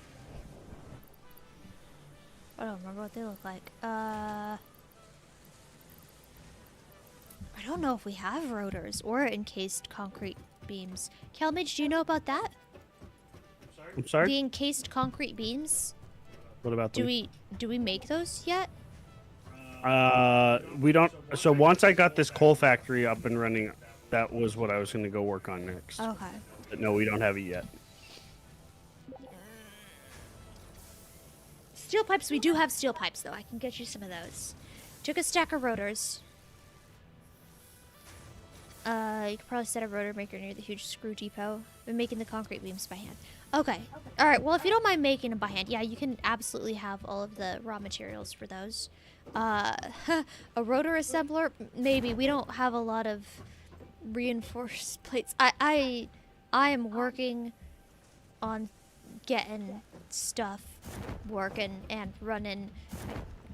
I don't remember what they look like. I don't know if we have rotors or encased concrete beams. Calmage, do you know about that? I'm sorry? The encased concrete beams? What about them? Do we make those yet? We don't. So once I got this coal factory up and running, that was what I was going to go work on next. Okay. But no, we don't have it yet. Steel pipes, we do have steel pipes though. I can get you some of those. Took a stack of rotors. You could probably set a rotor maker near the huge screw depot. Been making the concrete beams by hand. Okay. Alright, well if you don't mind making them by hand, yeah, you can absolutely have all of the raw materials for those. A rotor assembler? Maybe. We don't have a lot of reinforced plates. I am working on getting stuff working and running.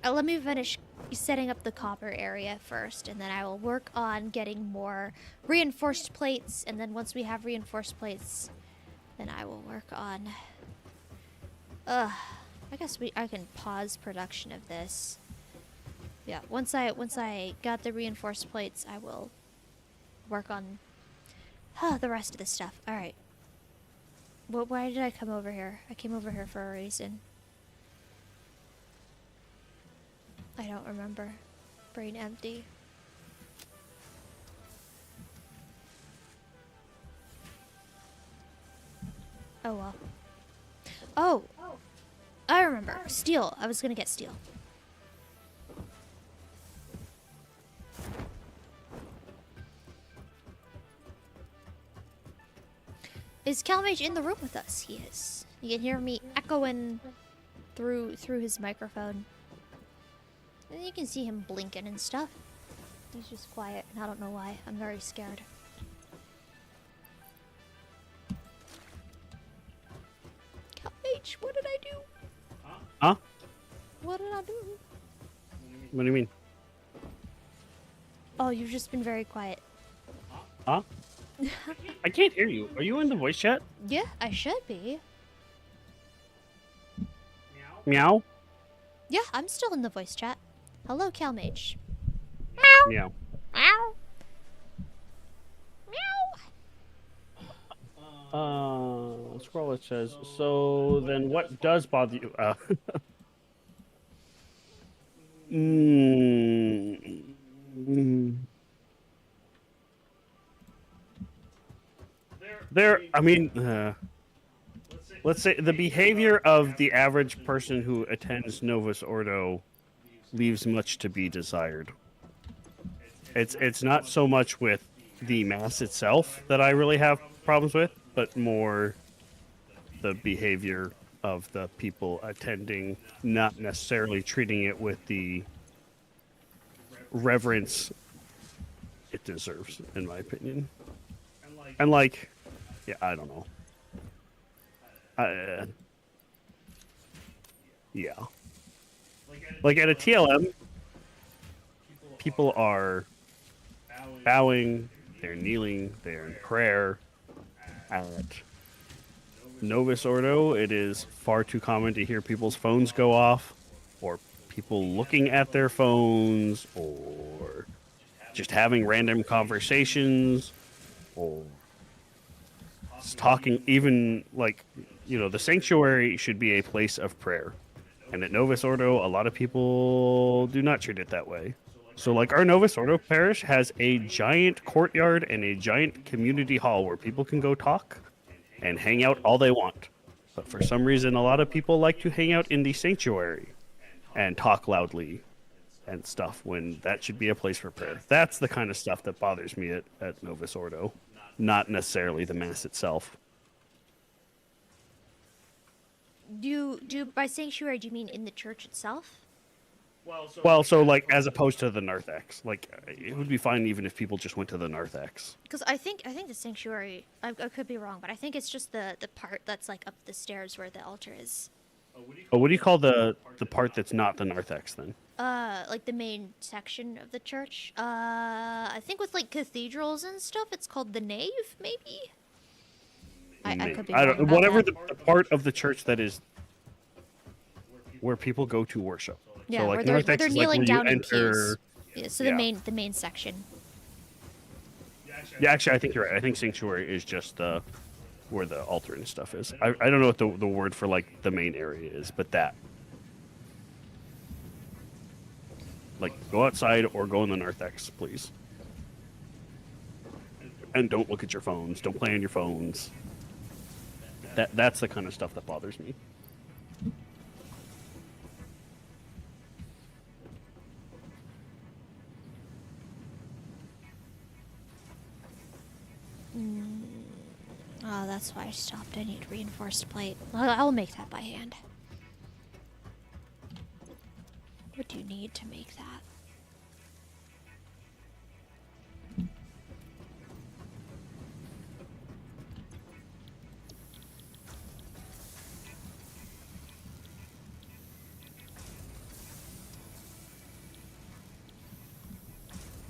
Let me finish setting up the copper area first, and then I will work on getting more reinforced plates, and then once we have reinforced plates, then I will work on I guess I can pause production of this. Yeah, once I got the reinforced plates, I will work on the rest of the stuff. All right. Why did I come over here? I came over here for a reason. I don't remember. Brain empty. Oh well. Oh! I remember. Steel. I was gonna get steel. Is Calmage in the room with us? He is. You can hear me echoing through his microphone. And you can see him blinking and stuff. He's just quiet, and I don't know why. I'm very scared. Calmage, what did I do? Huh? What did I do? What do you mean? Oh, you've just been very quiet. Huh? I can't hear you. Are you in the voice chat? Yeah, I should be. Meow? Yeah, I'm still in the voice chat. Hello, Calmage. Meow. Meow. Meow. Scroll it says, so then what does bother you? I mean, let's say the behavior of the average person who attends Novus Ordo leaves much to be desired. It's not so much with the mass itself that I really have problems with, but more the behavior of the people attending not necessarily treating it with the reverence it deserves, in my opinion. And like, yeah, I don't know. Yeah. Like at a TLM, people are bowing, they're kneeling, they're in prayer. At Novus Ordo, it is far too common to hear people's phones go off, or people looking at their phones, or just having random conversations, or just talking. Even like, the sanctuary should be a place of prayer, and at Novus Ordo, a lot of people do not treat it that way. So like our Novus Ordo parish has a giant courtyard and a giant community hall where people can go talk and hang out all they want. But for some reason, a lot of people like to hang out in the sanctuary and talk loudly and stuff when that should be a place for prayer. That's the kind of stuff that bothers me at Novus Ordo, not necessarily the Mass itself. Do by sanctuary, do you mean in the church itself? Well, so like as opposed to the narthex, like it would be fine even if people just went to the narthex. Because I think the sanctuary, I could be wrong, but I think it's just the part that's like up the stairs where the altar is. Oh, what do you call the part that's not the narthex then? Like the main section of the church. I think with like cathedrals and stuff, it's called the nave, maybe. I could be wrong about whatever that. the part of the church that is where people go to worship. Yeah, so, like, where they're narthex is, like, kneeling where down you in enter... pews. Yeah, so Yeah. the main section. Yeah, actually, I think you're right. I think sanctuary is just where the altar and stuff is. I don't know what the word for like the main area is, but that. Like, go outside or go in the narthex, please. And don't look at your phones. Don't play on your phones. That's the kind of stuff that bothers me. Oh, that's why I stopped. I need reinforced plate. I'll make that by hand. What do you need to make that?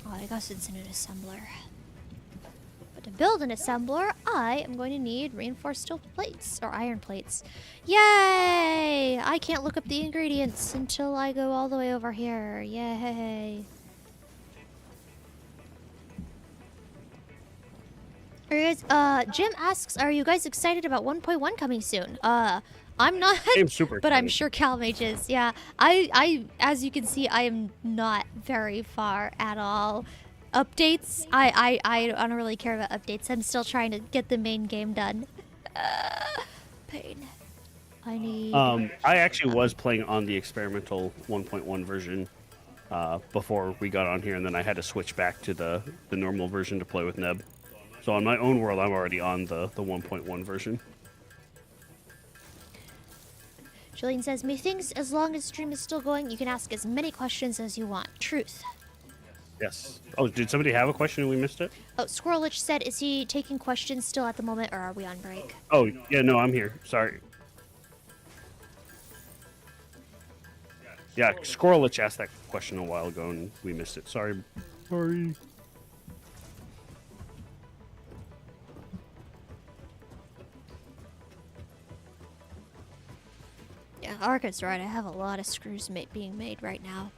Oh, I guess it's in an assembler. But to build an assembler, I am going to need reinforced steel plates, or iron plates. Yay! I can't look up the ingredients until I go all the way over here. Yay! Are you guys, Jim asks, are you guys excited about 1.1 coming soon? I'm not, I'm super but I'm excited. sure Calmage is. Yeah, I, as you can see, I am not very far at all. Updates, I don't really care about updates. I'm still trying to get the main game done. Pain. I need. I actually was playing on the experimental 1.1 version before we got on here, and then I had to switch back to the normal version to play with Neb. So on my own world, I'm already on the 1.1 version. Julian says, methinks as long as stream is still going, you can ask as many questions as you want. Truth. Yes. Oh, did somebody have a question and we missed it? Oh, Squirrelich said, is he taking questions still at the moment, or are we on break? Oh, yeah, no, I'm here. Sorry. Yeah, Squirrelich asked that question a while ago and we missed it. Sorry. Sorry. Yeah, ARKit's right. I have a lot of screws being made right now.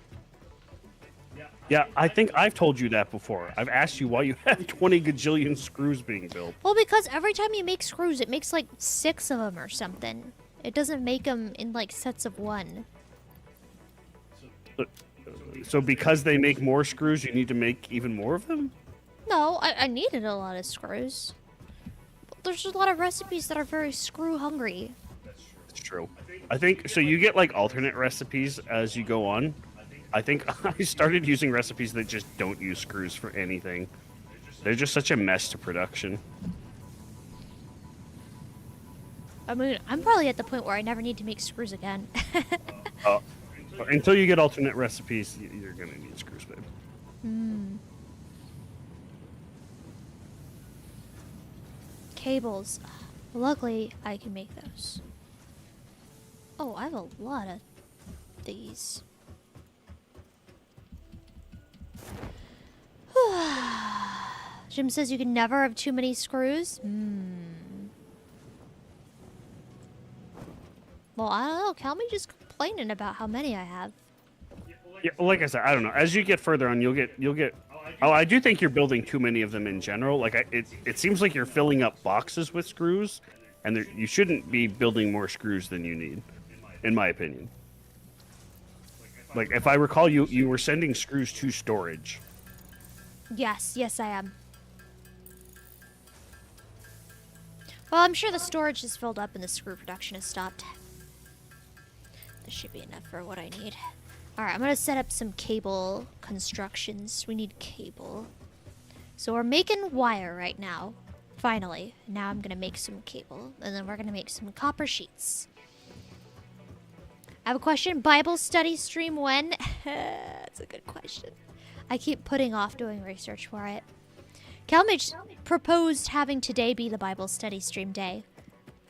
Yeah, I think I've told you that before. I've asked you why you have 20 gajillion screws being built. Well, because every time you make screws, it makes like 6 of them or something. It doesn't make them in like sets of 1. So because they make more screws, you need to make even more of them? No, I needed a lot of screws. There's a lot of recipes that are very screw hungry. It's true. I think, so you get like alternate recipes as you go on. I think I started using recipes that just don't use screws for anything. They're just such a mess to production. I mean, I'm probably at the point where I never need to make screws again. Until you get alternate recipes, you're gonna need screws, babe. Cables. Luckily, I can make those. Oh, I have a lot of these. Jim says you can never have too many screws. Well, I don't know. Calmage is complaining about how many I have. Yeah, like I said, I don't know. As you get further on, you'll get. Oh, I do think you're building too many of them in general. Like, it seems like you're filling up boxes with screws, and you shouldn't be building more screws than you need, in my opinion. Like, if I recall, you were sending screws to storage. Yes, I am. Well, I'm sure the storage is filled up and the screw production has stopped. This should be enough for what I need. Alright, I'm gonna set up some cable constructions. We need cable. So we're making wire right now. Finally. Now I'm gonna make some cable. And then we're gonna make some copper sheets. I have a question. Bible study stream when? That's a good question. I keep putting off doing research for it. Calmage proposed having today be the Bible study stream day.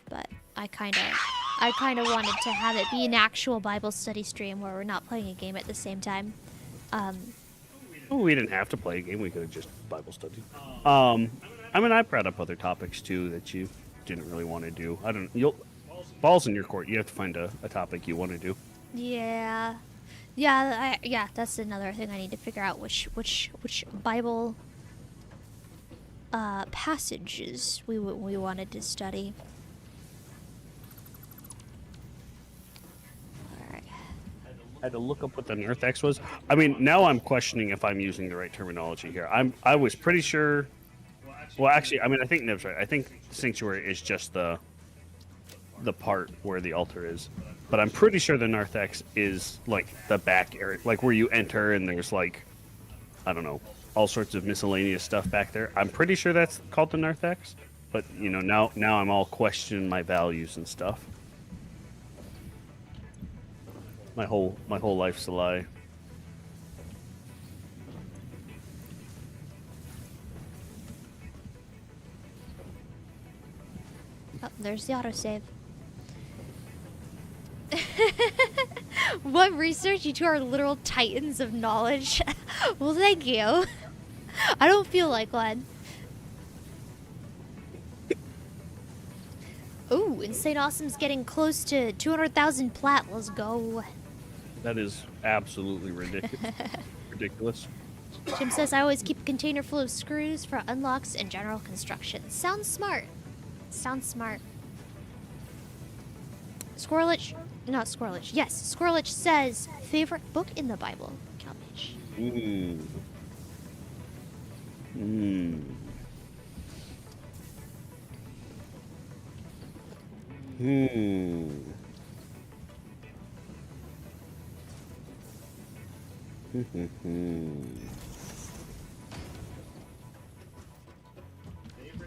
But I kind of wanted to have it be an actual Bible study stream where we're not playing a game at the same time. Oh, we didn't have to play a game. We could have just Bible studied. I mean, I brought up other topics too that you didn't really want to do. I don't. Balls in your court. You have to find a topic you want to do. Yeah, yeah. That's another thing I need to figure out which Bible passages we wanted to study. I had to look up what the Nerthex was. I mean, now I'm questioning if I'm using the right terminology here. I was pretty sure. Well, actually, I mean, I think Neb's right. I think Sanctuary is just the part where the altar is, but I'm pretty sure the Nerthex is like the back area, like where you enter and there's like, I don't know, all sorts of miscellaneous stuff back there. I'm pretty sure that's called the Nerthex, but you know, now I'm all questioning my values and stuff. My whole life's a lie. Oh, there's the autosave. What research? You two are literal titans of knowledge. Well, thank you. I don't feel like one. Ooh, Insane Awesome's getting close to 200,000 plat. Let's go. That is absolutely ridiculous. Jim says, I always keep a container full of screws for unlocks and general construction. Sounds smart. Sounds smart. Squirrelich, not Squirrelich. Yes, Squirrelich says, favorite book in the Bible. Calmage.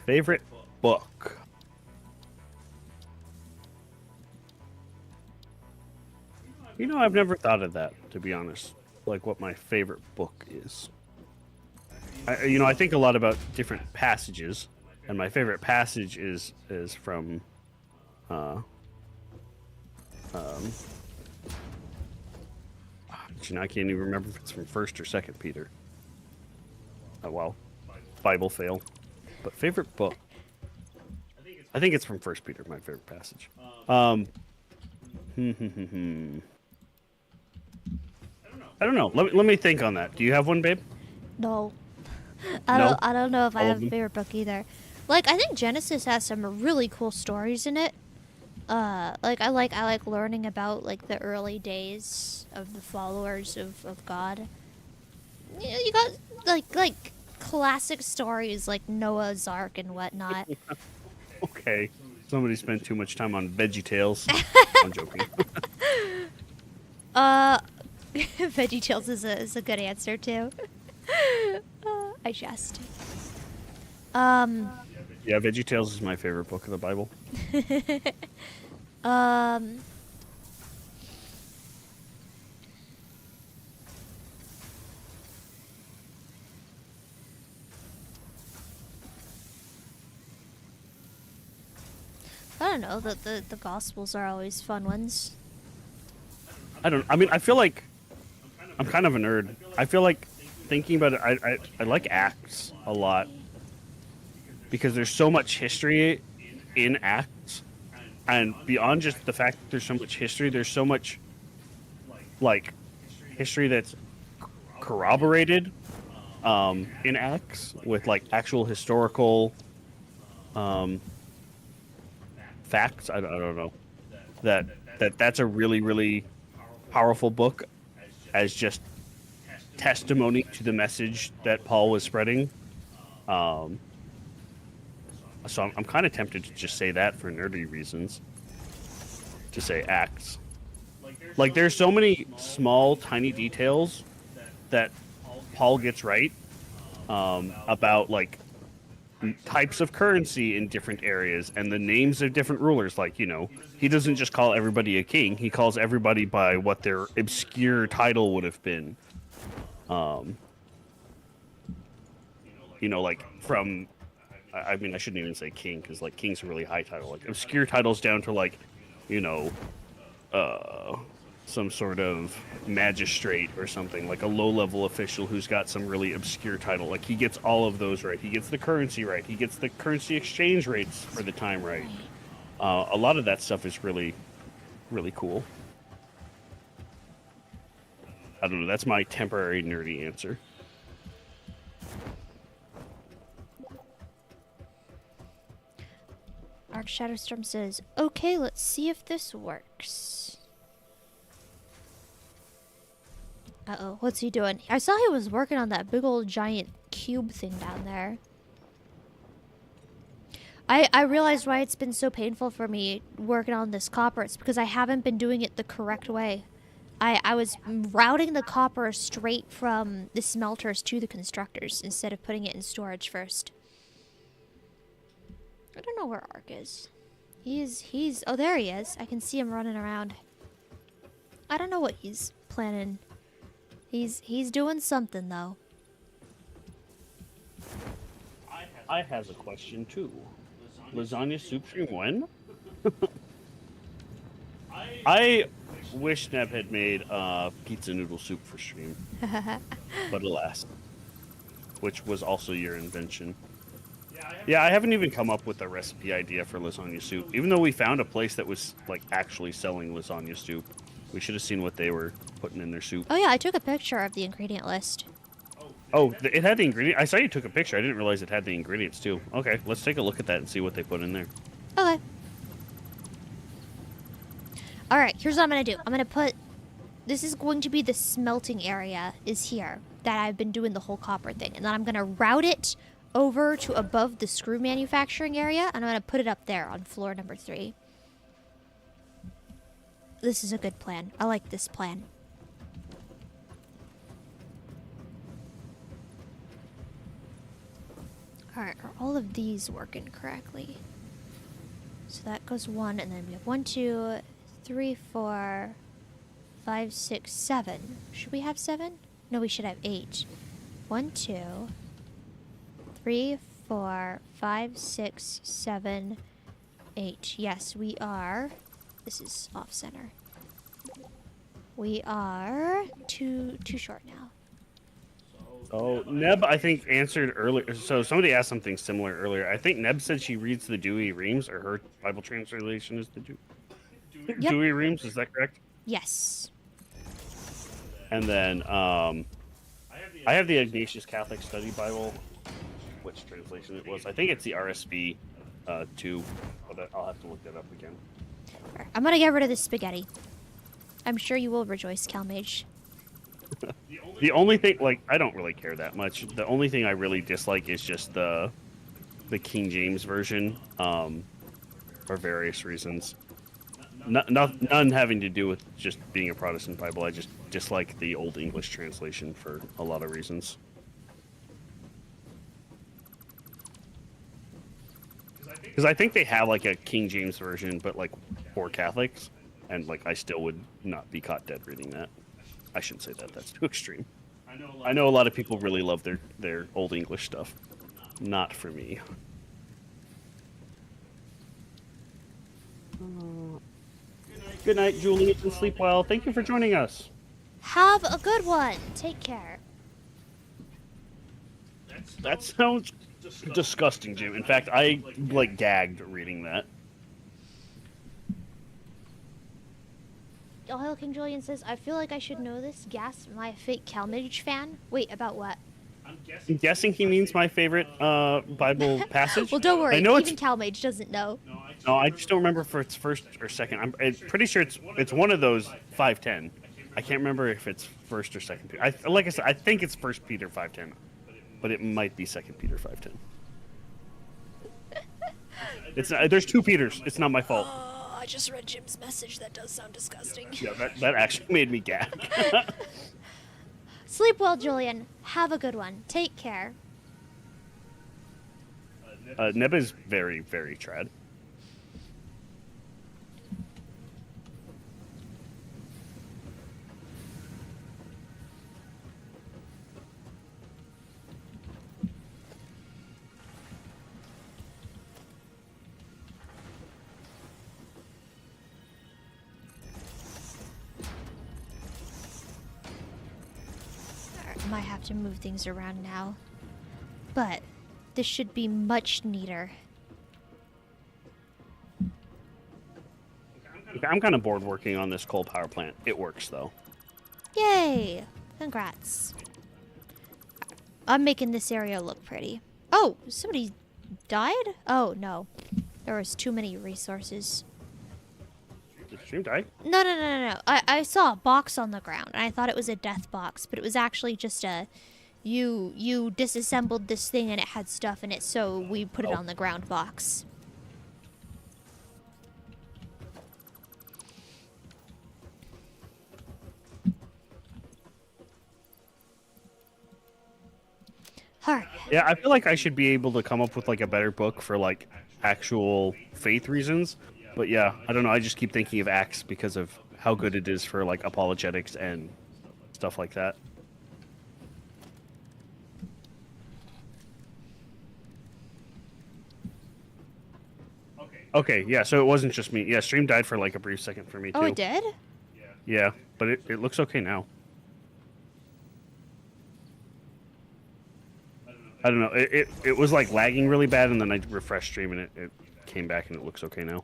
Favorite book. You know, I've never thought of that, to be honest. Like, what my favorite book is. I think a lot about different passages, and my favorite passage is from, I can't even remember if it's from 1st or 2nd Peter. Oh, wow. Bible fail. But favorite book. I think it's from 1st Peter, my favorite passage. I don't know. Let me think on that. Do you have one, babe? No. I don't know if I have a favorite book either. Like, I think Genesis has some really cool stories in it. Like I like learning about like the early days of the followers of God. You got like classic stories like Noah's Ark and whatnot. Okay. Somebody spent too much time on VeggieTales. I'm joking. VeggieTales is a good answer too. I jest. Yeah, VeggieTales is my favorite book of the Bible. Um. I don't know. The Gospels are always fun ones. I mean, I feel like I'm kind of a nerd. I feel like thinking about it, I like Acts a lot because there's so much history in Acts, and beyond just the fact that there's so much history, there's so much like history that's corroborated in Acts with like actual historical facts. I don't know that's a really powerful book as just testimony to the message that Paul was spreading. So I'm kind of tempted to just say that for nerdy reasons. To say Acts. Like there's so many small, tiny details that Paul gets right about like types of currency in different areas and the names of different rulers. Like, you know, he doesn't just call everybody a king. He calls everybody by what their obscure title would have been. You know, like from, I mean, I shouldn't even say king because like king's a really high title. Like obscure titles down to like, you know, some sort of magistrate or something, like a low-level official who's got some really obscure title. Like he gets all of those right. He gets the currency right. He gets the currency exchange rates for the time right. A lot of that stuff is really cool. I don't know. That's my temporary nerdy answer. Arc Shadowstorm says, "Okay, let's see if this works." Uh-oh, what's he doing? I saw he was working on that big old giant cube thing down there. I realized why it's been so painful for me working on this copper. It's because I haven't been doing it the correct way. I was routing the copper straight from the smelters to the constructors instead of putting it in storage first. I don't know where Ark is. He's oh, there he is. I can see him running around. I don't know what he's planning. He's doing something though. I have a question too. Lasagna soup stream when? I wish Neb had made pizza noodle soup for stream. But alas. Which was also your invention. Yeah, I haven't even come up with a recipe idea for lasagna soup. Even though we found a place that was like actually selling lasagna soup. We should have seen what they were putting in their soup. Oh yeah, I took a picture of the ingredient list. Oh, it had the ingredient. I saw you took a picture. I didn't realize it had the ingredients too. Okay, let's take a look at that and see what they put in there. Okay. Alright, here's what I'm gonna do. I'm gonna put... This is going to be the smelting area is here. That I've been doing the whole copper thing. And then I'm gonna route it over to above the screw manufacturing area. And I'm gonna put it up there on floor number 3. This is a good plan. I like this plan. Alright, are all of these working correctly? So that goes 1, and then we have 1, 2, 3, 4, 5, 6, 7. Should we have 7? No, we should have 8. 1, 2, 3, 4, 5, 6, 7, 8. Yes, we are. This is off center. We are too short now. Oh, Neb, I think, answered earlier. So somebody asked something similar earlier. I think Neb said she reads the Dewey Reams, or her Bible translation is the Yep. Dewey Reams. Is that correct? Yes. And then I have the Ignatius Catholic Study Bible. Which translation it was? I think it's the RSV 2. But I'll have to look that up again. I'm gonna get rid of this spaghetti. I'm sure you will rejoice, Calmage. The only thing, like, I don't really care that much. The only thing I really dislike is just the King James version, for various reasons. None having to do with just being a Protestant Bible. I just dislike the Old English translation for a lot of reasons. Because I think they have like a King James version, but like for Catholics, and like I still would not be caught dead reading that. I shouldn't say that. That's too extreme. I know a lot of people really love their Old English stuff. Not for me. Good night, Julie, and sleep well. Thank you for joining us. Have a good one. Take care. That sounds disgusting, Jim. In fact, I like gagged reading that. Oh, hello, King Julian says, I feel like I should know this. Gas, my fake Calmage fan. Wait, about what? I'm guessing he means my favorite Bible passage. Well, don't worry. I know Even Calmage doesn't know. No, I just don't remember if it's first or second. I'm pretty sure it's one of those 5:10. I can't remember if it's first or second Peter. Like I said, I think it's First Peter 5:10, but it might be Second Peter 5:10. It's there's two Peters. It's not my fault. I just read Jim's message. That does sound disgusting. Yeah, that actually made me gag. Sleep well, Julian. Have a good one. Take care. Neb is very, very trad. Might have to move things around now, but this should be much neater. I'm kind of bored working on this coal power plant. It works though. Yay! Congrats. I'm making this area look pretty. Oh, somebody died? Oh no, there was too many resources. Did the stream die? No. I saw a box on the ground, and I thought it was a death box, but it was actually just a... You disassembled this thing, and it had stuff in it, so we put it on the ground box. Alright. Yeah, I feel like I should be able to come up with like a better book for like actual faith reasons. But yeah, I don't know. I just keep thinking of Acts because of how good it is for like apologetics and stuff like that. Okay, yeah, so it wasn't just me. Yeah, stream died for like a brief second for me too. Oh, it did? Yeah, but it looks okay now. I don't know. It was like lagging really bad, and then I refreshed stream, and it came back, and it looks okay now.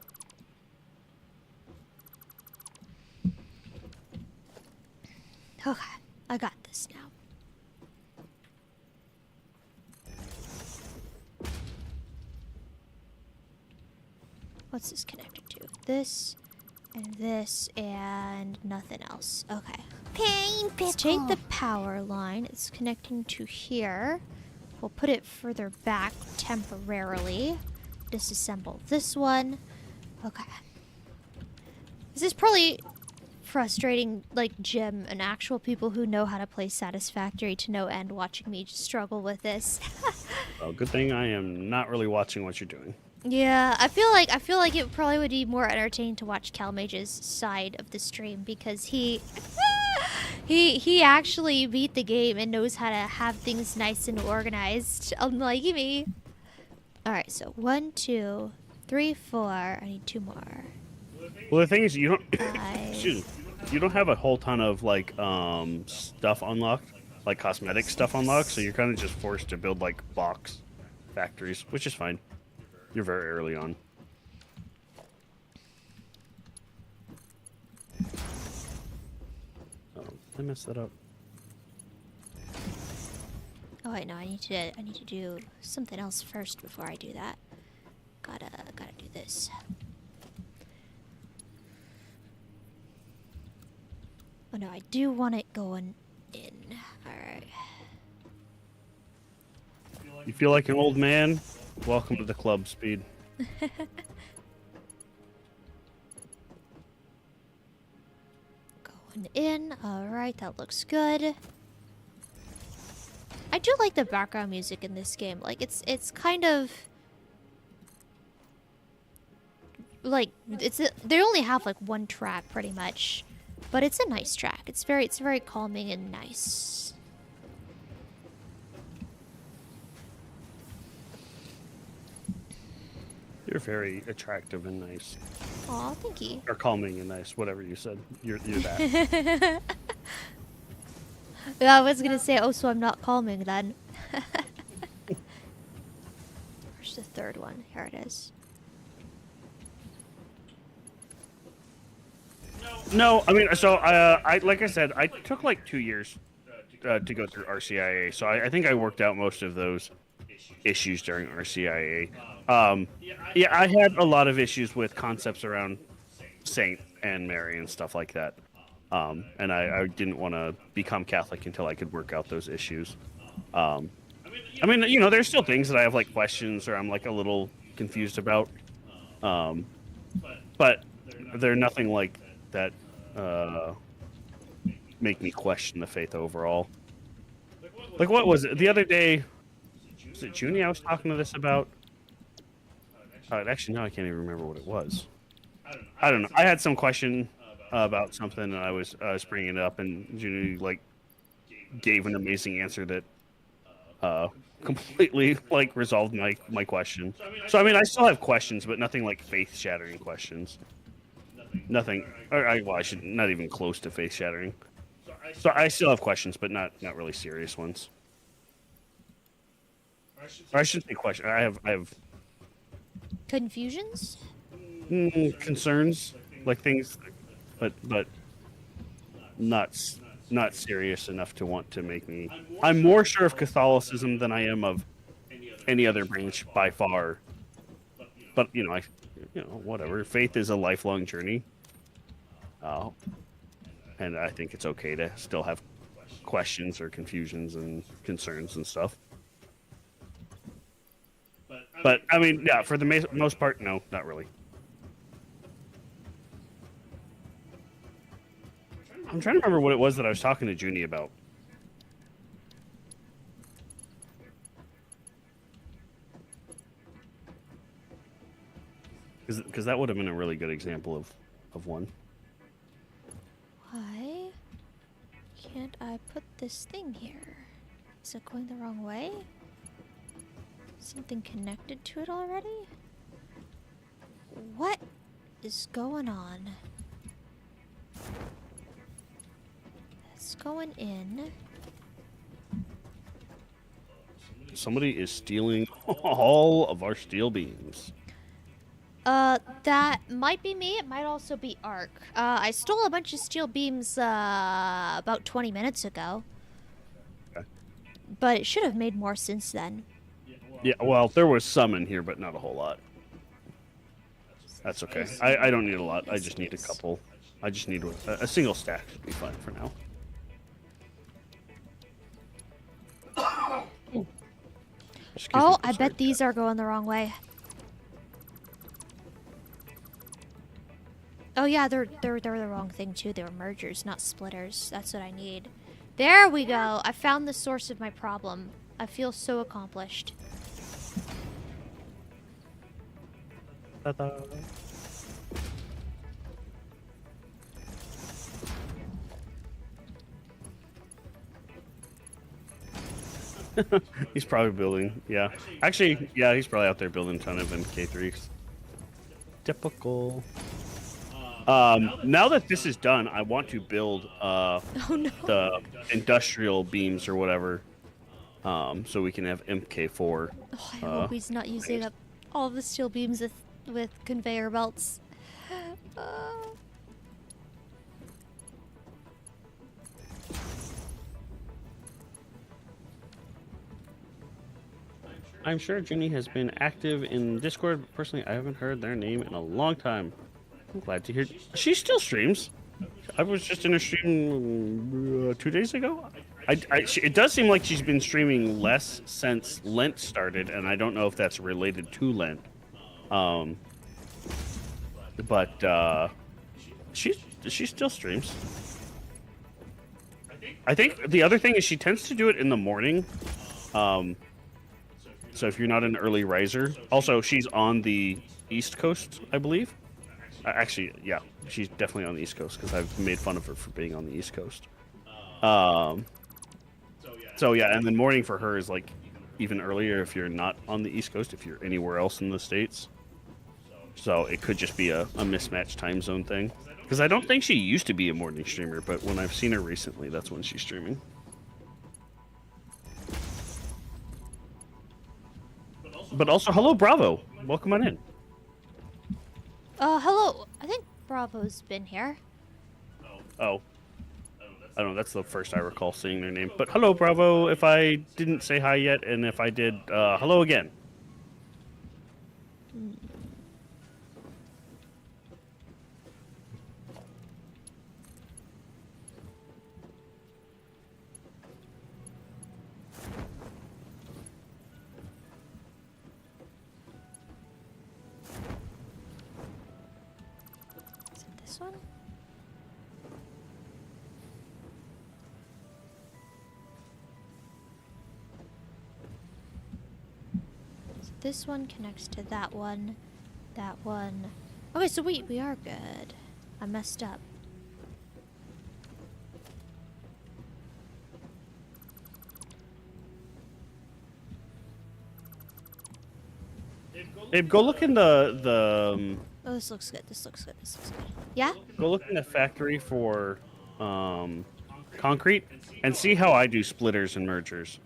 Okay, I got this now. What's this connected to? This, and nothing else. Okay. Let's take the power line. It's connecting to here. We'll put it further back temporarily. Disassemble this one. Okay. This is probably frustrating, like Jim and actual people who know how to play Satisfactory to no end watching me struggle with this. Well, good thing I am not really watching what you're doing. Yeah, I feel like it probably would be more entertaining to watch Calmage's side of the stream because he actually beat the game and knows how to have things nice and organized, unlike me. All right, so 1, 2, 3, 4. I need 2 more. Well, the thing is, you don't. 5. Excuse me. You don't have a whole ton of like stuff unlocked, like cosmetic stuff unlocked, so you're kind of just forced to build like box factories, which is fine. You're very early on. Oh, did I mess that up? Oh wait, no, I need to do something else first before I do that. Gotta do this. Oh no, I do want it going in. Alright. You feel like an old man? Welcome to the club, Speed. Going in. Alright, that looks good. I do like the background music in this game. Like, it's kind of... like they only have like one track pretty much, but it's a nice track. It's very calming and nice. You're very attractive and nice. Aw, thank you. Or calming and nice, whatever you said. You're that. I was gonna say, oh, so I'm not calming then. Where's the third one? Here it is. No, I mean, so I like I said, I took like 2 years to go through RCIA, so I think I worked out most of those issues during RCIA. Yeah, I had a lot of issues with concepts around Saint and Mary and stuff like that. And I didn't want to become Catholic until I could work out those issues. I mean, you know, there's still things that I have like questions or I'm like a little confused about. But they're nothing like that make me question the faith overall. Like, what was it? The other day, was it Junie I was talking to this about? Actually, no, I can't even remember what it was. I don't know. I had some question about something, and I was bringing it up, and Junie like gave an amazing answer that completely like resolved my question. So I mean, I still have questions, but nothing like faith-shattering questions. Nothing. Well, I should not even close to faith-shattering. So I still have questions, but not really serious ones. Or I shouldn't say question. I have Confusions? concerns, like things, but not serious enough to want to make me. I'm more sure of Catholicism than I am of any other branch by far. But you know, whatever. Faith is a lifelong journey. And I think it's okay to still have questions or confusions and concerns and stuff. But I mean, yeah, for the most part, no, not really. I'm trying to remember what it was that I was talking to Junie about. Because that would have been a really good example of one. Why can't I put this thing here? Is it going the wrong way? Something connected to it already? What is going on? It's going in. Somebody is stealing all of our steel beams. That might be me. It might also be Ark. I stole a bunch of steel beams, about 20 minutes ago. Okay. But it should have made more since then. Yeah, well, there was some in here, but not a whole lot. That's okay. I don't need a lot. I just need a couple. I just need a single stack should be fine for now. Oh, I bet these are going the wrong way. Oh yeah, they're the wrong thing too. They were mergers, not splitters. That's what I need. There we go. I found the source of my problem. I feel so accomplished. Ta-da. He's probably building, yeah. Actually, yeah, he's probably out there building a ton of MK3s. Typical. Now that this is done, I want to build the industrial beams or whatever, so we can have MK4. Oh, I hope he's not using up all the steel beams with conveyor belts. I'm sure Junie has been active in Discord, but personally, I haven't heard their name in a long time. I'm glad to hear. She still streams. I was just in a stream 2 days ago. It does seem like she's been streaming less since Lent started, and I don't know if that's related to Lent. But she still streams. I think the other thing is she tends to do it in the morning. So if you're not an early riser, also she's on the East Coast, I believe. Actually, yeah, she's definitely on the East Coast because I've made fun of her for being on the East Coast. So yeah, and then morning for her is like even earlier if you're not on the East Coast, if you're anywhere else in the States. So it could just be a mismatched time zone thing. Because I don't think she used to be a morning streamer, but when I've seen her recently, that's when she's streaming. But also, hello, Bravo. Welcome on in. Hello. I think Bravo's been here. Oh. I don't know, that's the first I recall seeing their name. But hello, Bravo, if I didn't say hi yet, and if I did, hello again. Is it this one? This one connects to that one. That one. Okay, so we are good. I messed up. Babe, go look in the Oh, this looks good. This looks good. This looks good. Yeah? go look in the factory for concrete and see how I do splitters and mergers.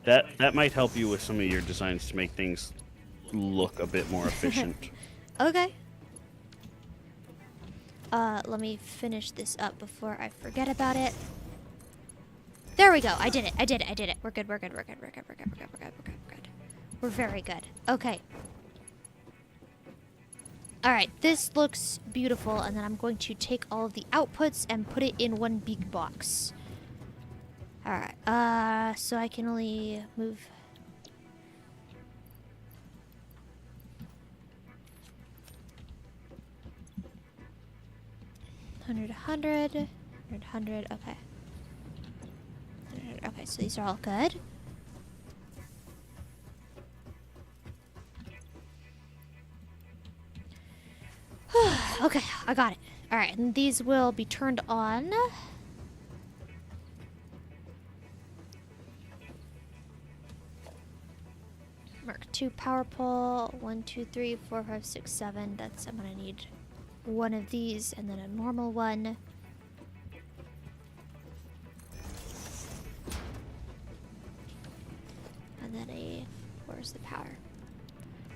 That might help you with some of your designs to make things look a bit more efficient. Okay. Let me finish this up before I forget about it. There we go. I did it. I did it. I did it. We're good. We're good. We're good. We're good. We're good. We're good. We're good. We're good. We're good. We're very good. Okay. All right. This looks beautiful, and then I'm going to take all of the outputs and put it in one big box. All right. So I can only move. $100, $100, okay. Okay, so these are all good. Okay, I got it. All right, and these will be turned on. Mark II power pole. 1, 2, 3, 4, 5, 6, 7. That's, I'm gonna need one of these and then a normal one. And then a, where's the power?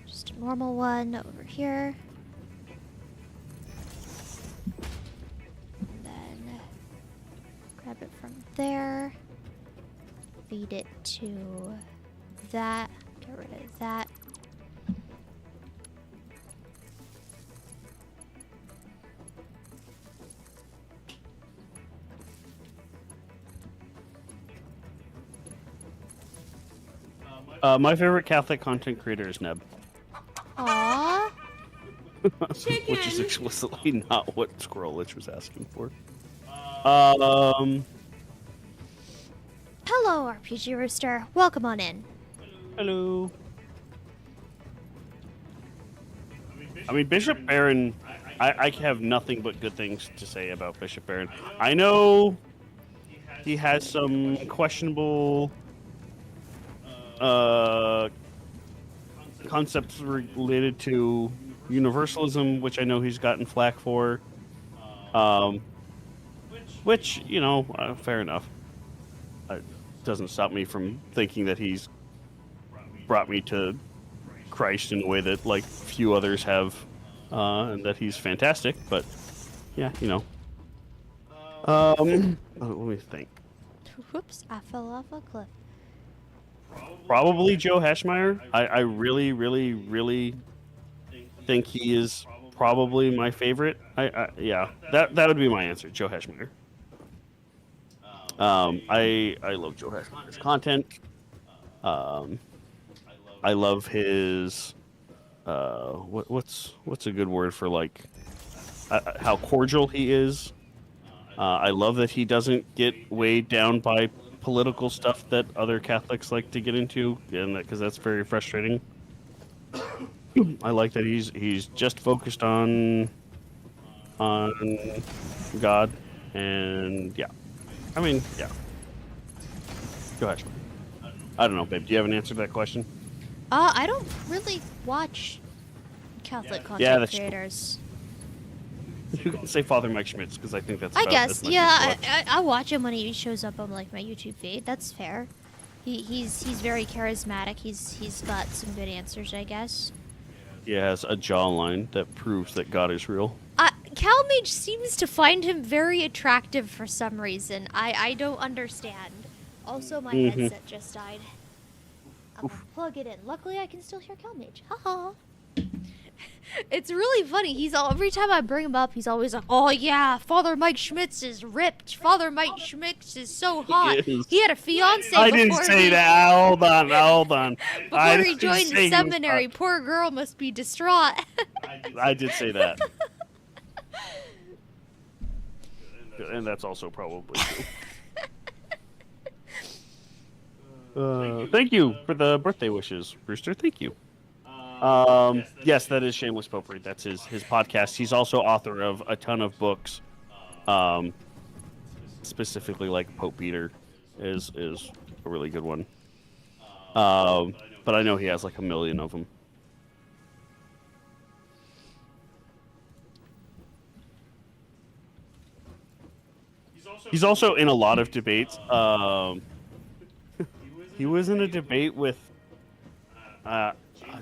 Just a normal one over here. And then grab it from there. Feed it to that. Get rid of that. My favorite Catholic content creator is Neb. Aww. Which is explicitly not what Squirrelich was asking for. Hello, RPG Rooster. Welcome on in. Hello. I mean, Bishop Baron, I have nothing but good things to say about Bishop Baron. I know he has some questionable concepts related to universalism, which I know he's gotten flack for. Which, you know, fair enough. It doesn't stop me from thinking that he's brought me to Christ in a way that, like, few others have, and that he's fantastic, but, yeah, you know. Let me think. Whoops, I fell off a cliff. Probably Joe Hashmeyer. I really, really, really think he is probably my favorite. Yeah, that would be my answer, Joe Hashmeyer. I love Joe Hashmeyer's content. I love his what's a good word for, like, how cordial he is. I love that he doesn't get weighed down by political stuff that other Catholics like to get into, and because that's very frustrating. I like that he's just focused on on God, and yeah. I mean, yeah. Go ahead. I don't know, babe. Do you have an answer to that question? I don't really watch Catholic Yeah, content that's true. creators. You can say Father Mike Schmitz because I think that's I about guess, as much yeah, as what- I watch him when he shows up on like my YouTube feed. That's fair. He's very charismatic. He's got some good answers, I guess. He has a jawline that proves that God is real. Calmage seems to find him very attractive for some reason. I don't understand. Also, my headset just died. I'm gonna plug it in. Luckily, I can still hear Calmage. Haha. It's really funny. Every time I bring him up, he's always like, "Oh yeah, Father Mike Schmitz is ripped. Father Mike Schmitz is so hot. He had a fiance I before didn't say that. Hold on. Before he joined the seminary, poor girl must be distraught." I did say that. And that's also probably true. Thank you for the birthday wishes, Brewster. Thank you. Yes, that is Shameless Potpourri. That's his podcast. He's also author of a ton of books. Specifically, like Pope Peter is a really good one. But I know he has like 1 million of them. He's also in a lot of debates. He was in a debate with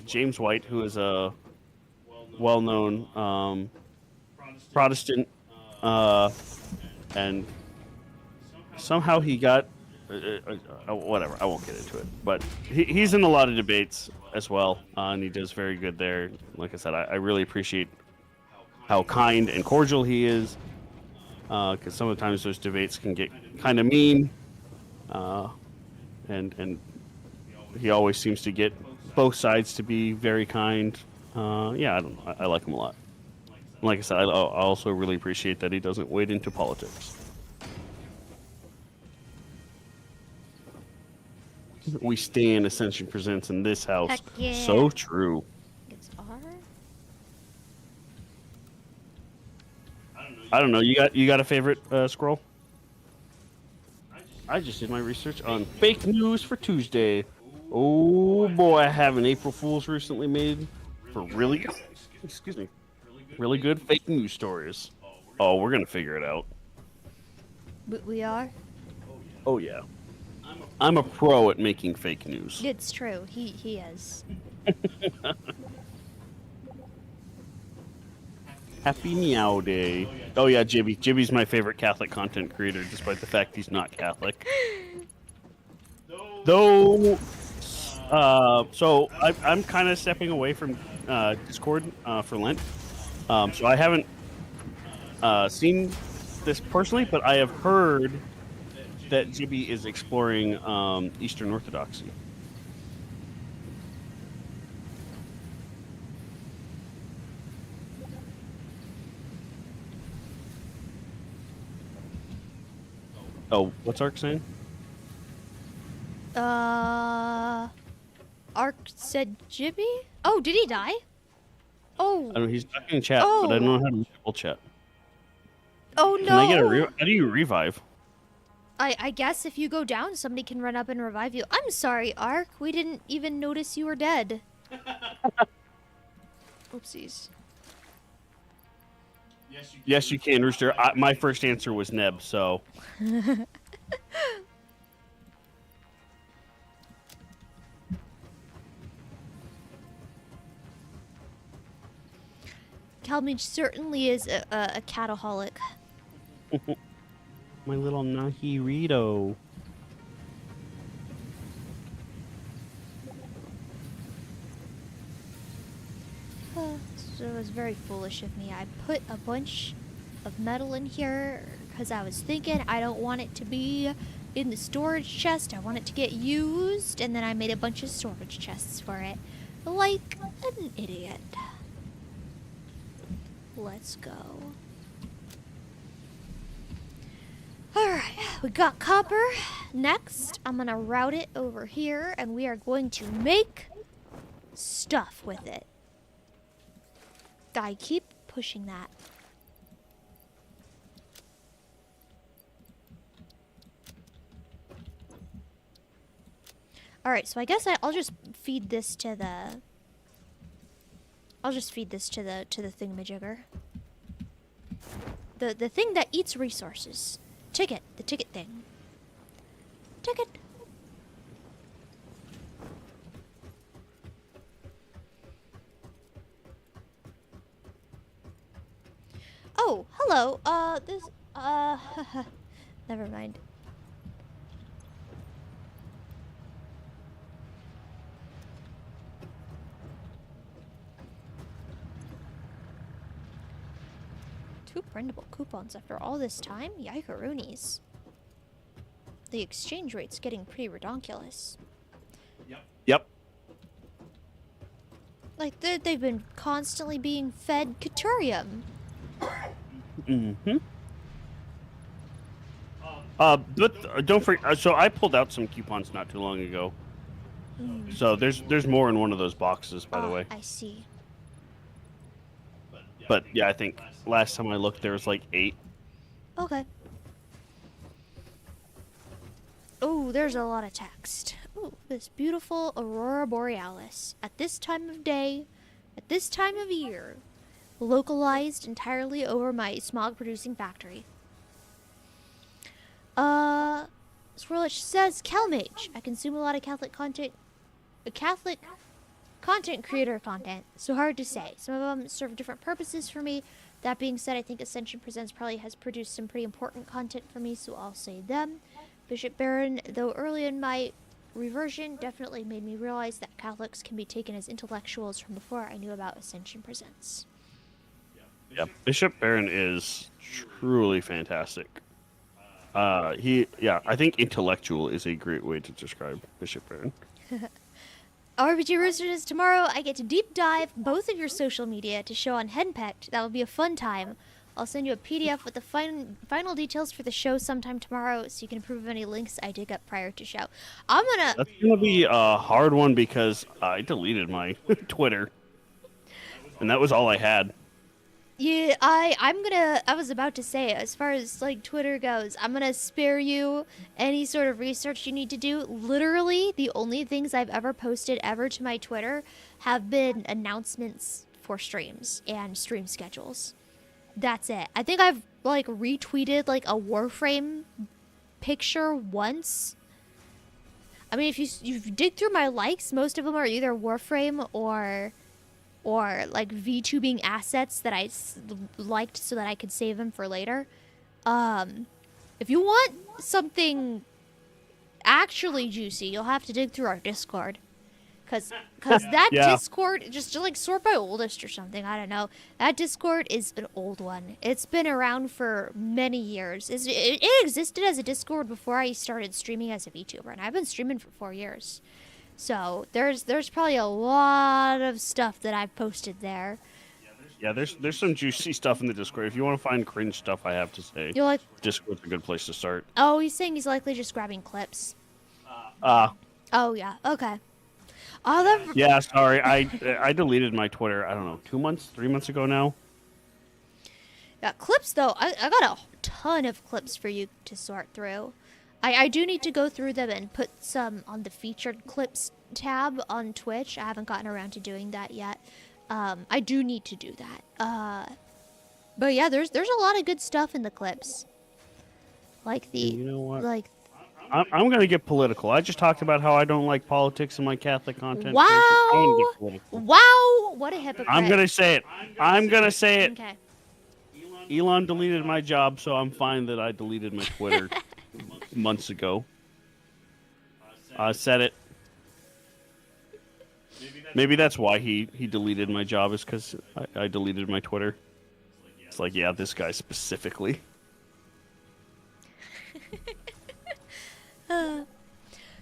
James White, who is a well-known Protestant, and somehow he got whatever. I won't get into it, but he's in a lot of debates as well, and he does very good there. Like I said, I really appreciate how kind and cordial he is, because sometimes those debates can get kind of mean, and he always seems to get both sides to be very kind. Yeah, I like him a lot. Like I said, I also really appreciate that he doesn't wade into politics. We stand Ascension Presents in this house. Heck yeah. So true. It's R. I don't know. You got a favorite scroll? I just did my research on fake news for Tuesday. Oh boy, I have an April Fool's recently made for really good fake news stories. Oh, we're gonna figure it out. We are? Oh yeah. I'm a pro at making fake news. It's true. He is. Happy Meow Day. Oh yeah, Jibby. Jibby's my favorite Catholic content creator, despite the fact he's not Catholic. Though, so I'm kind of stepping away from Discord for Lent. So I haven't seen this personally, but I have heard that Jibby is exploring Eastern Orthodoxy. Oh, what's Ark saying? Ark said Jibby? Oh, did he die? Oh. I don't know, he's talking in chat, but I don't know how to double chat. Oh no. Can I get a how do you revive? I guess if you go down, somebody can run up and revive you. I'm sorry, Ark. We didn't even notice you were dead. Oopsies. Yes, you can, Rooster. My first answer was Neb, so. Calmage certainly is a cataholic. My little Nahirito. So it was very foolish of me. I put a bunch of metal in here because I was thinking I don't want it to be in the storage chest. I want it to get used, and then I made a bunch of storage chests for it. Like an idiot. Let's go. Alright, we got copper. Next, I'm gonna route it over here, and we are going to make stuff with it. I keep pushing that. All right, so I guess I'll just feed this to the. I'll just feed this to the thingamajigger. The thing that eats resources. Ticket, the ticket thing. Ticket. Oh, hello. Never mind. Two printable coupons after all this time? Yikeroonies. The exchange rate's getting pretty redonkulous. Yep. Like, they've been constantly being fed Caturium. Mm-hmm. But don't forget. So I pulled out some coupons not too long ago. So there's more in one of those boxes, by the way. I see. But yeah, I think last time I looked, there was like 8. Okay. Oh, there's a lot of text. Oh, this beautiful Aurora Borealis. At this time of day, at this time of year, localized entirely over my smog-producing factory. Swirlich says, Calmage. I consume a lot of Catholic content. Catholic content creator content. So hard to say. Some of them serve different purposes for me. That being said, I think Ascension Presents probably has produced some pretty important content for me, so I'll say them. Bishop Baron, though early in my reversion, definitely made me realize that Catholics can be taken as intellectuals from before I knew about Ascension Presents. Yeah, Bishop Baron is truly fantastic. I think intellectual is a great way to describe Bishop Baron. RBG Roosters, tomorrow I get to deep dive both of your social media to show on Henpecked. That will be a fun time. I'll send you a PDF with the final details for the show sometime tomorrow, so you can approve of any links I dig up prior to show. That's gonna be a hard one because I deleted my Twitter, and that was all I had. Yeah, I was about to say, as far as like Twitter goes, I'm gonna spare you any sort of research you need to do. Literally, the only things I've ever posted ever to my Twitter have been announcements for streams and stream schedules. That's it. I think I've like retweeted like a Warframe picture once. I mean, if you dig through my likes, most of them are either Warframe or like VTubing assets that I liked so that I could save them for later. If you want something actually juicy, you'll have to dig through our Discord. Cause that Discord, just like sort by oldest or something, I don't know. That Discord is an old one. It's been around for many years. It existed as a Discord before I started streaming as a VTuber, and I've been streaming for 4 years. So there's probably a lot of stuff that I've posted there. Yeah, there's some juicy stuff in the Discord. If you want to find cringe stuff, I have to say, Discord's a good place to start. Oh, he's saying he's likely just grabbing clips. Oh yeah, okay. Yeah, sorry, I deleted my Twitter. I don't know, 2 months, 3 months ago now. Yeah, clips though. I got a ton of clips for you to sort through. I do need to go through them and put some on the featured clips tab on Twitch. I haven't gotten around to doing that yet. I do need to do that. But yeah, there's a lot of good stuff in the clips. Like you know what? Like I'm gonna get political. I just talked about how I don't like politics in my Catholic content. Wow! I'm gonna get political. Wow! What a hypocrite! I'm gonna say it. Okay. Elon deleted my job, so I'm fine that I deleted my Twitter months ago. I said it. Maybe that's why he deleted my job, is because I deleted my Twitter. It's like, yeah, this guy specifically.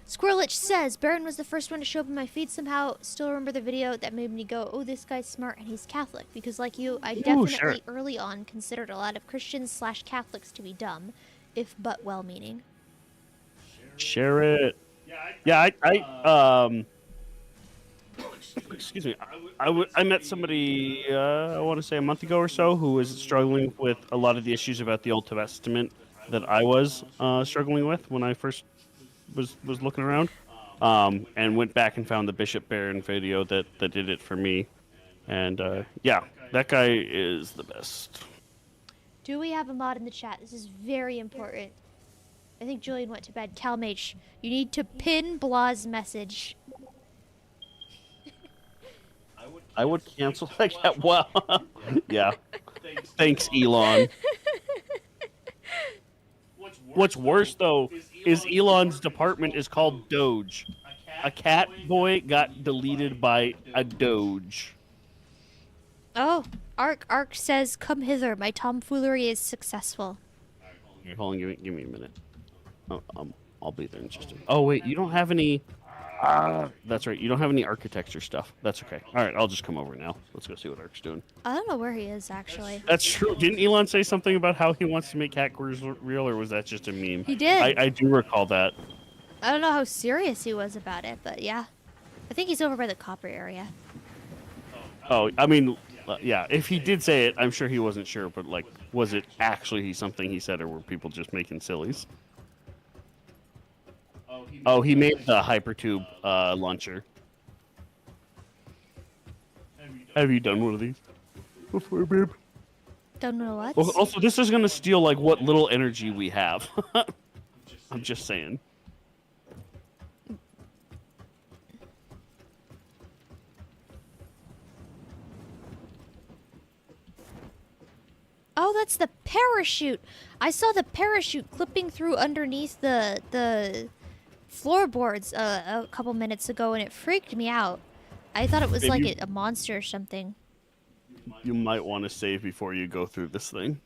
Squirrelich says, Baron was the first one to show up in my feed somehow. Still remember the video that made me go, oh, this guy's smart and he's Catholic. Because like you, I definitely early on considered a lot of Christians/Catholics to be dumb, if but well-meaning. Share it. Yeah, I excuse me. I met somebody, I want to say a month ago or so, who was struggling with a lot of the issues about the Old Testament that I was struggling with when I first was looking around. and went back and found the Bishop Baron video that did it for me. And yeah, that guy is the best. Do we have a mod in the chat? This is very important. I think Julian went to bed. Calmage, you need to pin Blah's message. I would cancel like that. Wow. Yeah. Thanks, Elon. What's worse though is Elon's department is called Doge. A cat boy got deleted by a Doge. Oh, Ark says, "Come hither. My tomfoolery is successful." Here, hold on, give me a minute. Oh, I'll be there in just a minute. Oh wait, you don't have any. That's right. You don't have any architecture stuff. That's okay. All right, I'll just come over now. Let's go see what Ark's doing. I don't know where he is actually. That's true. Didn't Elon say something about how he wants to make cat quarters real, or was that just a meme? He did. I do recall that. I don't know how serious he was about it, but yeah. I think he's over by the copper area. Oh, I mean, yeah. If he did say it, I'm sure he wasn't sure. But like, was it actually something he said, or were people just making sillies? Oh, he made the hypertube launcher. Have you done one of these before, babe? Don't know what. Well, also, this is gonna steal like what little energy we have. I'm just saying. Oh, that's the parachute. I saw the parachute clipping through underneath the floorboards a couple minutes ago, and it freaked me out. I thought it was Maybe like a monster or something. You might want to save before you go through this thing,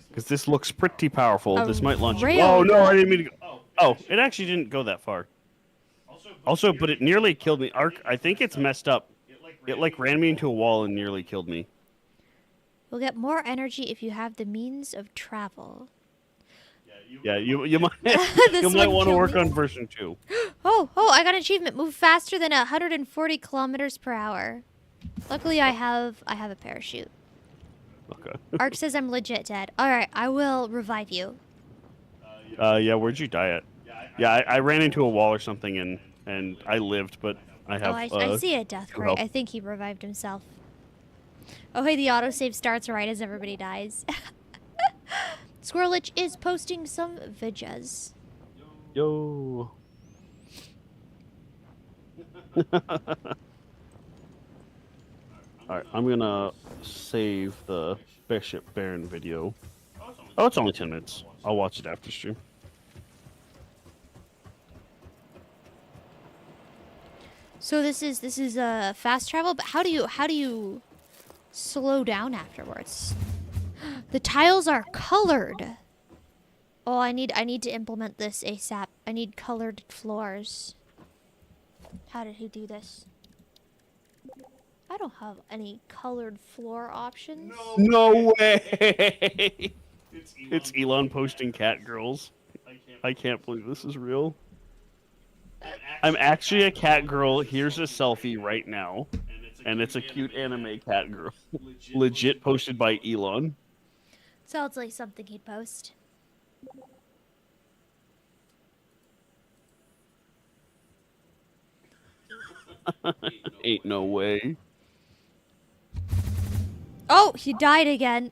because this looks pretty powerful. This might launch. Oh no, I didn't mean to go. Oh, it actually didn't go that far. Also, but it nearly killed me. Ark, I think it's messed up. It like ran me into a wall and nearly killed me. You'll get more energy if you have the means of travel. Yeah, you might This might one want to killed work me. on version 2. Oh, I got an achievement. Move faster than 140 kilometers per hour. Luckily, I have a parachute. Okay. Ark says I'm legit dead. All right, I will revive you. Yeah, where'd you die at? Yeah, I ran into a wall or something and I lived, but I have. I see a death crate. health. I think he revived himself. Oh, hey, the autosave starts right as everybody dies. Squirrelich is posting some videos. Yo. Alright, I'm gonna save the Bishop Baron video. Oh, it's only 10 minutes. I'll watch it after stream. So this is fast travel, but how do you slow down afterwards? The tiles are colored. Oh, I need to implement this ASAP. I need colored floors. How did he do this? I don't have any colored floor options. No way! It's Elon posting cat girls. I can't believe this is real. I'm actually a cat girl. Here's a selfie right now. And it's a cute anime cat girl. Legit posted by Elon. Sounds like something he'd post. Ain't no way. Oh, he died again.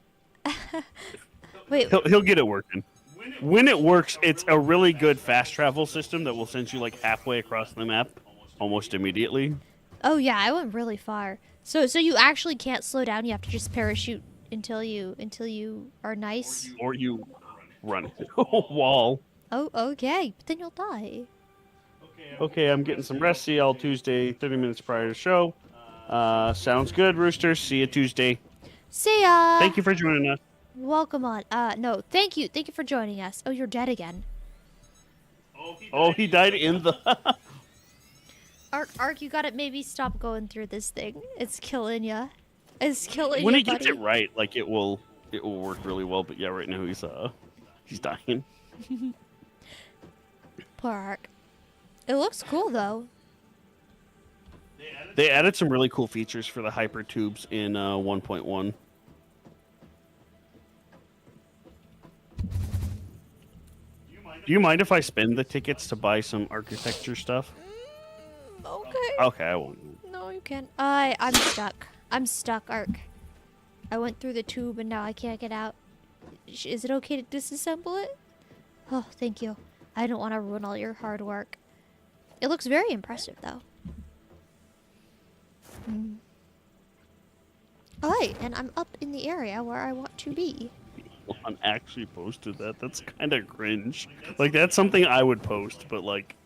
Wait. He'll get it working. When it works, it's a really good fast travel system that will send you like halfway across the map almost immediately. Oh yeah, I went really far. So you actually can't slow down. You have to just parachute until you are nice. Or you run into a wall. Oh, okay. But then you'll die. Okay, I'm getting some rest. See y'all Tuesday, 30 minutes prior to the show. Sounds good, Roosters. See you Tuesday. See ya. Thank you for joining us. Welcome on. No, thank you. Thank you for joining us. Oh, you're dead again. Oh, he died in the... Ark, you gotta maybe stop going through this thing. It's killing ya. It's killing you, When he buddy. gets it right, like it will work really well. But yeah, right now he's dying. Poor Ark. It looks cool though. They added some really cool features for the hyper tubes in 1.1. Do you mind if I spend the tickets to buy some architecture stuff? Okay. Okay, I won't. No, you can't. I'm stuck. I'm stuck, Ark. I went through the tube and now I can't get out. Is it okay to disassemble it? Oh, thank you. I don't want to ruin all your hard work. It looks very impressive, though. Alright, and I'm up in the area where I want to be. One actually posted that. That's kind of cringe. Like, that's something I would post, but, like,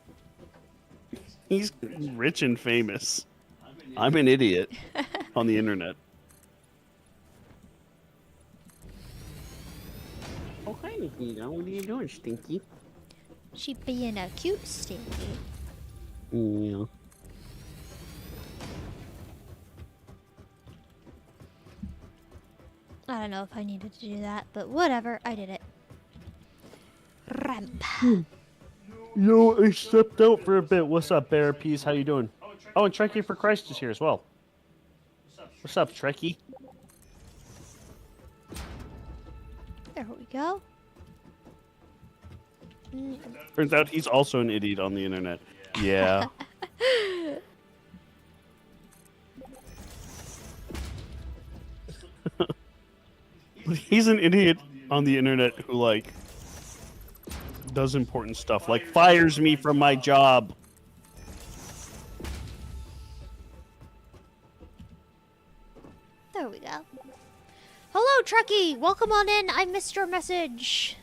he's rich and famous. I'm an idiot on the internet. Oh, hi, Nina. What are you doing, Stinky? She being a cute stinky. Yeah. I don't know if I needed to do that, but whatever, I did it. Ramp. Yo, I stepped out for a bit. What's up, Bear Peas? How you doing? Oh, and Trekkie for Christ is here as well. What's up, Trekkie? There we go. Turns out he's also an idiot on the internet. Yeah. He's an idiot on the internet who, like, does important stuff, like fires me from my job. There we go. Hello, Trekkie! Welcome on in. I missed your message.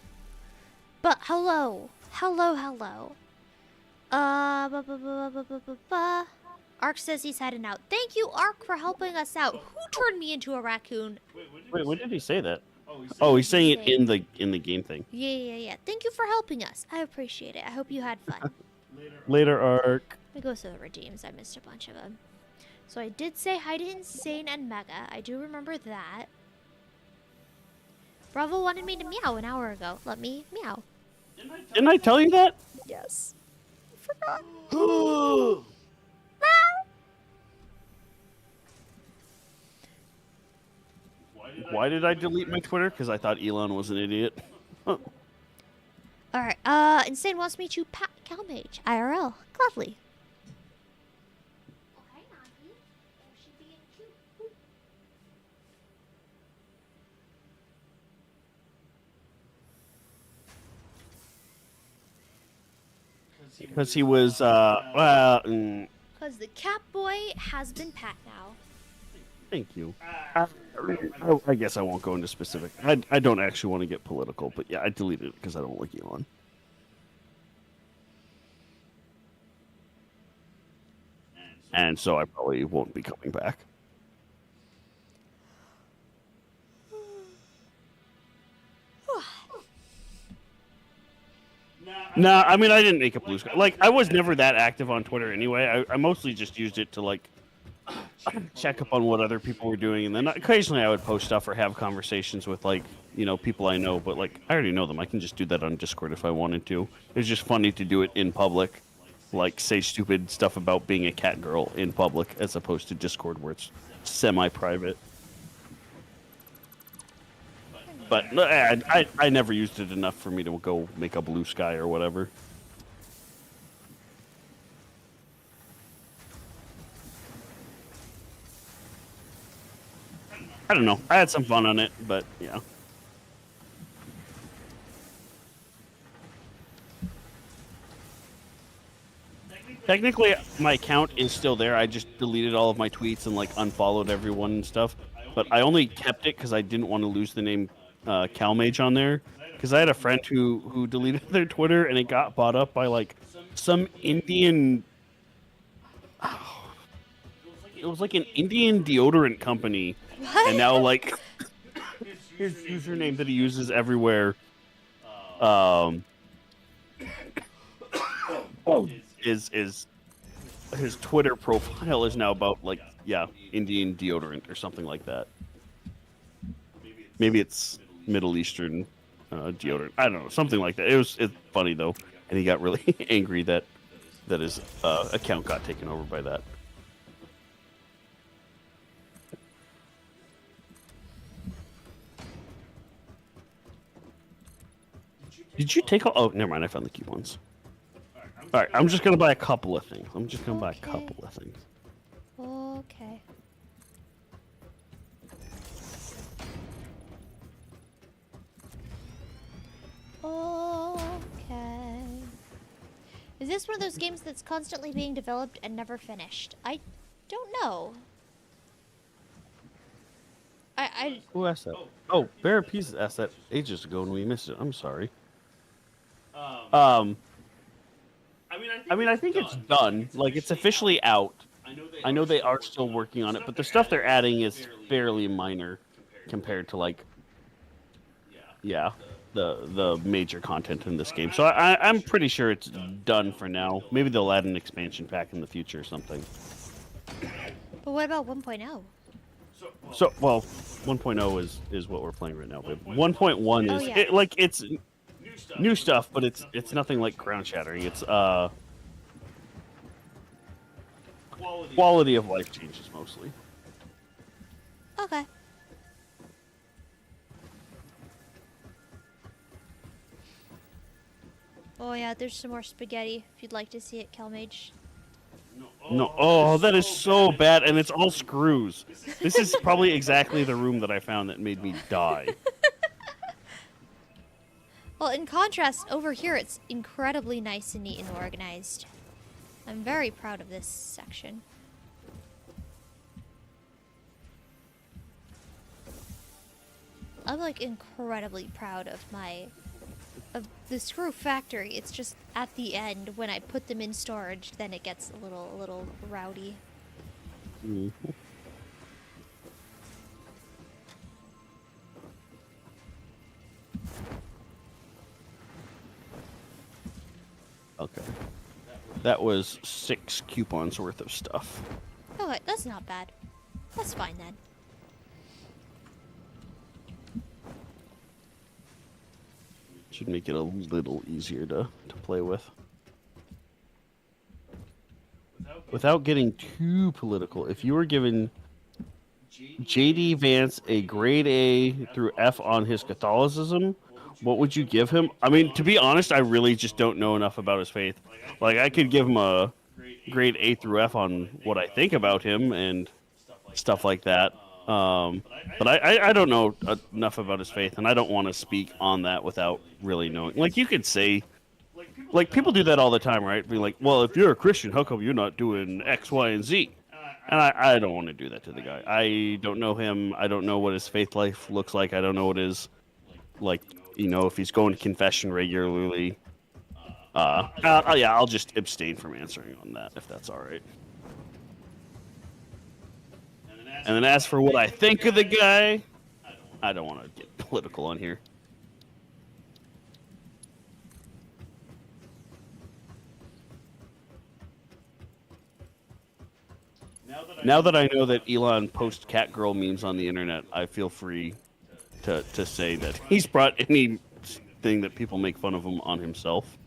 But hello. Hello. Ark says he's heading out. Thank you, Ark, for helping us out. Who turned me into a raccoon? Wait, when did he say that? Oh, he's saying it in the game thing. Yeah. Thank you for helping us. I appreciate it. I hope you had fun. Later, Ark. Let me go through the redeems. I missed a bunch of them. So I did say hi to Insane and Mega. I do remember that. Bravo wanted me to meow an hour ago. Let me meow. Didn't I tell you that? Yes. I forgot. Why did I delete my Twitter? Because I thought Elon was an idiot. Alright, Insane wants me to pat Calmage. IRL. Gladly. Because he was, Because the cat boy has been pat now. Thank you. I guess I won't go into specific. I don't actually want to get political, but yeah, I deleted it because I don't like Elon. And so I probably won't be coming back. Nah, I mean, I didn't make a blue sky. Like, I was never that active on Twitter anyway. I mostly just used it to, like, check up on what other people were doing. And then occasionally I would post stuff or have conversations with, like, you know, people I know. But, like, I already know them. I can just do that on Discord if I wanted to. It's just funny to do it in public. Like, say stupid stuff about being a cat girl in public as opposed to Discord where it's semi-private. But I never used it enough for me to go make a blue sky or whatever. I don't know. I had some fun on it, but yeah. Technically, my account is still there. I just deleted all of my tweets and, like, unfollowed everyone and stuff. But I only kept it because I didn't want to lose the name Calmage on there. Because I had a friend who deleted their Twitter and it got bought up by, like, some Indian... It was like an Indian deodorant company. What? And now, like, his username that he uses everywhere is his Twitter profile is now about, like, yeah, Indian deodorant or something like that. Maybe it's Middle Eastern deodorant. I don't know, something like that. It's funny though, and he got really angry that his account got taken over by that. Did you take all? Oh, never mind. I found the coupons. All right, I'm just gonna buy a couple of things. Okay. Okay. Is this one of those games that's constantly being developed and never finished? I don't know. Who asked that? Oh, Bear Pieces asked that ages ago and we missed it. I'm sorry. I mean, I think it's done. Like, it's officially out. I know they are still working on it, but the stuff they're adding is fairly minor compared to, like, yeah, the major content in this game. So I'm pretty sure it's done for now. Maybe they'll add an expansion pack in the future or something. But what about 1.0? So, well, 1.0 is what we're playing right now. But 1.1 is yeah. it's new stuff, but it's nothing like ground shattering. It's quality of life changes mostly. Okay. Oh yeah, there's some more spaghetti if you'd like to see it, Calmage. No, oh, that is so bad, and it's all screws. This is probably exactly the room that I found that made me die. Well, in contrast, over here it's incredibly nice and neat and organized. I'm very proud of this section. I'm like incredibly proud of the screw factory. It's just at the end when I put them in storage, then it gets a little rowdy. Mm-hmm. Okay. That was 6 coupons worth of stuff. Okay, that's not bad. That's fine then. Should make it a little easier to play with. Without getting too political, if you were given JD Vance a grade A through F on his Catholicism, what would you give him? I mean, to be honest, I really just don't know enough about his faith. Like, I could give him a grade A through F on what I think about him and stuff like that. But I don't know enough about his faith, and I don't want to speak on that without really knowing. Like, you could say, like, people do that all the time, right? Be like, well, if you're a Christian, how come you're not doing X, Y, and Z? And I don't want to do that to the guy. I don't know him. I don't know what his faith life looks like. I don't know what his, like, you know, if he's going to confession regularly. Yeah, I'll just abstain from answering on that, if that's all right. And then as for what I think of the guy, I don't want to get political on here. Now that I know that Elon posts cat girl memes on the internet, I feel free to say that he's brought anything that people make fun of him on himself.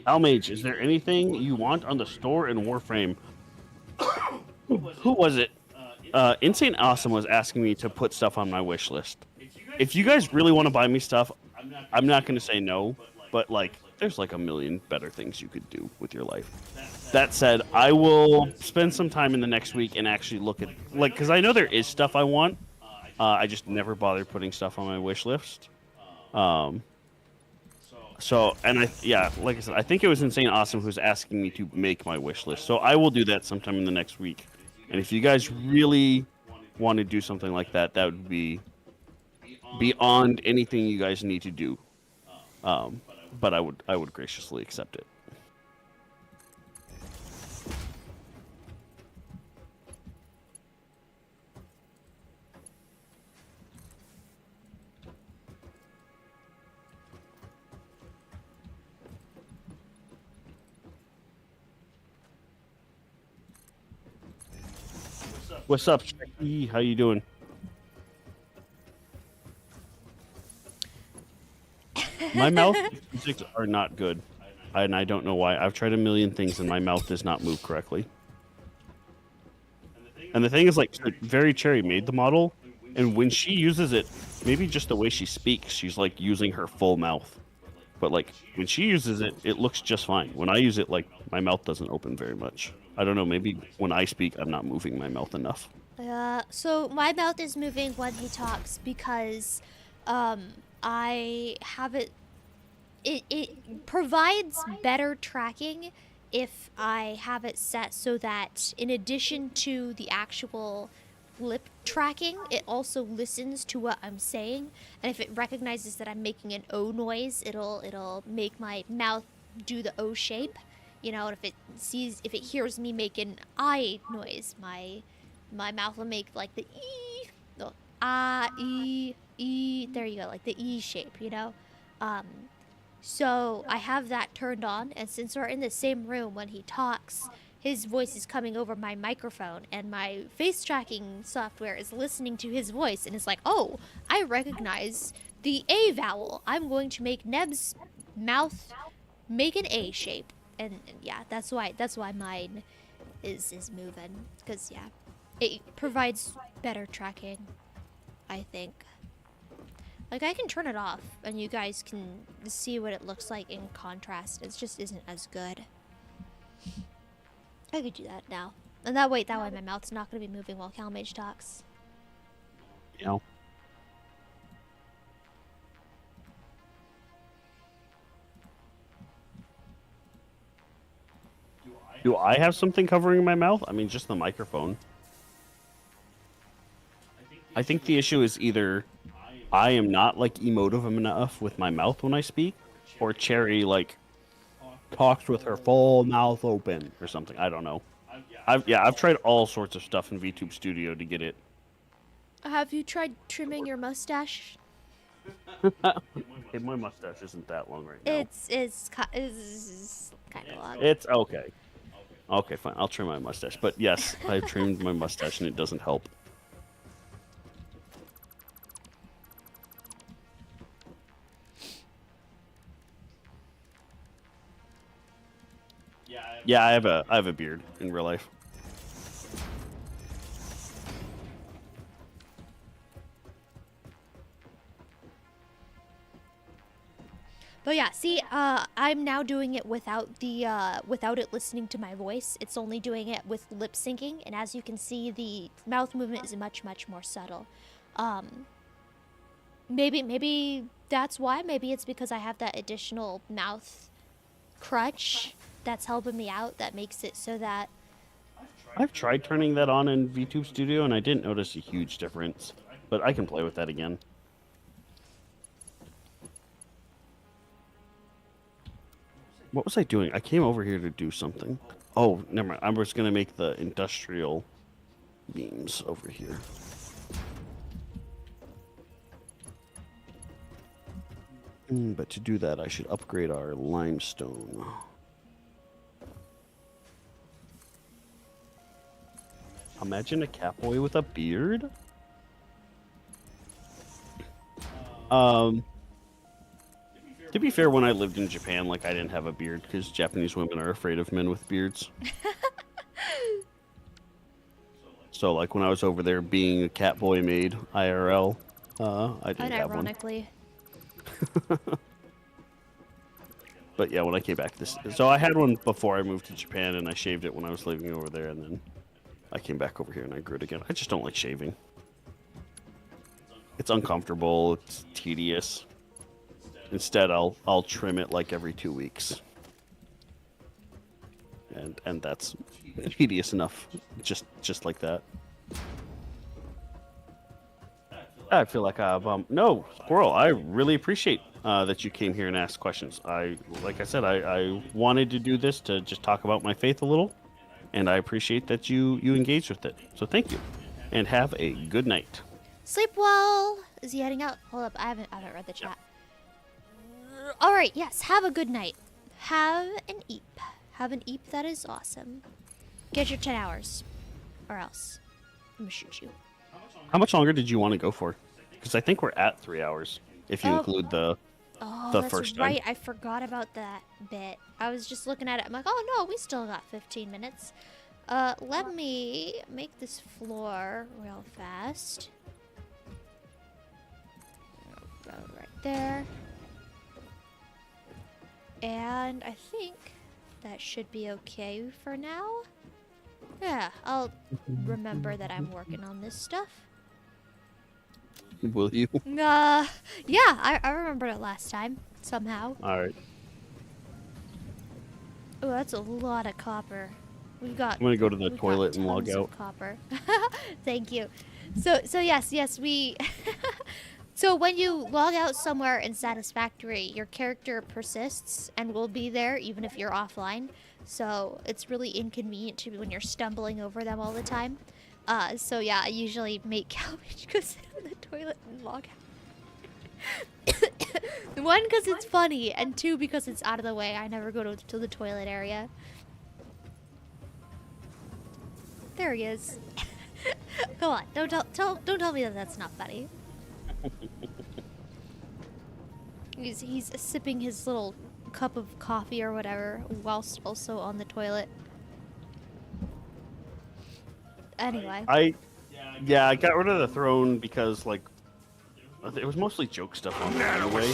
Calmage, is there anything you want on the store in Warframe? Who was it? Insane Awesome was asking me to put stuff on my wish list. If you guys really want to buy me stuff, I'm not going to say no, but like, there's like a million better things you could do with your life. That said, I will spend some time in the next week and actually look at, like, because I know there is stuff I want. I just never bother putting stuff on my wish list. So, and yeah, like I said, I think it was Insane Awesome who's asking me to make my wish list. So I will do that sometime in the next week. And if you guys really want to do something like that, that would be beyond anything you guys need to do. But I would graciously accept it. What's up, Shrekky? How you doing? My mouth physics are not good, and I don't know why. I've tried a million things, and my mouth does not move correctly. And the thing is, like Very Cherry made the model, and when she uses it, maybe just the way she speaks, she's like using her full mouth. But like when she uses it, it looks just fine. When I use it, like my mouth doesn't open very much. I don't know. Maybe when I speak, I'm not moving my mouth enough. So my mouth is moving when he talks because I have it. It provides better tracking if I have it set so that in addition to the actual lip tracking, it also listens to what I'm saying, and if it recognizes that I'm making an O noise, it'll make my mouth do the O shape, you know. And if it hears me make an I noise, my mouth will make like the E, the ah E. There you go, like the E shape, you know. So I have that turned on, and since we're in the same room when he talks, his voice is coming over my microphone, and my face tracking software is listening to his voice, and it's like, oh, I recognize the A vowel. I'm going to make Neb's mouth make an A shape, and yeah, that's why mine is moving, because yeah, it provides better tracking, I think. Like, I can turn it off, and you guys can see what it looks like in contrast. It just isn't as good. I could do that now. And that way my mouth's not going to be moving while Calmage talks. Yeah. Do I have something covering my mouth? I mean, just the microphone. I think the issue is either I am not like emotive enough with my mouth when I speak, or Cherry like talks with her full mouth open or something. I don't know. I've tried all sorts of stuff in VTube Studio to get it. Have you tried trimming your mustache? Hey, my mustache isn't that long right now. It's kind of long. It's okay. Okay, fine. I'll trim my mustache. But yes, I trimmed my mustache and it doesn't help. Yeah, I have a beard in real life. But yeah, see, I'm now doing it without it listening to my voice. It's only doing it with lip syncing, and as you can see, the mouth movement is much more subtle. Maybe that's why. Maybe it's because I have that additional mouth crutch that's helping me out. That makes it so that I've tried turning that on in VTube Studio, and I didn't notice a huge difference. But I can play with that again. What was I doing? I came over here to do something. Oh, never mind. I was going to make the industrial beams over here. But to do that, I should upgrade our limestone. Imagine a catboy with a beard. To be fair, when I lived in Japan, like, I didn't have a beard because Japanese women are afraid of men with beards. So, like, when I was over there being a catboy maid IRL, I didn't have one. Unironically. But yeah, when I came back, so I had one before I moved to Japan, and I shaved it when I was living over there, and then I came back over here and I grew it again. I just don't like shaving. It's uncomfortable. It's tedious. Instead, I'll trim it like every 2 weeks, and that's tedious enough. Just like that. I feel like no, Squirrel. I really appreciate that you came here and asked questions. Like I said, I wanted to do this to just talk about my faith a little, and I appreciate that you engaged with it. So thank you, and have a good night. Sleep well. Is he heading out? Hold up, I haven't read the chat. All right, yes. Have a good night. Have an eep. Have an eep that is awesome. Get your 10 hours, or else I'm gonna shoot you. How much longer did you want to go for? Because I think we're at 3 hours if you include the Oh, the that's first time. right. I forgot about that bit. I was just looking at it. I'm like, oh no, we still got 15 minutes. Let me make this floor real fast. Go right there. And I think that should be okay for now. Yeah, I'll remember that I'm working on this stuff. Will you? Yeah, I remembered it last time, somehow. All right. Oh, that's a lot of copper. I'm gonna go to the toilet and log out. Copper. Thank you. So yes, we. So when you log out somewhere in Satisfactory, your character persists and will be there even if you're offline. So it's really inconvenient to when you're stumbling over them all the time. So yeah, I usually make Calmage go sit in the toilet and log out. One, because it's funny, and two, because it's out of the way. I never go to the toilet area. There he is. Come on, don't tell me that that's not funny. He's sipping his little cup of coffee or whatever, whilst also on the toilet. Anyway. I got rid of the throne because like it was mostly joke stuff on there anyway.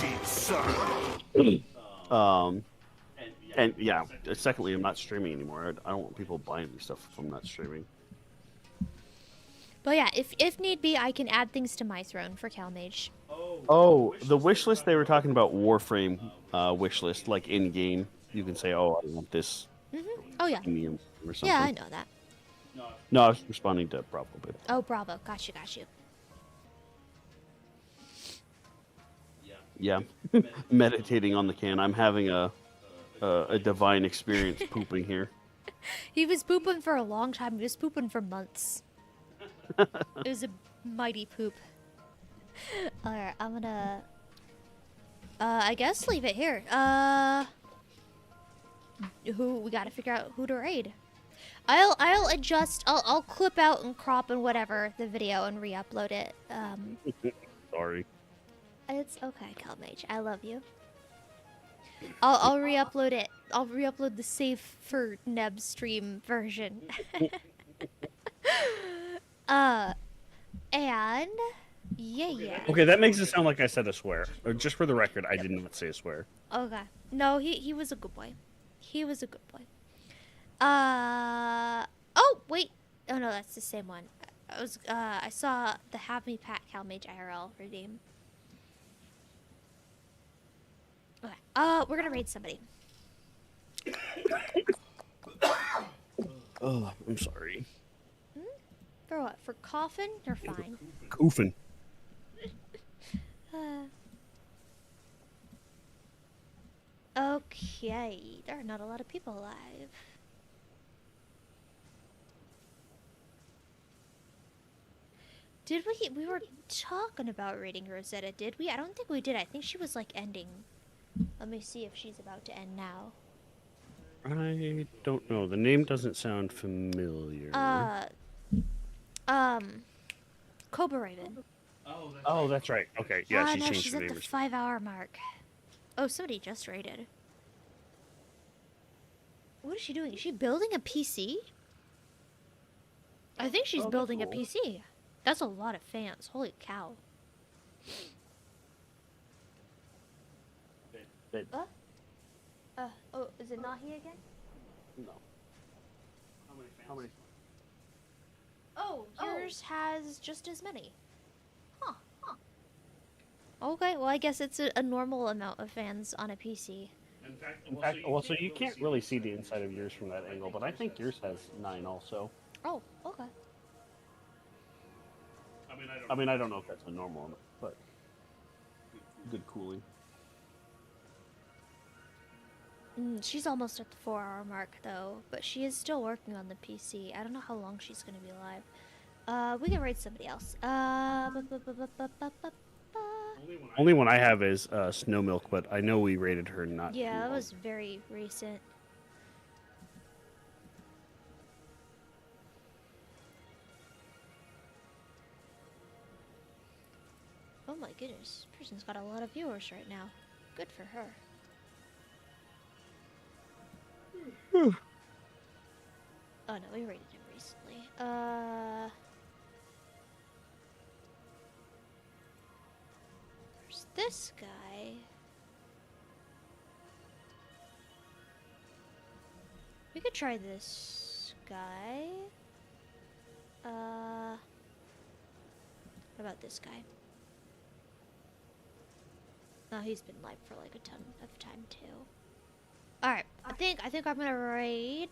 And yeah, secondly, I'm not streaming anymore. I don't want people buying me stuff if I'm not streaming. But yeah, if need be, I can add things to my throne for Calmage. Oh, the wish list they were talking about Warframe wish list, like in game. You can say, "Oh, I want this." Oh yeah. Premium or something. Yeah, I know that. No, I was responding to Bravo. But... Oh, Bravo. Got you. Yeah, meditating on the can. I'm having a divine experience pooping here. He was pooping for a long time. He was pooping for months. It was a mighty poop. Alright, I'm gonna... I guess leave it here. We gotta figure out who to raid. I'll adjust, I'll clip out and crop and whatever the video and re-upload it. Sorry. It's okay, Calmage. I love you. I'll re-upload it. I'll re-upload the safe for Neb stream version. And yeah. Okay, that makes it sound like I said a swear. Or just for the record, I did not say a swear. Okay. No, he was a good boy. He was a good boy. Oh wait. Oh no, that's the same one. I saw the Have Me Pat Calmage IRL redeem. Okay. We're gonna raid somebody. Oh, I'm sorry. For what? For coughing? You're fine. Koofing. Okay. There are not a lot of people alive. Did we were talking about raiding Rosetta, did we? I don't think we did. I think she was like ending. Let me see if she's about to end now. I don't know. The name doesn't sound familiar. Cobra Raven. Oh, that's right. Okay, yeah, she no, changed she's her at name. the 5-hour mark. Oh, somebody just raided. What is she doing? Is she building a PC? I think she's building a PC. That's a lot of fans. Holy cow. Oh, is it not he again? No. How many? Oh, yours has just as many. Huh. Okay, well, I guess it's a normal amount of fans on a PC. In fact, well, so you can't really see the inside of yours from that angle, but I think yours has 9 also. Oh, okay. I mean, I don't know if that's a normal, but good cooling. She's almost at the 4-hour mark, though, but she is still working on the PC. I don't know how long she's going to be alive. We can raid somebody else. Only one I have is Snow Milk, but I know we raided her not too Yeah, that long. was very recent. Oh my goodness, this person's got a lot of viewers right now. Good for her. Oh no, we raided him recently. There's this guy. We could try this guy. What about this guy? No, he's been live for like a ton of time too. Alright, I think I'm gonna raid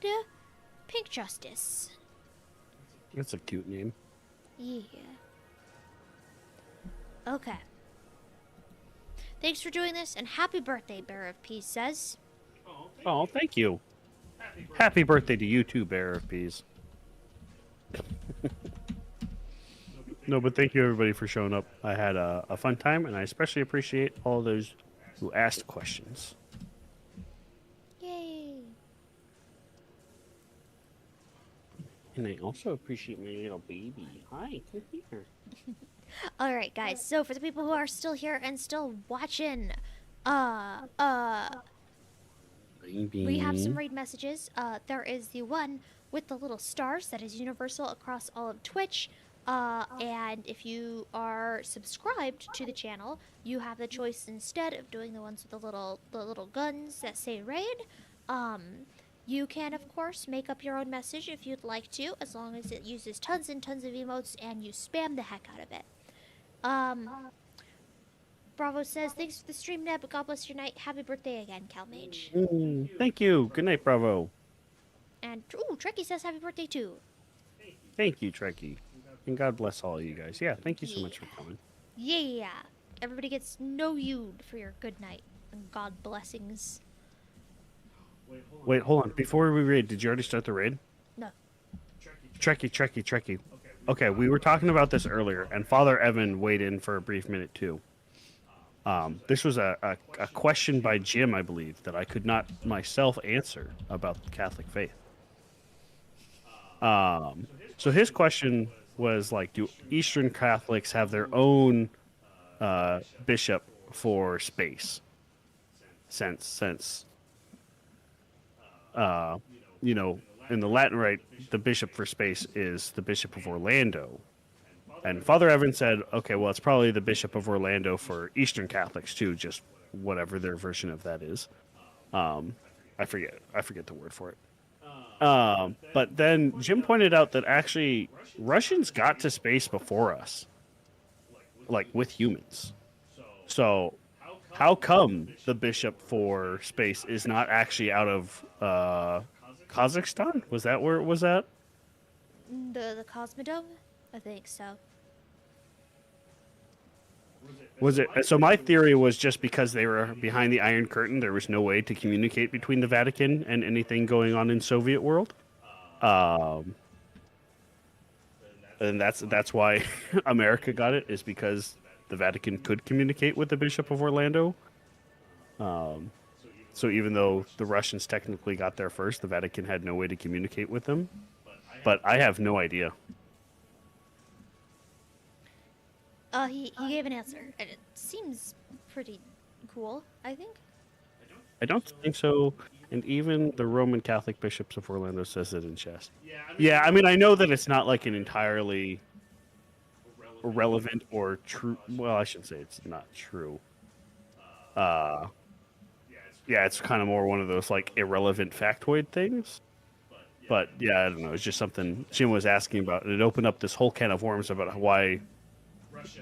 Pink Justice. That's a cute name. Yeah. Okay. Thanks for doing this, and happy birthday, Bearer of Peace says. Oh, thank you. Happy birthday to you too, Bearer of Peace. No, but thank you everybody for showing up. I had a fun time, and I especially appreciate all those who asked questions. Yay. And I also appreciate my little baby. Hi, come here. Alright, guys, so for the people who are still here and still watching, we have some raid messages. There is the one with the little stars that is universal across all of Twitch. And if you are subscribed to the channel, you have the choice instead of doing the ones with the little guns that say raid. You can, of course, make up your own message if you'd like to, as long as it uses tons and tons of emotes and you spam the heck out of it. Bravo says, thanks for the stream, Neb. God bless your night. Happy birthday again, Calmage. Thank you. Good night, Bravo. And, ooh, Trekkie says happy birthday too. Thank you, Trekkie. And God bless all of you guys. Yeah, thank you so much for coming. Yeah. Everybody gets no you for your good night. And God blessings. Wait, hold on. Before we raid, did you already start the raid? No. Trekkie. Okay, we were talking about this earlier, and Father Evan weighed in for a brief minute too. This was a question by Jim, I believe, that I could not myself answer about the Catholic faith. So his question was like, do Eastern Catholics have their own bishop for space? Since you know, in the Latin Rite, the bishop for space is the Bishop of Orlando. And Father Evan said, okay, well, it's probably the Bishop of Orlando for Eastern Catholics too, just whatever their version of that is. I forget the word for it. But then Jim pointed out that actually Russians got to space before us, like with humans. So how come the bishop for space is not actually out of Kazakhstan? Was that where it was at? The Cosmodome? I think so. Was it? So my theory was just because they were behind the Iron Curtain, there was no way to communicate between the Vatican and anything going on in Soviet world. And that's why America got it, is because the Vatican could communicate with the Bishop of Orlando. So even though the Russians technically got there first, the Vatican had no way to communicate with them. But I have no idea. He gave an answer, and it seems pretty cool, I think. I don't think so. And even the Roman Catholic Bishops of Orlando says it in chess. Yeah, I mean, I know that it's not like an entirely relevant or true. Well, I shouldn't say it's not true. Yeah, it's kind of more one of those like irrelevant factoid things. But yeah, I don't know. It's just something Jim was asking about, and it opened up this whole can of worms about why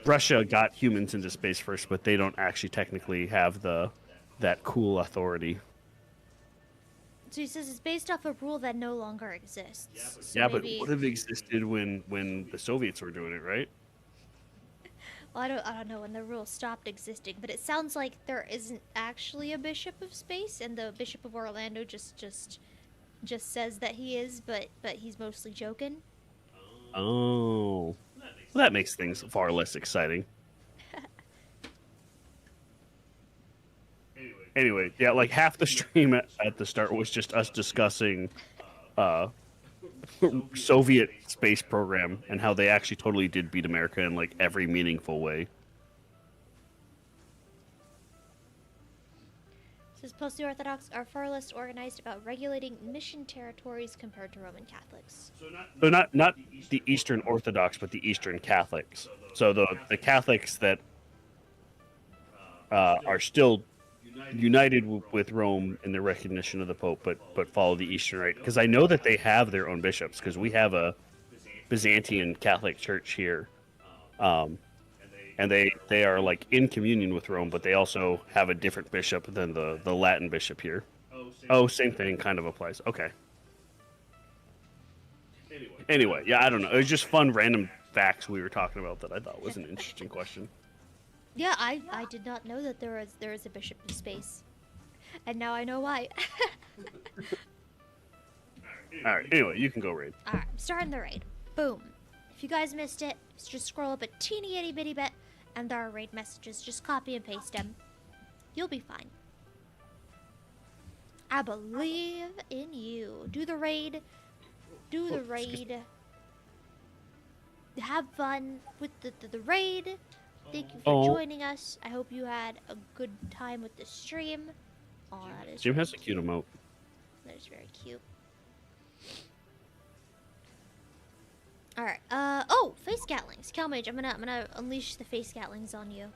Russia got humans into space first, but they don't actually technically have that cool authority. So he says it's based off a rule that no longer exists. So Yeah, maybe... but what have existed when the Soviets were doing it, right? Well, I don't know when the rule stopped existing, but it sounds like there isn't actually a Bishop of Space, and the Bishop of Orlando just says that he is, but he's mostly joking. Oh, well, that makes things far less exciting. Anyway, yeah, like half the stream at the start was just us discussing Soviet space program and how they actually totally did beat America in like every meaningful way. Says post-Orthodox are far less organized about regulating mission territories compared to Roman Catholics. So not the Eastern Orthodox, but the Eastern Catholics. So the Catholics that are still united with Rome in their recognition of the Pope, but follow the Eastern Rite. Because I know that they have their own bishops, because we have a Byzantine Catholic Church here, and they are like in communion with Rome, but they also have a different bishop than the Latin bishop here. Oh, same thing kind of applies. Okay. Anyway, yeah, I don't know. It was just fun random facts we were talking about that I thought was an interesting question. Yeah, I did not know that there is a bishop in space, and now I know why. All right. Anyway, you can go raid. All right, I'm starting the raid. Boom. If you guys missed it, just scroll up a teeny itty bitty bit, and there are raid messages. Just copy and paste them. You'll be fine. I believe in you. Do the raid. Do the raid. Have fun with the raid. Thank you for joining us. I hope you had a good time with the stream. Oh, that is Jim has a cute emote. That is very cute. All right. Oh, face gatlings. Calmage, I'm gonna unleash the face gatlings on you.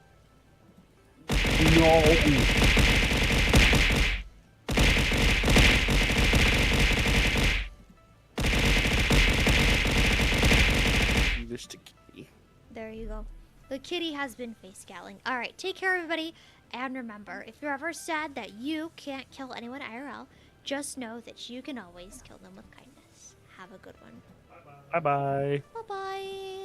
No. Mr. Kitty. There you go. The kitty has been face gatling. All right. Take care, everybody. And remember, if you're ever sad that you can't kill anyone IRL, just know that you can always kill them with kindness. Have a good one. Bye-bye. Bye-bye.